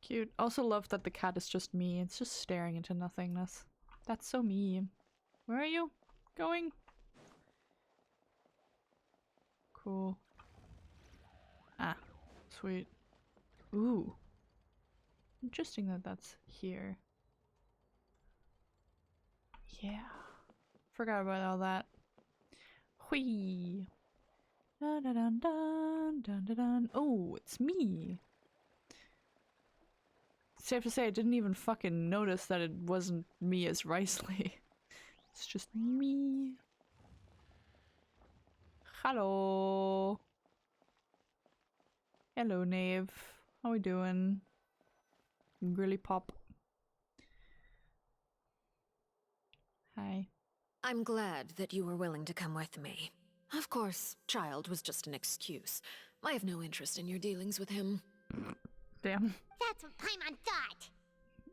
[SPEAKER 1] Cute. Also love that the cat is just me. It's just staring into nothingness. That's so me. Where are you going? Cool. Ah, sweet. Ooh. Interesting that that's here. Yeah. Forgot about all that. Whee! Dun dun dun dun dun dun dun. Oh, it's me! Safe to say I didn't even fucking notice that it wasn't me as Risley. It's just me. Hello! Hello, Knave. How we doing? Grilly Pop. Hi.
[SPEAKER 14] I'm glad that you were willing to come with me. Of course, Child was just an excuse. I have no interest in your dealings with him.
[SPEAKER 1] Damn.
[SPEAKER 3] That's what Paimon thought.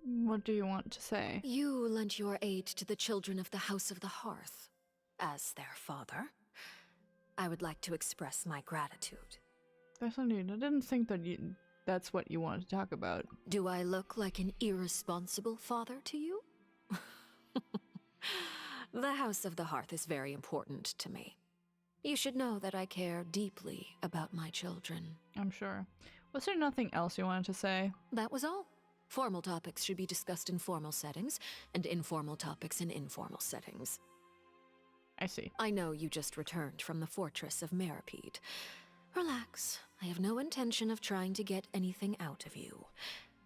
[SPEAKER 1] What do you want to say?
[SPEAKER 14] You lent your aid to the children of the House of the Hearth. As their father, I would like to express my gratitude.
[SPEAKER 1] That's not neat. I didn't think that that's what you wanted to talk about.
[SPEAKER 14] Do I look like an irresponsible father to you? The House of the Hearth is very important to me. You should know that I care deeply about my children.
[SPEAKER 1] I'm sure. Was there nothing else you wanted to say?
[SPEAKER 14] That was all. Formal topics should be discussed in formal settings, and informal topics in informal settings.
[SPEAKER 1] I see.
[SPEAKER 14] I know you just returned from the fortress of Meropide. Relax. I have no intention of trying to get anything out of you.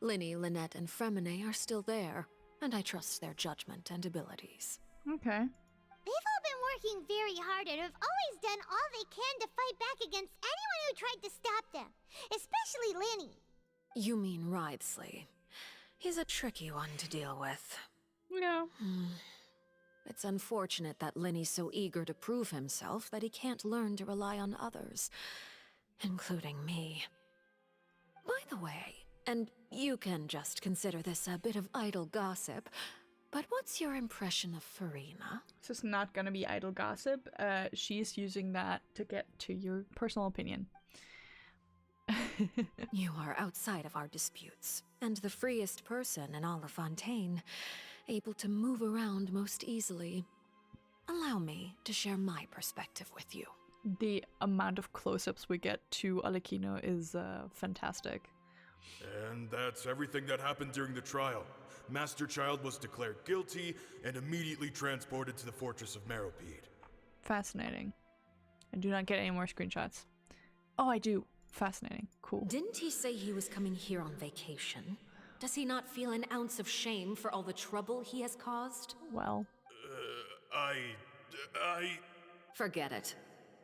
[SPEAKER 14] Linny, Lynette, and Fremine are still there, and I trust their judgment and abilities.
[SPEAKER 1] Okay.
[SPEAKER 3] They've all been working very hard and have always done all they can to fight back against anyone who tried to stop them, especially Linny.
[SPEAKER 14] You mean Wriothesley. He's a tricky one to deal with.
[SPEAKER 1] Yeah.
[SPEAKER 14] It's unfortunate that Linny's so eager to prove himself that he can't learn to rely on others, including me. By the way, and you can just consider this a bit of idle gossip, but what's your impression of Furina?
[SPEAKER 1] This is not gonna be idle gossip. She's using that to get to your personal opinion.
[SPEAKER 14] You are outside of our disputes, and the freest person in all of Fontaine, able to move around most easily. Allow me to share my perspective with you.
[SPEAKER 1] The amount of close-ups we get to Alekino is fantastic.
[SPEAKER 11] And that's everything that happened during the trial. Master Child was declared guilty and immediately transported to the fortress of Meropide.
[SPEAKER 1] Fascinating. I do not get any more screenshots. Oh, I do. Fascinating. Cool.
[SPEAKER 14] Didn't he say he was coming here on vacation? Does he not feel an ounce of shame for all the trouble he has caused?
[SPEAKER 1] Well...
[SPEAKER 14] Forget it.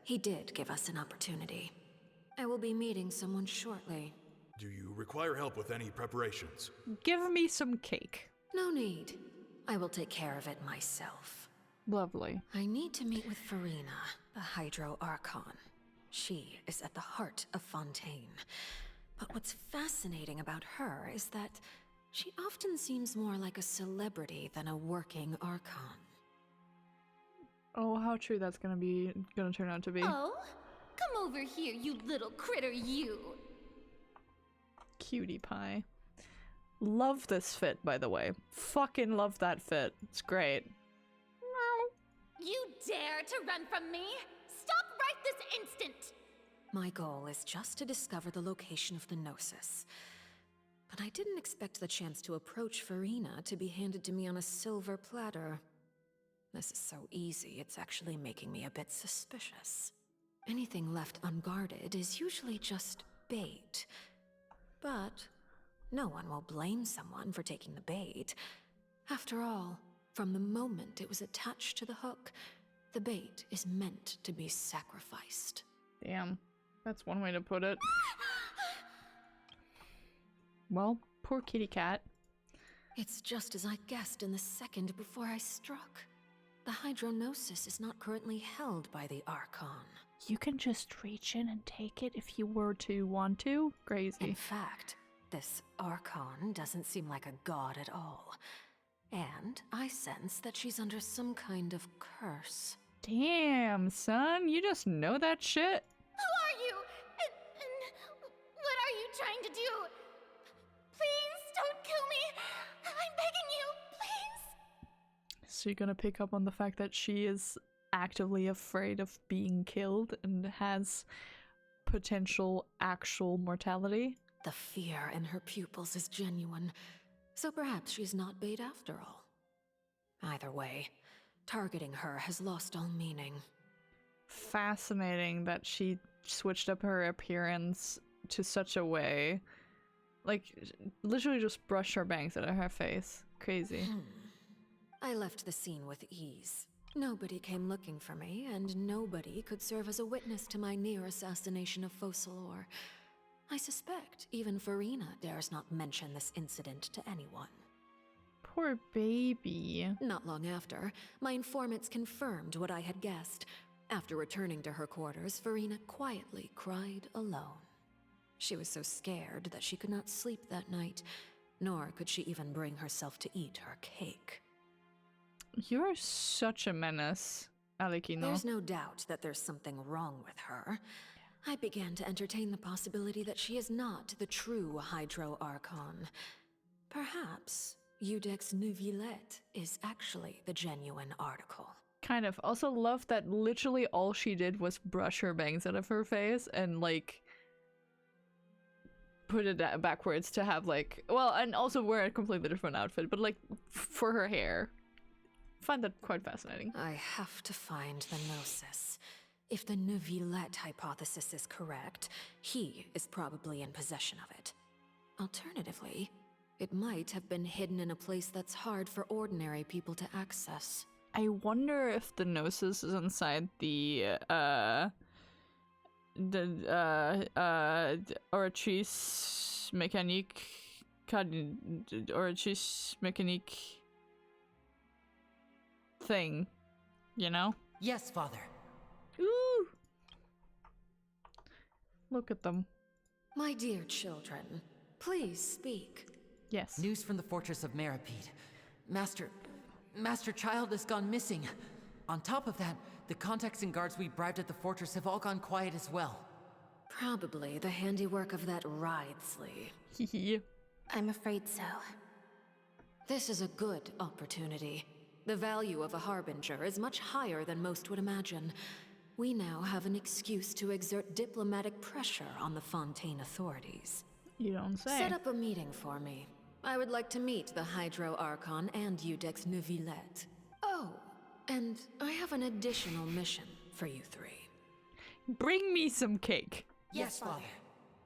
[SPEAKER 14] He did give us an opportunity. I will be meeting someone shortly.
[SPEAKER 11] Do you require help with any preparations?
[SPEAKER 1] Give me some cake.
[SPEAKER 14] No need. I will take care of it myself.
[SPEAKER 1] Lovely.
[SPEAKER 14] I need to meet with Furina, the Hydro Archon. She is at the heart of Fontaine. But what's fascinating about her is that she often seems more like a celebrity than a working Archon.
[SPEAKER 1] Oh, how true that's gonna turn out to be.
[SPEAKER 15] Oh? Come over here, you little critter, you!
[SPEAKER 1] Cutie pie. Love this fit, by the way. Fucking love that fit. It's great.
[SPEAKER 15] You dare to run from me? Stop right this instant!
[SPEAKER 14] My goal is just to discover the location of the Gnosis. But I didn't expect the chance to approach Furina to be handed to me on a silver platter. This is so easy, it's actually making me a bit suspicious. Anything left unguarded is usually just bait. But no one will blame someone for taking the bait. After all, from the moment it was attached to the hook, the bait is meant to be sacrificed.
[SPEAKER 1] Damn. That's one way to put it. Well, poor kitty cat.
[SPEAKER 14] It's just as I guessed in the second before I struck. The Hydronosis is not currently held by the Archon.
[SPEAKER 1] You can just reach in and take it if you were to want to? Crazy.
[SPEAKER 14] In fact, this Archon doesn't seem like a god at all. And I sense that she's under some kind of curse.
[SPEAKER 1] Damn, son, you just know that shit?
[SPEAKER 15] Who are you? And what are you trying to do? Please don't kill me! I'm begging you, please!
[SPEAKER 1] So you're gonna pick up on the fact that she is actively afraid of being killed and has potential actual mortality.
[SPEAKER 14] The fear in her pupils is genuine, so perhaps she's not bait after all. Either way, targeting her has lost all meaning.
[SPEAKER 1] Fascinating that she switched up her appearance to such a way. Like, literally just brushed her bangs out of her face. Crazy.
[SPEAKER 14] I left the scene with ease. Nobody came looking for me, and nobody could serve as a witness to my near assassination of Focalor. I suspect even Farina dares not mention this incident to anyone.
[SPEAKER 1] Poor baby.
[SPEAKER 14] Not long after, my informants confirmed what I had guessed. After returning to her quarters, Farina quietly cried alone. She was so scared that she could not sleep that night, nor could she even bring herself to eat her cake.
[SPEAKER 1] You're such a menace, Alikino.
[SPEAKER 14] There's no doubt that there's something wrong with her. I began to entertain the possibility that she is not the true Hydro Archon. Perhaps Judex Neuvillette is actually the genuine article.
[SPEAKER 1] Kind of. Also love that literally all she did was brush her bangs out of her face and, like, put it backwards to have, like, well, and also wear a completely different outfit, but, like, for her hair. Find that quite fascinating.
[SPEAKER 14] I have to find the Gnosis. If the Neuvillette hypothesis is correct, he is probably in possession of it. Alternatively, it might have been hidden in a place that's hard for ordinary people to access.
[SPEAKER 1] I wonder if the Gnosis is inside the Orchis Mécanique Orchis Mécanique thing, you know?
[SPEAKER 8] Yes, Father.
[SPEAKER 1] Ooh! Look at them.
[SPEAKER 14] My dear children, please speak.
[SPEAKER 1] Yes.
[SPEAKER 8] News from the fortress of Meropide. Master Child has gone missing. On top of that, the contacts and guards we bribed at the fortress have all gone quiet as well.
[SPEAKER 14] Probably the handiwork of that Wriothesley.
[SPEAKER 7] I'm afraid so.
[SPEAKER 14] This is a good opportunity. The value of a harbinger is much higher than most would imagine. We now have an excuse to exert diplomatic pressure on the Fontaine authorities.
[SPEAKER 1] You don't say.
[SPEAKER 14] Set up a meeting for me. I would like to meet the Hydro Archon and Judex Neuvillette. Oh, and I have an additional mission for you three.
[SPEAKER 1] Bring me some cake.
[SPEAKER 8] Yes, Father.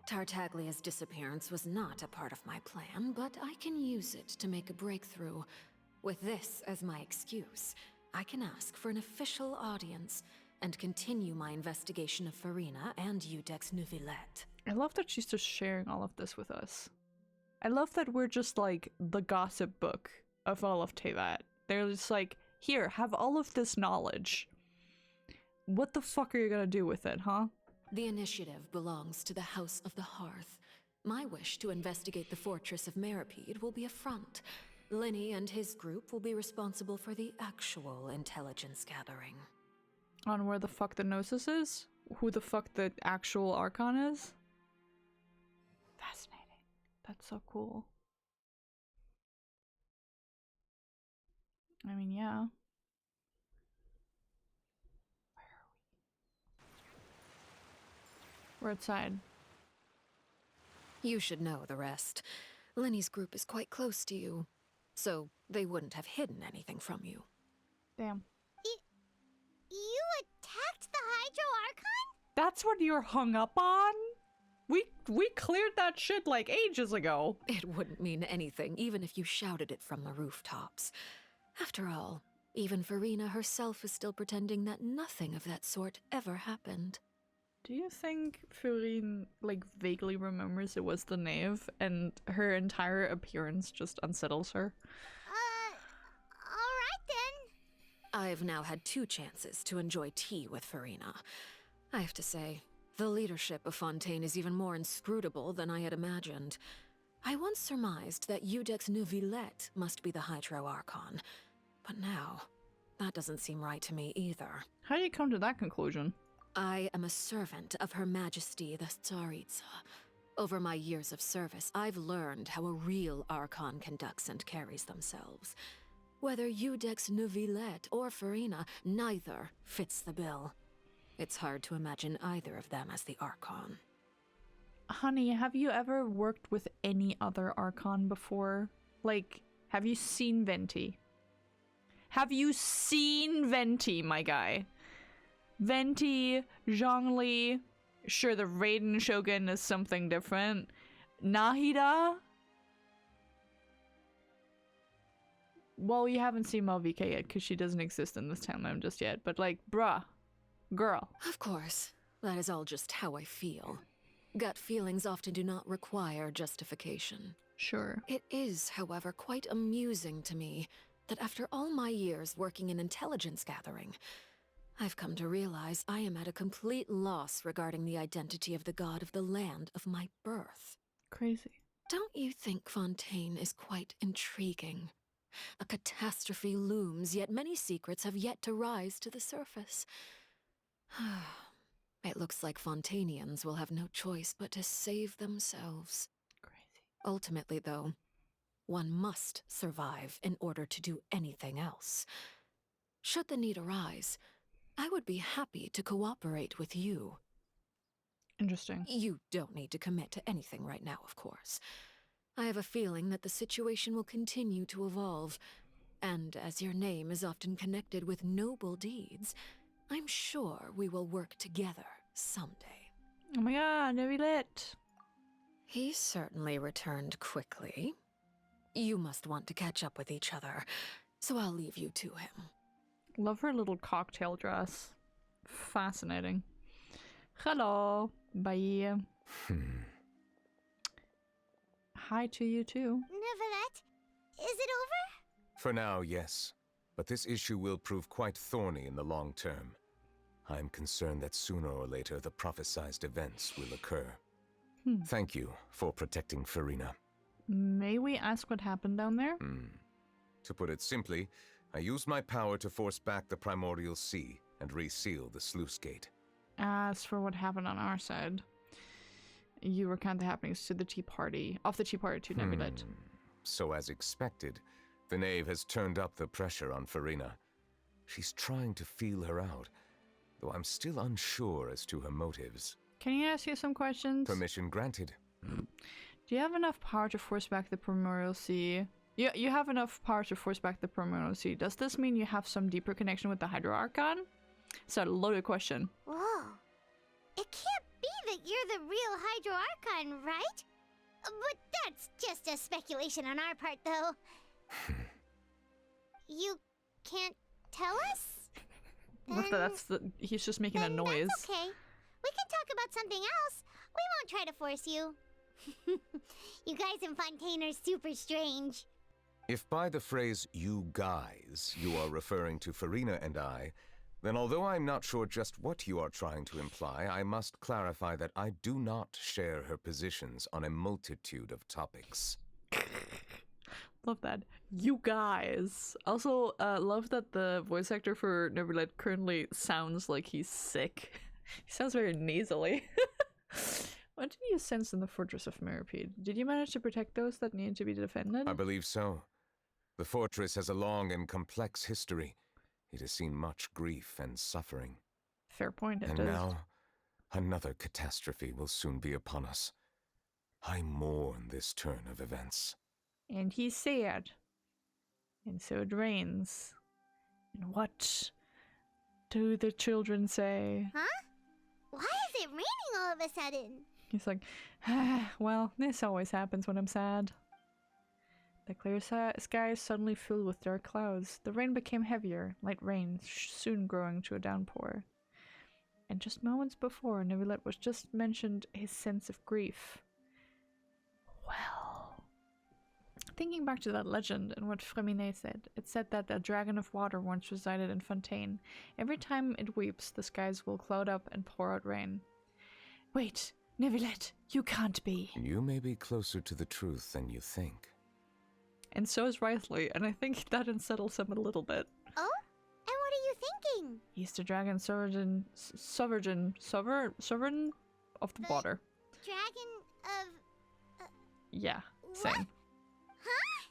[SPEAKER 14] Tartaglia's disappearance was not a part of my plan, but I can use it to make a breakthrough. With this as my excuse, I can ask for an official audience and continue my investigation of Farina and Judex Neuvillette.
[SPEAKER 1] I love that she's just sharing all of this with us. I love that we're just like the gossip book of all of Teyvat. They're just like, here, have all of this knowledge. What the fuck are you gonna do with it, huh?
[SPEAKER 14] The initiative belongs to the House of the Hearth. My wish to investigate the fortress of Meropide will be a front. Linny and his group will be responsible for the actual intelligence gathering.
[SPEAKER 1] On where the fuck the Gnosis is? Who the fuck the actual Archon is? Fascinating. That's so cool. I mean, yeah. We're outside.
[SPEAKER 14] You should know the rest. Linny's group is quite close to you, so they wouldn't have hidden anything from you.
[SPEAKER 1] Damn.
[SPEAKER 3] You attacked the Hydro Archon?
[SPEAKER 1] That's what you're hung up on? We cleared that shit like ages ago.
[SPEAKER 14] It wouldn't mean anything, even if you shouted it from the rooftops. After all, even Farina herself is still pretending that nothing of that sort ever happened.
[SPEAKER 1] Do you think Furine, like, vaguely remembers it was the knave, and her entire appearance just unsettles her?
[SPEAKER 3] Alright then.
[SPEAKER 14] I've now had 2 chances to enjoy tea with Farina. I have to say, the leadership of Fontaine is even more inscrutable than I had imagined. I once surmised that Judex Neuvillette must be the Hydro Archon, but now, that doesn't seem right to me either.
[SPEAKER 1] How do you come to that conclusion?
[SPEAKER 14] I am a servant of Her Majesty the Tsaritsa. Over my years of service, I've learned how a real Archon conducts and carries themselves. Whether Judex Neuvillette or Farina, neither fits the bill. It's hard to imagine either of them as the Archon.
[SPEAKER 1] Honey, have you ever worked with any other Archon before? Like, have you seen Venti? Have you seen Venti, my guy? Venti, Zhongli, sure the Raiden Shogun is something different. Nahida? Well, you haven't seen Malvika yet because she doesn't exist in this timeline just yet, but like, bruh, girl.
[SPEAKER 14] Of course, that is all just how I feel. Gut feelings often do not require justification.
[SPEAKER 1] Sure.
[SPEAKER 14] It is, however, quite amusing to me that after all my years working in intelligence gathering, I've come to realize I am at a complete loss regarding the identity of the god of the land of my birth.
[SPEAKER 1] Crazy.
[SPEAKER 14] Don't you think Fontaine is quite intriguing? A catastrophe looms, yet many secrets have yet to rise to the surface. It looks like Fontainians will have no choice but to save themselves.
[SPEAKER 1] Crazy.
[SPEAKER 14] Ultimately, though, one must survive in order to do anything else. Should the need arise, I would be happy to cooperate with you.
[SPEAKER 1] Interesting.
[SPEAKER 14] You don't need to commit to anything right now, of course. I have a feeling that the situation will continue to evolve, and as your name is often connected with noble deeds, I'm sure we will work together someday.
[SPEAKER 1] Oh my god, Neuvillette.
[SPEAKER 14] He certainly returned quickly. You must want to catch up with each other, so I'll leave you to him.
[SPEAKER 1] Love her little cocktail dress. Fascinating. Hello. Bye. Hi to you too.
[SPEAKER 3] Neuvillette, is it over?
[SPEAKER 13] For now, yes. But this issue will prove quite thorny in the long term. I'm concerned that sooner or later the prophesized events will occur. Thank you for protecting Farina.
[SPEAKER 1] May we ask what happened down there?
[SPEAKER 13] To put it simply, I used my power to force back the Primordial Sea and reseal the sluice gate.
[SPEAKER 1] As for what happened on our side, you recount the happenings to the Tea Party, off the Tea Party to Neuvillette.
[SPEAKER 13] So as expected, the knave has turned up the pressure on Farina. She's trying to feel her out, though I'm still unsure as to her motives.
[SPEAKER 1] Can you ask you some questions?
[SPEAKER 13] Permission granted.
[SPEAKER 1] Do you have enough power to force back the Primordial Sea? You have enough power to force back the Primordial Sea. Does this mean you have some deeper connection with the Hydro Archon? It's a loaded question.
[SPEAKER 3] Whoa. It can't be that you're the real Hydro Archon, right? But that's just a speculation on our part, though. You can't tell us?
[SPEAKER 1] He's just making a noise.
[SPEAKER 3] That's okay. We can talk about something else. We won't try to force you. You guys in Fontaine are super strange.
[SPEAKER 13] If by the phrase, you guys, you are referring to Farina and I, then although I'm not sure just what you are trying to imply, I must clarify that I do not share her positions on a multitude of topics.
[SPEAKER 1] Love that. You guys. Also, love that the voice actor for Neuvillette currently sounds like he's sick. He sounds very nasally. What did you sense in the Fortress of Meropide? Did you manage to protect those that needed to be defended?
[SPEAKER 13] I believe so. The fortress has a long and complex history. It has seen much grief and suffering.
[SPEAKER 1] Fair point, it
[SPEAKER 13] and
[SPEAKER 1] does.
[SPEAKER 13] Now, another catastrophe will soon be upon us. I mourn this turn of events.
[SPEAKER 1] And he's sad. And so it rains. And what do the children say?
[SPEAKER 3] Huh? Why is it raining all of a sudden?
[SPEAKER 1] He's like, well, this always happens when I'm sad. The clear sky is suddenly filled with dark clouds. The rain became heavier, light rain, soon growing to a downpour. And just moments before, Neuvillette was just mentioned his sense of grief. Well, thinking back to that legend and what Freminet said, it said that a dragon of water once resided in Fontaine. Every time it weeps, the skies will cloud up and pour out rain. Wait, Neuvillette, you can't be.
[SPEAKER 13] You may be closer to the truth than you think.
[SPEAKER 1] And so is Wriothesley, and I think that unsettles him a little bit.
[SPEAKER 3] Oh? And what are you thinking?
[SPEAKER 1] He's the dragon sovereign of the water.
[SPEAKER 3] Dragon of...
[SPEAKER 1] Yeah, same.
[SPEAKER 3] Huh?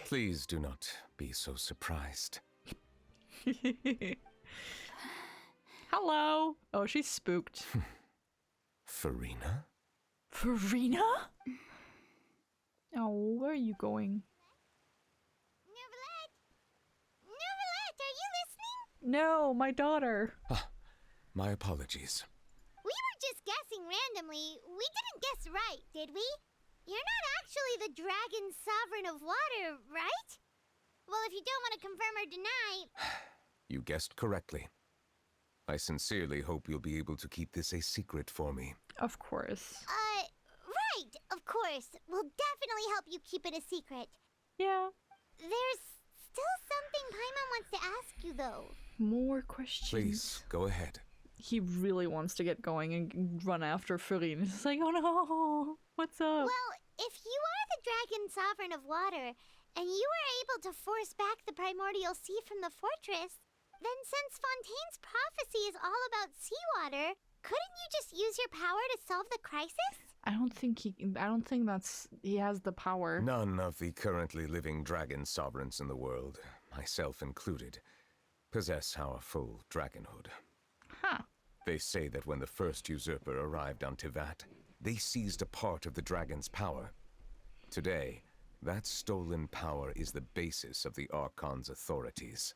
[SPEAKER 13] Please do not be so surprised.
[SPEAKER 1] Hello. Oh, she's spooked.
[SPEAKER 13] Farina?
[SPEAKER 1] Farina? Oh, where are you going?
[SPEAKER 3] Nervalette, are you listening?
[SPEAKER 1] No, my daughter.
[SPEAKER 13] Ah, my apologies.
[SPEAKER 3] We were just guessing randomly. We didn't guess right, did we? You're not actually the dragon sovereign of water, right? Well, if you don't want to confirm or deny...
[SPEAKER 13] You guessed correctly. I sincerely hope you'll be able to keep this a secret for me.
[SPEAKER 1] Of course.
[SPEAKER 3] Right, of course. We'll definitely help you keep it a secret.
[SPEAKER 1] Yeah.
[SPEAKER 3] There's still something Paimon wants to ask you, though.
[SPEAKER 1] More questions.
[SPEAKER 13] Please, go ahead.
[SPEAKER 1] He really wants to get going and run after Farine. He's like, oh no, what's up?
[SPEAKER 3] Well, if you are the dragon sovereign of water, and you were able to force back the primordial sea from the fortress, then since Fontaine's prophecy is all about seawater, couldn't you just use your power to solve the crisis?
[SPEAKER 1] I don't think he has the power.
[SPEAKER 13] None of the currently living dragon sovereigns in the world, myself included, possess our full dragonhood.
[SPEAKER 1] Huh.
[SPEAKER 13] They say that when the first usurper arrived on Tivat, they seized a part of the dragon's power. Today, that stolen power is the basis of the Archon's authorities.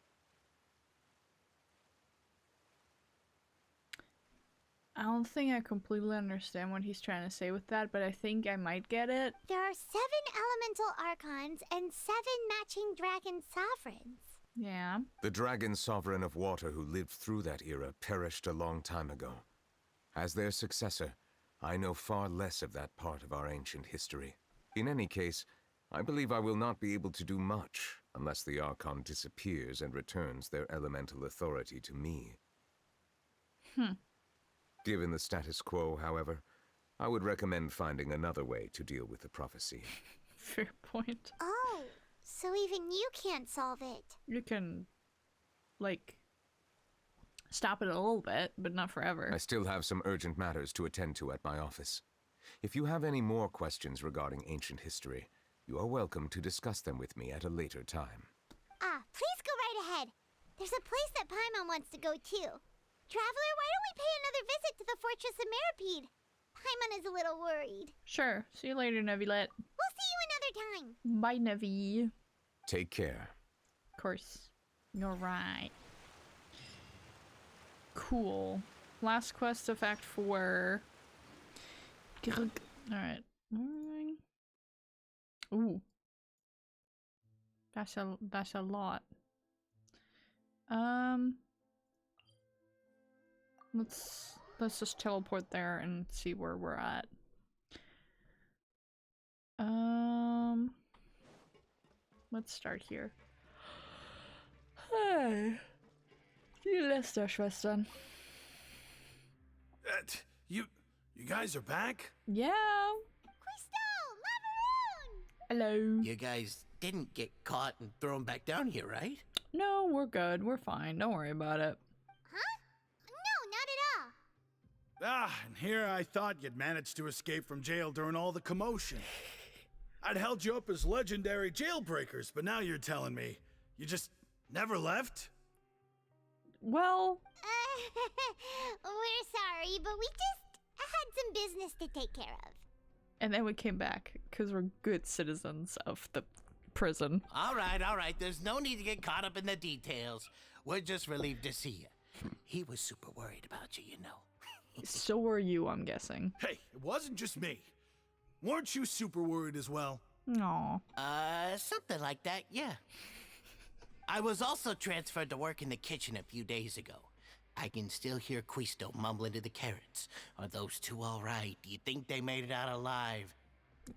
[SPEAKER 1] I don't think I completely understand what he's trying to say with that, but I think I might get it.
[SPEAKER 3] There are 7 elemental archons and 7 matching dragon sovereigns.
[SPEAKER 1] Yeah.
[SPEAKER 13] The dragon sovereign of water who lived through that era perished a long time ago. As their successor, I know far less of that part of our ancient history. In any case, I believe I will not be able to do much unless the Archon disappears and returns their elemental authority to me. Given the status quo, however, I would recommend finding another way to deal with the prophecy.
[SPEAKER 1] Fair point.
[SPEAKER 3] Oh, so even you can't solve it.
[SPEAKER 1] You can, like, stop it a little bit, but not forever.
[SPEAKER 13] I still have some urgent matters to attend to at my office. If you have any more questions regarding ancient history, you are welcome to discuss them with me at a later time.
[SPEAKER 3] Please go right ahead. There's a place that Paimon wants to go too. Traveler, why don't we pay another visit to the Fortress of Meropide? Paimon is a little worried.
[SPEAKER 1] Sure. See you later, Neuvillette.
[SPEAKER 3] We'll see you another time.
[SPEAKER 1] Bye, Nevi.
[SPEAKER 13] Take care.
[SPEAKER 1] Of course. You're right. Cool. Last quest of Act 4. Alright. Ooh. That's a lot. Let's just teleport there and see where we're at. Let's start here. Hey. Die Lästerschwestern.
[SPEAKER 11] You guys are back?
[SPEAKER 1] Yeah. Hello.
[SPEAKER 12] You guys didn't get caught and thrown back down here, right?
[SPEAKER 1] No, we're good. We're fine. Don't worry about it.
[SPEAKER 3] Huh? No, not at all.
[SPEAKER 11] And here I thought you'd managed to escape from jail during all the commotion. I'd held you up as legendary jailbreakers, but now you're telling me you just never left?
[SPEAKER 1] Well...
[SPEAKER 3] we're sorry, but we just had some business to take care of.
[SPEAKER 1] And then we came back, because we're good citizens of the prison.
[SPEAKER 12] All right. There's no need to get caught up in the details. We're just relieved to see you. He was super worried about you, you know.
[SPEAKER 1] So were you, I'm guessing.
[SPEAKER 11] Hey, it wasn't just me. Weren't you super worried as well?
[SPEAKER 1] No.
[SPEAKER 12] Something like that, yeah. I was also transferred to work in the kitchen a few days ago. I can still hear Quisto mumbling to the carrots. Are those two all right? Do you think they made it out alive?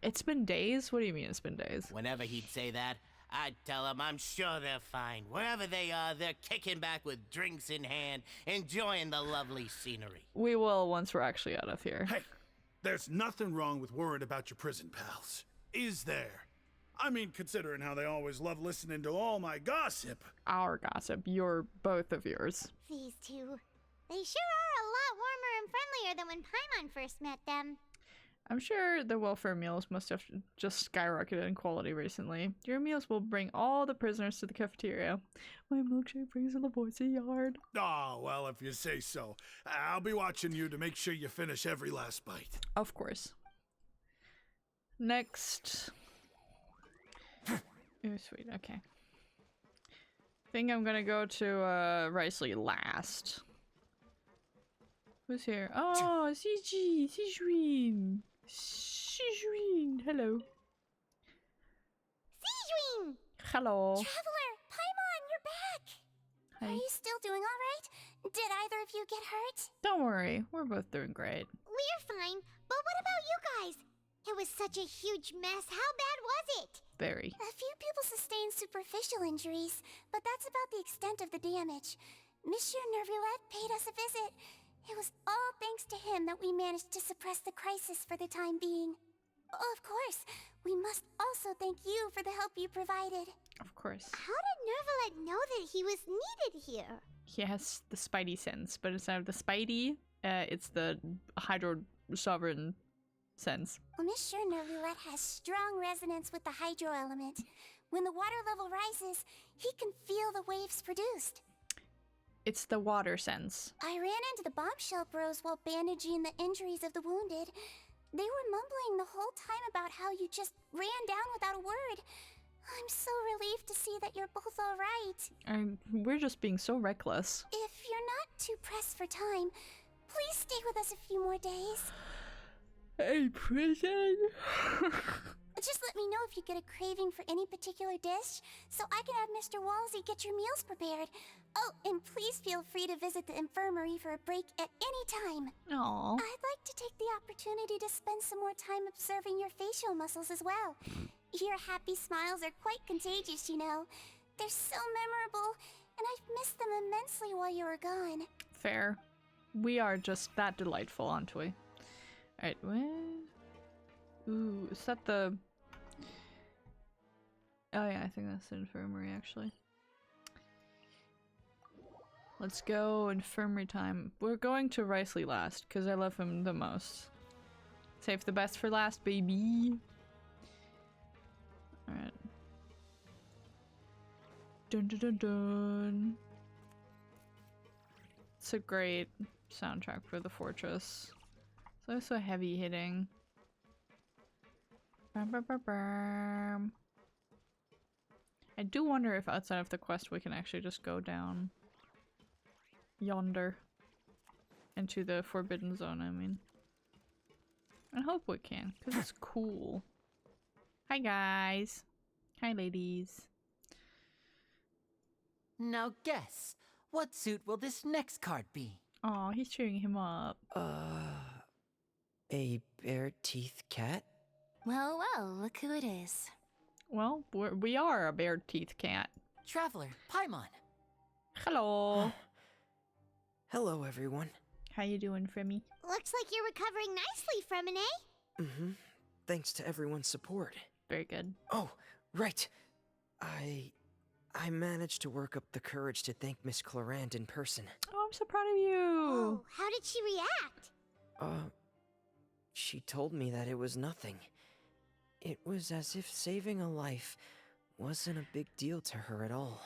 [SPEAKER 1] It's been days? What do you mean it's been days?
[SPEAKER 12] Whenever he'd say that, I'd tell him I'm sure they're fine. Wherever they are, they're kicking back with drinks in hand, enjoying the lovely scenery.
[SPEAKER 1] We will once we're actually out of here.
[SPEAKER 11] Hey, there's nothing wrong with worrying about your prison pals, is there? I mean, considering how they always love listening to all my gossip.
[SPEAKER 1] Our gossip. Both of yours.
[SPEAKER 3] These two. They sure are a lot warmer and friendlier than when Paimon first met them.
[SPEAKER 1] I'm sure the welfare meals must have just skyrocketed in quality recently. Your meals will bring all the prisoners to the cafeteria. My milkshake brings in the Boise yard.
[SPEAKER 11] Oh, well, if you say so. I'll be watching you to make sure you finish every last bite.
[SPEAKER 1] Of course. Next. Oh, sweet. Okay. Think I'm gonna go to Risley last. Who's here? Oh, Siji! Sijuin! Sijuin! Hello.
[SPEAKER 3] Sijuin!
[SPEAKER 1] Hello.
[SPEAKER 6] Traveler, Paimon, you're back!
[SPEAKER 1] Hi.
[SPEAKER 6] Are you still doing alright? Did either of you get hurt?
[SPEAKER 1] Don't worry, we're both doing great.
[SPEAKER 3] We're fine, but what about you guys? It was such a huge mess. How bad was it?
[SPEAKER 1] Very.
[SPEAKER 6] A few people sustained superficial injuries, but that's about the extent of the damage. Monsieur Nervulet paid us a visit. It was all thanks to him that we managed to suppress the crisis for the time being. Of course, we must also thank you for the help you provided.
[SPEAKER 1] Of course.
[SPEAKER 3] How did Nervulet know that he was needed here?
[SPEAKER 1] He has the Spidey sense, but instead of the Spidey, it's the Hydro Sovereign sense.
[SPEAKER 6] Well, Monsieur Nervulet has strong resonance with the hydro element. When the water level rises, he can feel the waves produced.
[SPEAKER 1] It's the water sense.
[SPEAKER 6] I ran into the bombshell bros while bandaging the injuries of the wounded. They were mumbling the whole time about how you just ran down without a word. I'm so relieved to see that you're both alright.
[SPEAKER 1] We're just being so reckless.
[SPEAKER 6] If you're not too pressed for time, please stay with us a few more days.
[SPEAKER 1] Hey, prison!
[SPEAKER 6] Just let me know if you get a craving for any particular dish, so I can have Mr. Walsey get your meals prepared. Oh, and please feel free to visit the infirmary for a break at any time.
[SPEAKER 1] Aww.
[SPEAKER 6] I'd like to take the opportunity to spend some more time observing your facial muscles as well. Your happy smiles are quite contagious, you know. They're so memorable, and I've missed them immensely while you were gone.
[SPEAKER 1] Fair. We are just that delightful, aren't we? Alright, what? Ooh, is that the... Oh yeah, I think that's the infirmary, actually. Let's go infirmary time. We're going to Risley last, because I love him the most. Save the best for last, baby! Alright. Dun dun dun dun! It's a great soundtrack for the fortress. It's also heavy hitting. Bam, bam, bam, bam. I do wonder if outside of the quest we can actually just go down yonder into the forbidden zone, I mean. I hope we can, because it's cool. Hi guys. Hi ladies.
[SPEAKER 8] Now guess, what suit will this next card be?
[SPEAKER 1] Aw, he's cheering him up.
[SPEAKER 9] A bare-teeth cat?
[SPEAKER 7] Well, well, look who it is.
[SPEAKER 1] Well, we are a bare-teeth cat.
[SPEAKER 8] Traveler, Paimon.
[SPEAKER 1] Hello.
[SPEAKER 9] Hello, everyone.
[SPEAKER 1] How you doing, Frimmy?
[SPEAKER 3] Looks like you're recovering nicely from it, eh?
[SPEAKER 9] Mm-hmm. Thanks to everyone's support.
[SPEAKER 1] Very good.
[SPEAKER 9] Oh, right. I managed to work up the courage to thank Miss Clorand in person.
[SPEAKER 1] Oh, I'm so proud of you.
[SPEAKER 3] Oh, how did she react?
[SPEAKER 9] She told me that it was nothing. It was as if saving a life wasn't a big deal to her at all.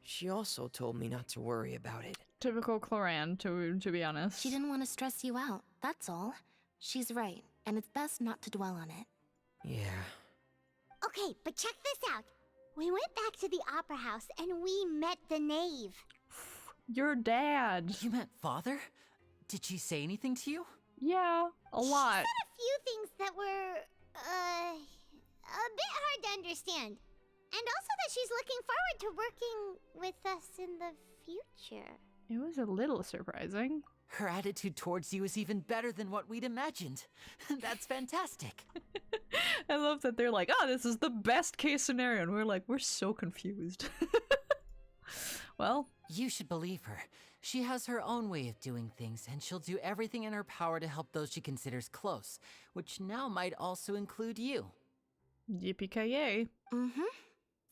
[SPEAKER 9] She also told me not to worry about it.
[SPEAKER 1] Typical Clorand, to be honest.
[SPEAKER 7] She didn't want to stress you out, that's all. She's right, and it's best not to dwell on it.
[SPEAKER 9] Yeah.
[SPEAKER 3] Okay, but check this out. We went back to the opera house and we met the knave.
[SPEAKER 1] Your dad.
[SPEAKER 8] You met Father? Did she say anything to you?
[SPEAKER 1] Yeah, a lot.
[SPEAKER 3] She said a few things that were, a bit hard to understand. And also that she's looking forward to working with us in the future.
[SPEAKER 1] It was a little surprising.
[SPEAKER 8] Her attitude towards you is even better than what we'd imagined. That's fantastic.
[SPEAKER 1] I love that they're like, oh, this is the best case scenario. And we're like, we're so confused. Well.
[SPEAKER 8] You should believe her. She has her own way of doing things, and she'll do everything in her power to help those she considers close, which now might also include you.
[SPEAKER 1] Yippee-ki-yay.
[SPEAKER 7] Mm-hmm.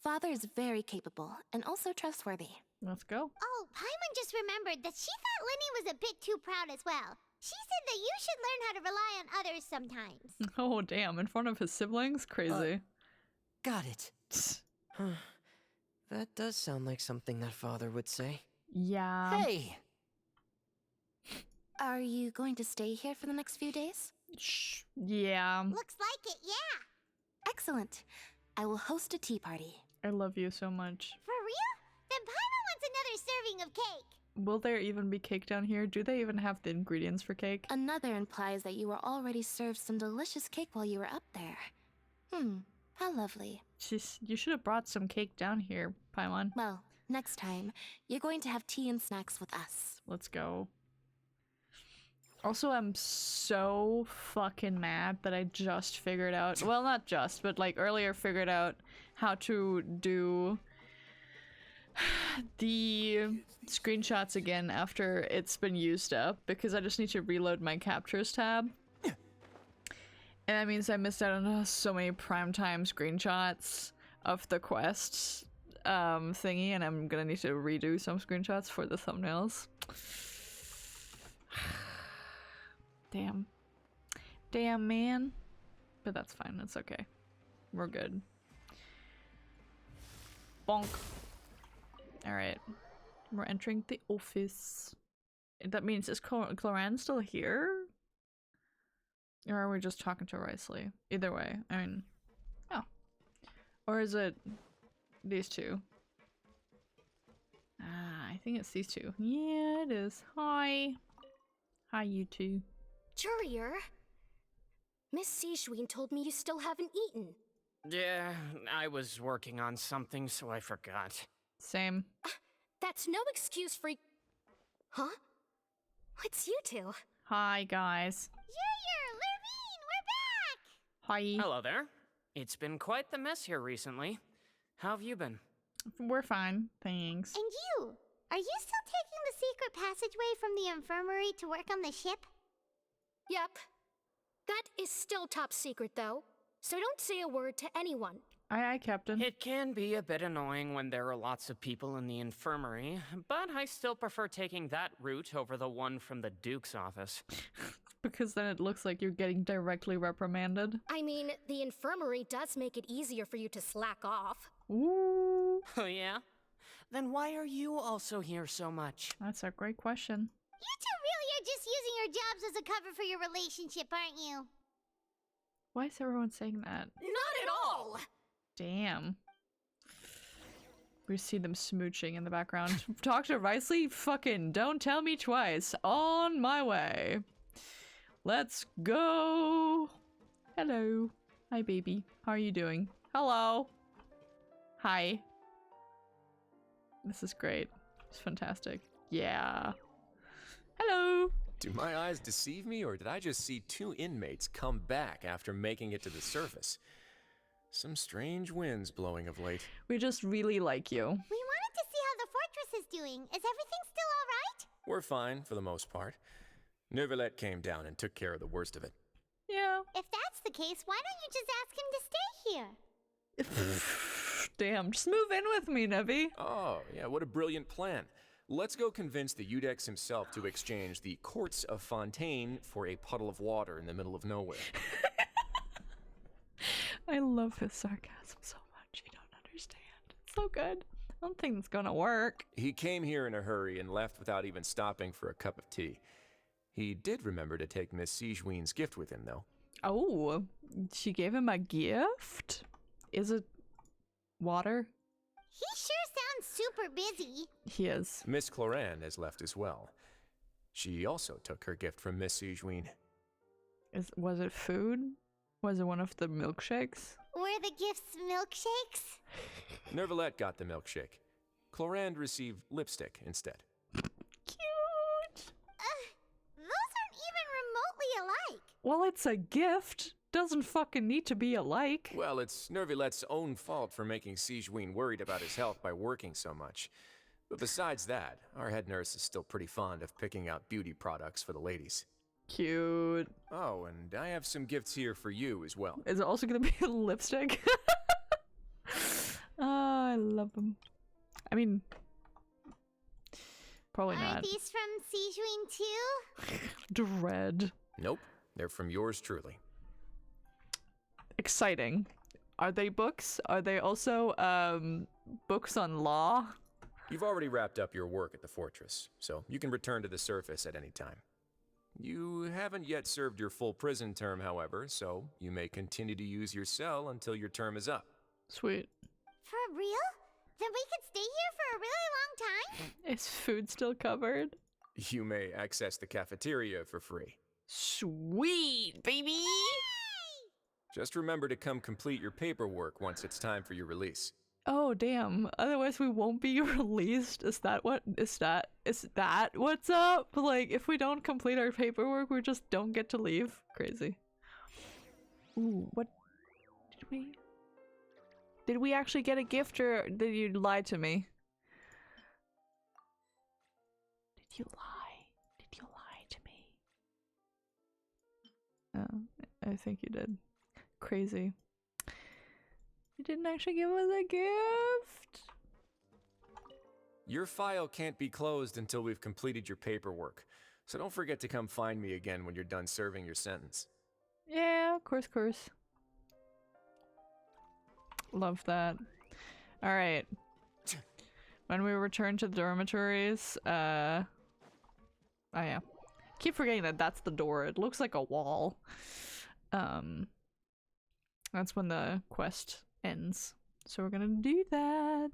[SPEAKER 7] Father is very capable, and also trustworthy.
[SPEAKER 1] Let's go.
[SPEAKER 3] Oh, Paimon just remembered that she thought Lenny was a bit too proud as well. She said that you should learn how to rely on others sometimes.
[SPEAKER 1] Oh, damn. In front of his siblings? Crazy.
[SPEAKER 9] Got it. That does sound like something that father would say.
[SPEAKER 1] Yeah.
[SPEAKER 12] Hey!
[SPEAKER 7] Are you going to stay here for the next few days?
[SPEAKER 1] Yeah.
[SPEAKER 3] Looks like it, yeah.
[SPEAKER 7] Excellent. I will host a tea party.
[SPEAKER 1] I love you so much.
[SPEAKER 3] For real? Then Paimon wants another serving of cake.
[SPEAKER 1] Will there even be cake down here? Do they even have the ingredients for cake?
[SPEAKER 7] Another implies that you were already served some delicious cake while you were up there. How lovely.
[SPEAKER 1] You should have brought some cake down here, Paimon.
[SPEAKER 7] Well, next time, you're going to have tea and snacks with us.
[SPEAKER 1] Let's go. Also, I'm so fucking mad that I just figured out, well, not just, but like earlier figured out how to do the screenshots again after it's been used up, because I just need to reload my captures tab. And that means I missed out on so many primetime screenshots of the quests thingy, and I'm gonna need to redo some screenshots for the thumbnails. Damn. Damn, man. But that's fine, it's okay. We're good. Bonk. Alright. We're entering the office. That means, is Cloran still here? Or are we just talking to Risley? Either way, I mean... Oh. Or is it these two? Ah, I think it's these two. Yeah, it is. Hi. Hi, you two.
[SPEAKER 16] Courier? Miss Sijwin told me you still haven't eaten.
[SPEAKER 5] Yeah, I was working on something, so I forgot.
[SPEAKER 1] Same.
[SPEAKER 16] That's no excuse for... Huh? What's you two?
[SPEAKER 1] Hi, guys. Hi.
[SPEAKER 5] Hello there. It's been quite the mess here recently. How have you been?
[SPEAKER 1] We're fine, thanks.
[SPEAKER 3] And you? Are you still taking the secret passageway from the infirmary to work on the ship?
[SPEAKER 16] Yep. That is still top secret, though. So don't say a word to anyone.
[SPEAKER 1] Aye, aye, Captain.
[SPEAKER 5] It can be a bit annoying when there are lots of people in the infirmary, but I still prefer taking that route over the one from the Duke's office.
[SPEAKER 1] Because then it looks like you're getting directly reprimanded.
[SPEAKER 16] I mean, the infirmary does make it easier for you to slack off.
[SPEAKER 1] Ooh.
[SPEAKER 5] Oh yeah? Then why are you also here so much?
[SPEAKER 1] That's a great question.
[SPEAKER 3] You two really are just using your jobs as a cover for your relationship, aren't you?
[SPEAKER 1] Why is everyone saying that?
[SPEAKER 16] Not at all!
[SPEAKER 1] Damn. We see them smooching in the background. Talk to Risley? Fucking don't tell me twice. On my way. Let's go. Hello. Hi, baby. How are you doing? Hello. Hi. This is great. It's fantastic. Yeah. Hello.
[SPEAKER 2] Do my eyes deceive me, or did I just see two inmates come back after making it to the surface? Some strange winds blowing of late.
[SPEAKER 1] We just really like you.
[SPEAKER 3] We wanted to see how the fortress is doing. Is everything still all right?
[SPEAKER 2] We're fine, for the most part. Neuvillette came down and took care of the worst of it.
[SPEAKER 1] Yeah.
[SPEAKER 3] If that's the case, why don't you just ask him to stay here?
[SPEAKER 1] Damn, just move in with me, Nevi.
[SPEAKER 2] Oh, yeah, what a brilliant plan. Let's go convince the Udex himself to exchange the Courts of Fontaine for a puddle of water in the middle of nowhere.
[SPEAKER 1] I love his sarcasm so much, you don't understand. It's so good. I don't think it's gonna work.
[SPEAKER 2] He came here in a hurry and left without even stopping for a cup of tea. He did remember to take Miss Sijwin's gift with him, though.
[SPEAKER 1] Oh, she gave him a gift? Is it water?
[SPEAKER 3] He sure sounds super busy.
[SPEAKER 1] He is.
[SPEAKER 2] Miss Cloran has left as well. She also took her gift from Miss Sijwin.
[SPEAKER 1] Was it food? Was it one of the milkshakes?
[SPEAKER 3] Were the gifts milkshakes?
[SPEAKER 2] Neuvillette got the milkshake. Clorand received lipstick instead.
[SPEAKER 1] Cute!
[SPEAKER 3] Those aren't even remotely alike.
[SPEAKER 1] Well, it's a gift. Doesn't fucking need to be alike.
[SPEAKER 2] Well, it's Neuvillette's own fault for making Sijwin worried about his health by working so much. But besides that, our head nurse is still pretty fond of picking out beauty products for the ladies.
[SPEAKER 1] Cute.
[SPEAKER 2] Oh, and I have some gifts here for you as well.
[SPEAKER 1] Is it also gonna be a lipstick? Oh, I love them. I mean, probably not.
[SPEAKER 3] Are these from Sijwin too?
[SPEAKER 1] Dread.
[SPEAKER 2] Nope, they're from yours truly.
[SPEAKER 1] Exciting. Are they books? Are they also books on law?
[SPEAKER 2] You've already wrapped up your work at the fortress, so you can return to the surface at any time. You haven't yet served your full prison term, however, so you may continue to use your cell until your term is up.
[SPEAKER 1] Sweet.
[SPEAKER 3] For real? Then we could stay here for a really long time?
[SPEAKER 1] Is food still covered?
[SPEAKER 2] You may access the cafeteria for free.
[SPEAKER 1] Sweet, baby!
[SPEAKER 2] Just remember to come complete your paperwork once it's time for your release.
[SPEAKER 1] Oh, damn. Otherwise we won't be released. Is that what's up? Like, if we don't complete our paperwork, we just don't get to leave. Crazy. Ooh, what? Did we actually get a gift, or did you lie to me? Did you lie? Did you lie to me? Oh, I think you did. Crazy. You didn't actually give us a gift?
[SPEAKER 2] Your file can't be closed until we've completed your paperwork, so don't forget to come find me again when you're done serving your sentence.
[SPEAKER 1] Yeah, of course. Love that. Alright. When we return to the dormitories, oh yeah. Keep forgetting that that's the door. It looks like a wall. That's when the quest ends. So we're gonna do that.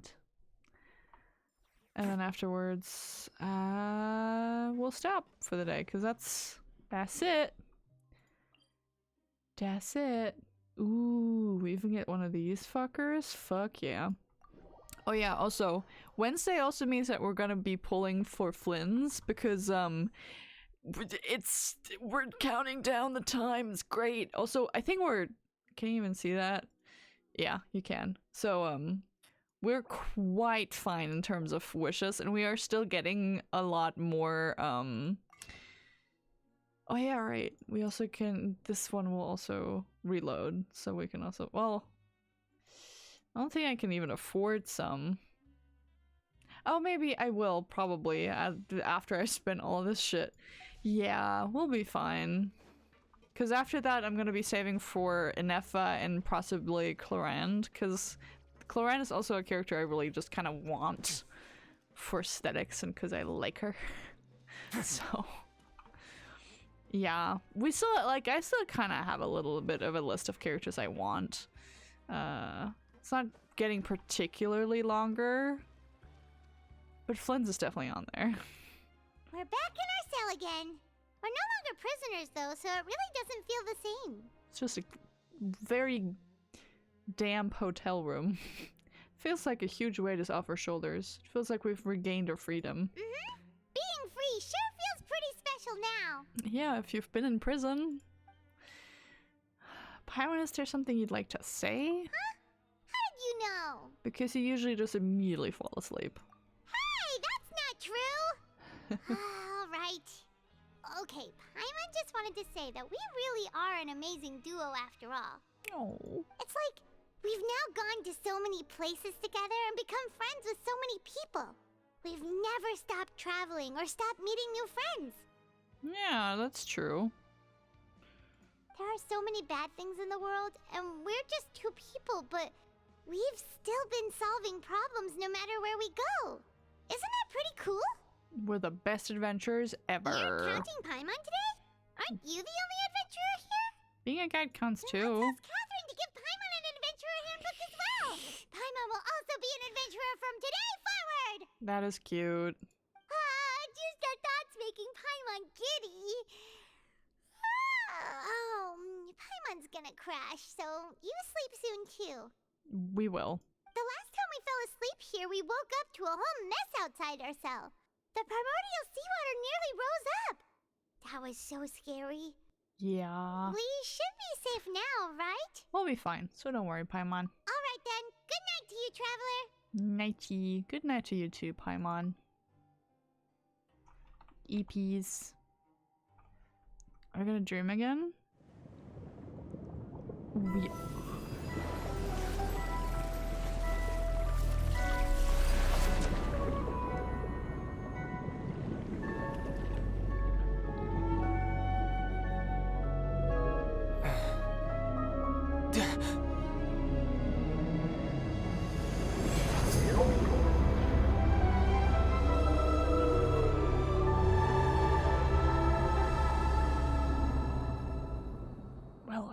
[SPEAKER 1] And then afterwards, we'll stop for the day, because that's it. That's it. Ooh, we even get one of these fuckers? Fuck yeah. Oh yeah, also, Wednesday also means that we're gonna be pulling for Flynn's, because, we're counting down the time, it's great. Also, I think can you even see that? Yeah, you can. So, we're quite fine in terms of wishes, and we are still getting a lot more, oh yeah, right. We also can, this one will also reload, so we can also, well, I don't think I can even afford some. Oh, maybe I will, probably, after I spend all this shit. Yeah, we'll be fine. Because after that, I'm gonna be saving for Inefa and possibly Clorand, because Clorand is also a character I really just kind of want for aesthetics and because I like her. So, yeah, we still, like, I still kind of have a little bit of a list of characters I want. It's not getting particularly longer, but Flynn's is definitely on there.
[SPEAKER 3] We're back in our cell again. We're no longer prisoners, though, so it really doesn't feel the same.
[SPEAKER 1] It's just a very damp hotel room. Feels like a huge weight is off our shoulders. It feels like we've regained our freedom.
[SPEAKER 3] Mm-hmm. Being free sure feels pretty special now.
[SPEAKER 1] Yeah, if you've been in prison. Paimon, is there something you'd like to say?
[SPEAKER 3] Huh? How did you know?
[SPEAKER 1] Because you usually just immediately fall asleep.
[SPEAKER 3] Hey, that's not true! All right. Okay, Paimon just wanted to say that we really are an amazing duo after all.
[SPEAKER 1] Oh.
[SPEAKER 3] It's like, we've now gone to so many places together and become friends with so many people. We've never stopped traveling or stopped meeting new friends.
[SPEAKER 1] Yeah, that's true.
[SPEAKER 3] There are so many bad things in the world, and we're just two people, but we've still been solving problems no matter where we go. Isn't that pretty cool?
[SPEAKER 1] We're the best adventurers ever.
[SPEAKER 3] You're counting Paimon today? Aren't you the only adventurer here?
[SPEAKER 1] Being a guide counts too.
[SPEAKER 3] Let's ask Catherine to give Paimon an adventurer handbook as well. Paimon will also be an adventurer from today forward.
[SPEAKER 1] That is cute.
[SPEAKER 3] Just the thoughts making Paimon giddy. Paimon's gonna crash, so you sleep soon too.
[SPEAKER 1] We will.
[SPEAKER 3] The last time we fell asleep here, we woke up to a whole mess outside our cell. The primordial seawater nearly rose up. That was so scary.
[SPEAKER 1] Yeah.
[SPEAKER 3] We should be safe now, right?
[SPEAKER 1] We'll be fine, so don't worry, Paimon.
[SPEAKER 3] Alright then. Good night to you, Traveler.
[SPEAKER 1] Nighty. Good night to you too, Paimon. EPs. Are we gonna dream again? We...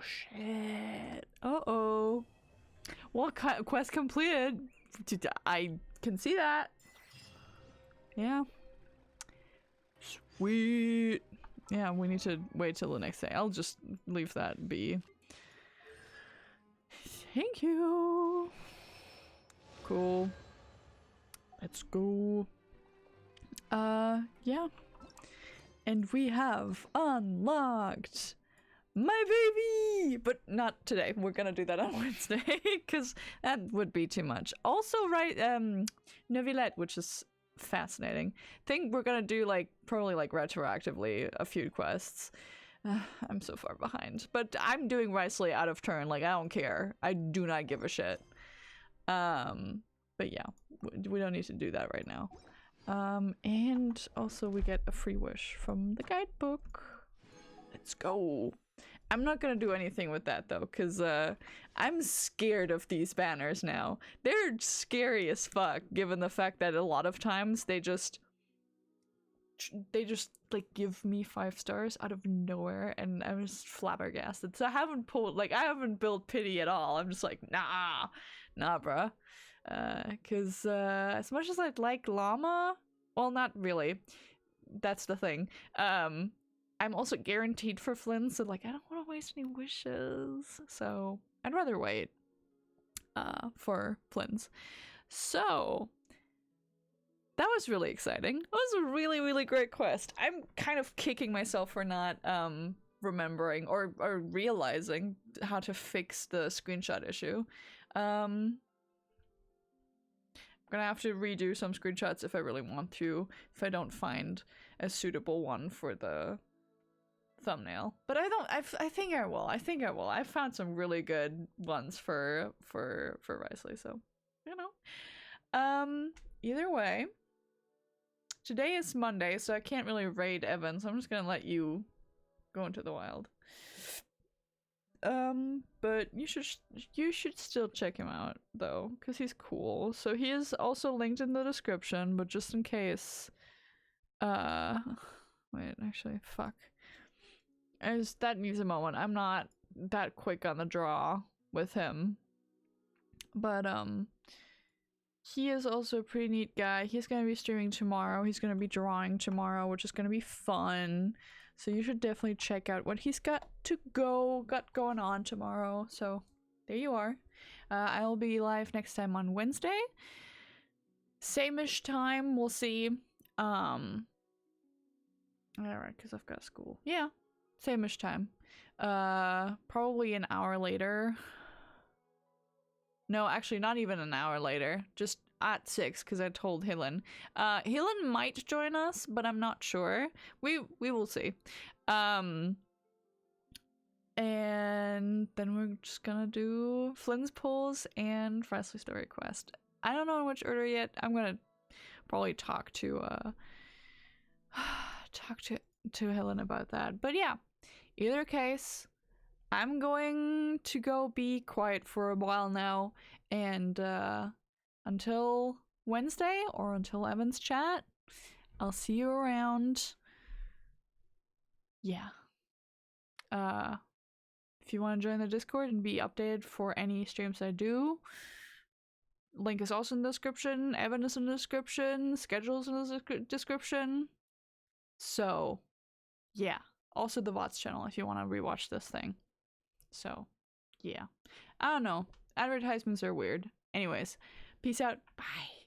[SPEAKER 1] Oh shit. Uh-oh. Well, quest completed. I can see that. Yeah. Sweet. Yeah, we need to wait till the next day. I'll just leave that be. Thank you. Cool. Let's go. Yeah. And we have unlocked my baby! But not today. We're gonna do that on Wednesday, because that would be too much. Also, right, Neuvillette, which is fascinating. Think we're gonna do, like, probably, like, retroactively a few quests. I'm so far behind. But I'm doing Riceley out of turn, like, I don't care. I do not give a shit. But yeah, we don't need to do that right now. And also we get a free wish from the guidebook. Let's go. I'm not gonna do anything with that though, because I'm scared of these banners now. They're scary as fuck, given the fact that a lot of times they just like give me 5 stars out of nowhere, and I'm just flabbergasted. So I haven't built pity at all. I'm just like, nah bruh. Because as much as I'd like llama, well, not really. That's the thing. I'm also guaranteed for Flynn, so like I don't want to waste any wishes. So I'd rather wait for Flynn's. So that was really exciting. That was a really, really great quest. I'm kind of kicking myself for not remembering or realizing how to fix the screenshot issue. I'm gonna have to redo some screenshots if I really want to, if I don't find a suitable one for the thumbnail. But I think I will. I found some really good ones for Riceley, so you know. Either way, today is Monday, so I can't really raid Evan, so I'm just gonna let you go into the wild. But you should still check him out though, because he's cool. So he is also linked in the description, but just in case, wait, actually, fuck. That needs a moment. I'm not that quick on the draw with him, but he is also a pretty neat guy. He's gonna be streaming tomorrow. He's gonna be drawing tomorrow, which is gonna be fun. So you should definitely check out what he's got going on tomorrow. So there you are. I'll be live next time on Wednesday. Same-ish time, we'll see. Alright, because I've got school. Yeah, same-ish time. Probably an hour later. No, actually not even an hour later. Just at 6, because I told Helen. Helen might join us, but I'm not sure. We will see. And then we're just gonna do Flynn's Pulls and Riceley Story Quest. I don't know in which order yet. I'm gonna probably talk to Helen about that. But yeah, either case, I'm going to go be quiet for a while now, and until Wednesday or until Evan's chat, I'll see you around. Yeah. If you want to join the Discord and be updated for any streams I do, link is also in the description, Evan is in the description, schedule's in the description. So, yeah. Also the VODs channel if you want to rewatch this thing. So, yeah. I don't know. Advertisements are weird. Anyways, peace out. Bye.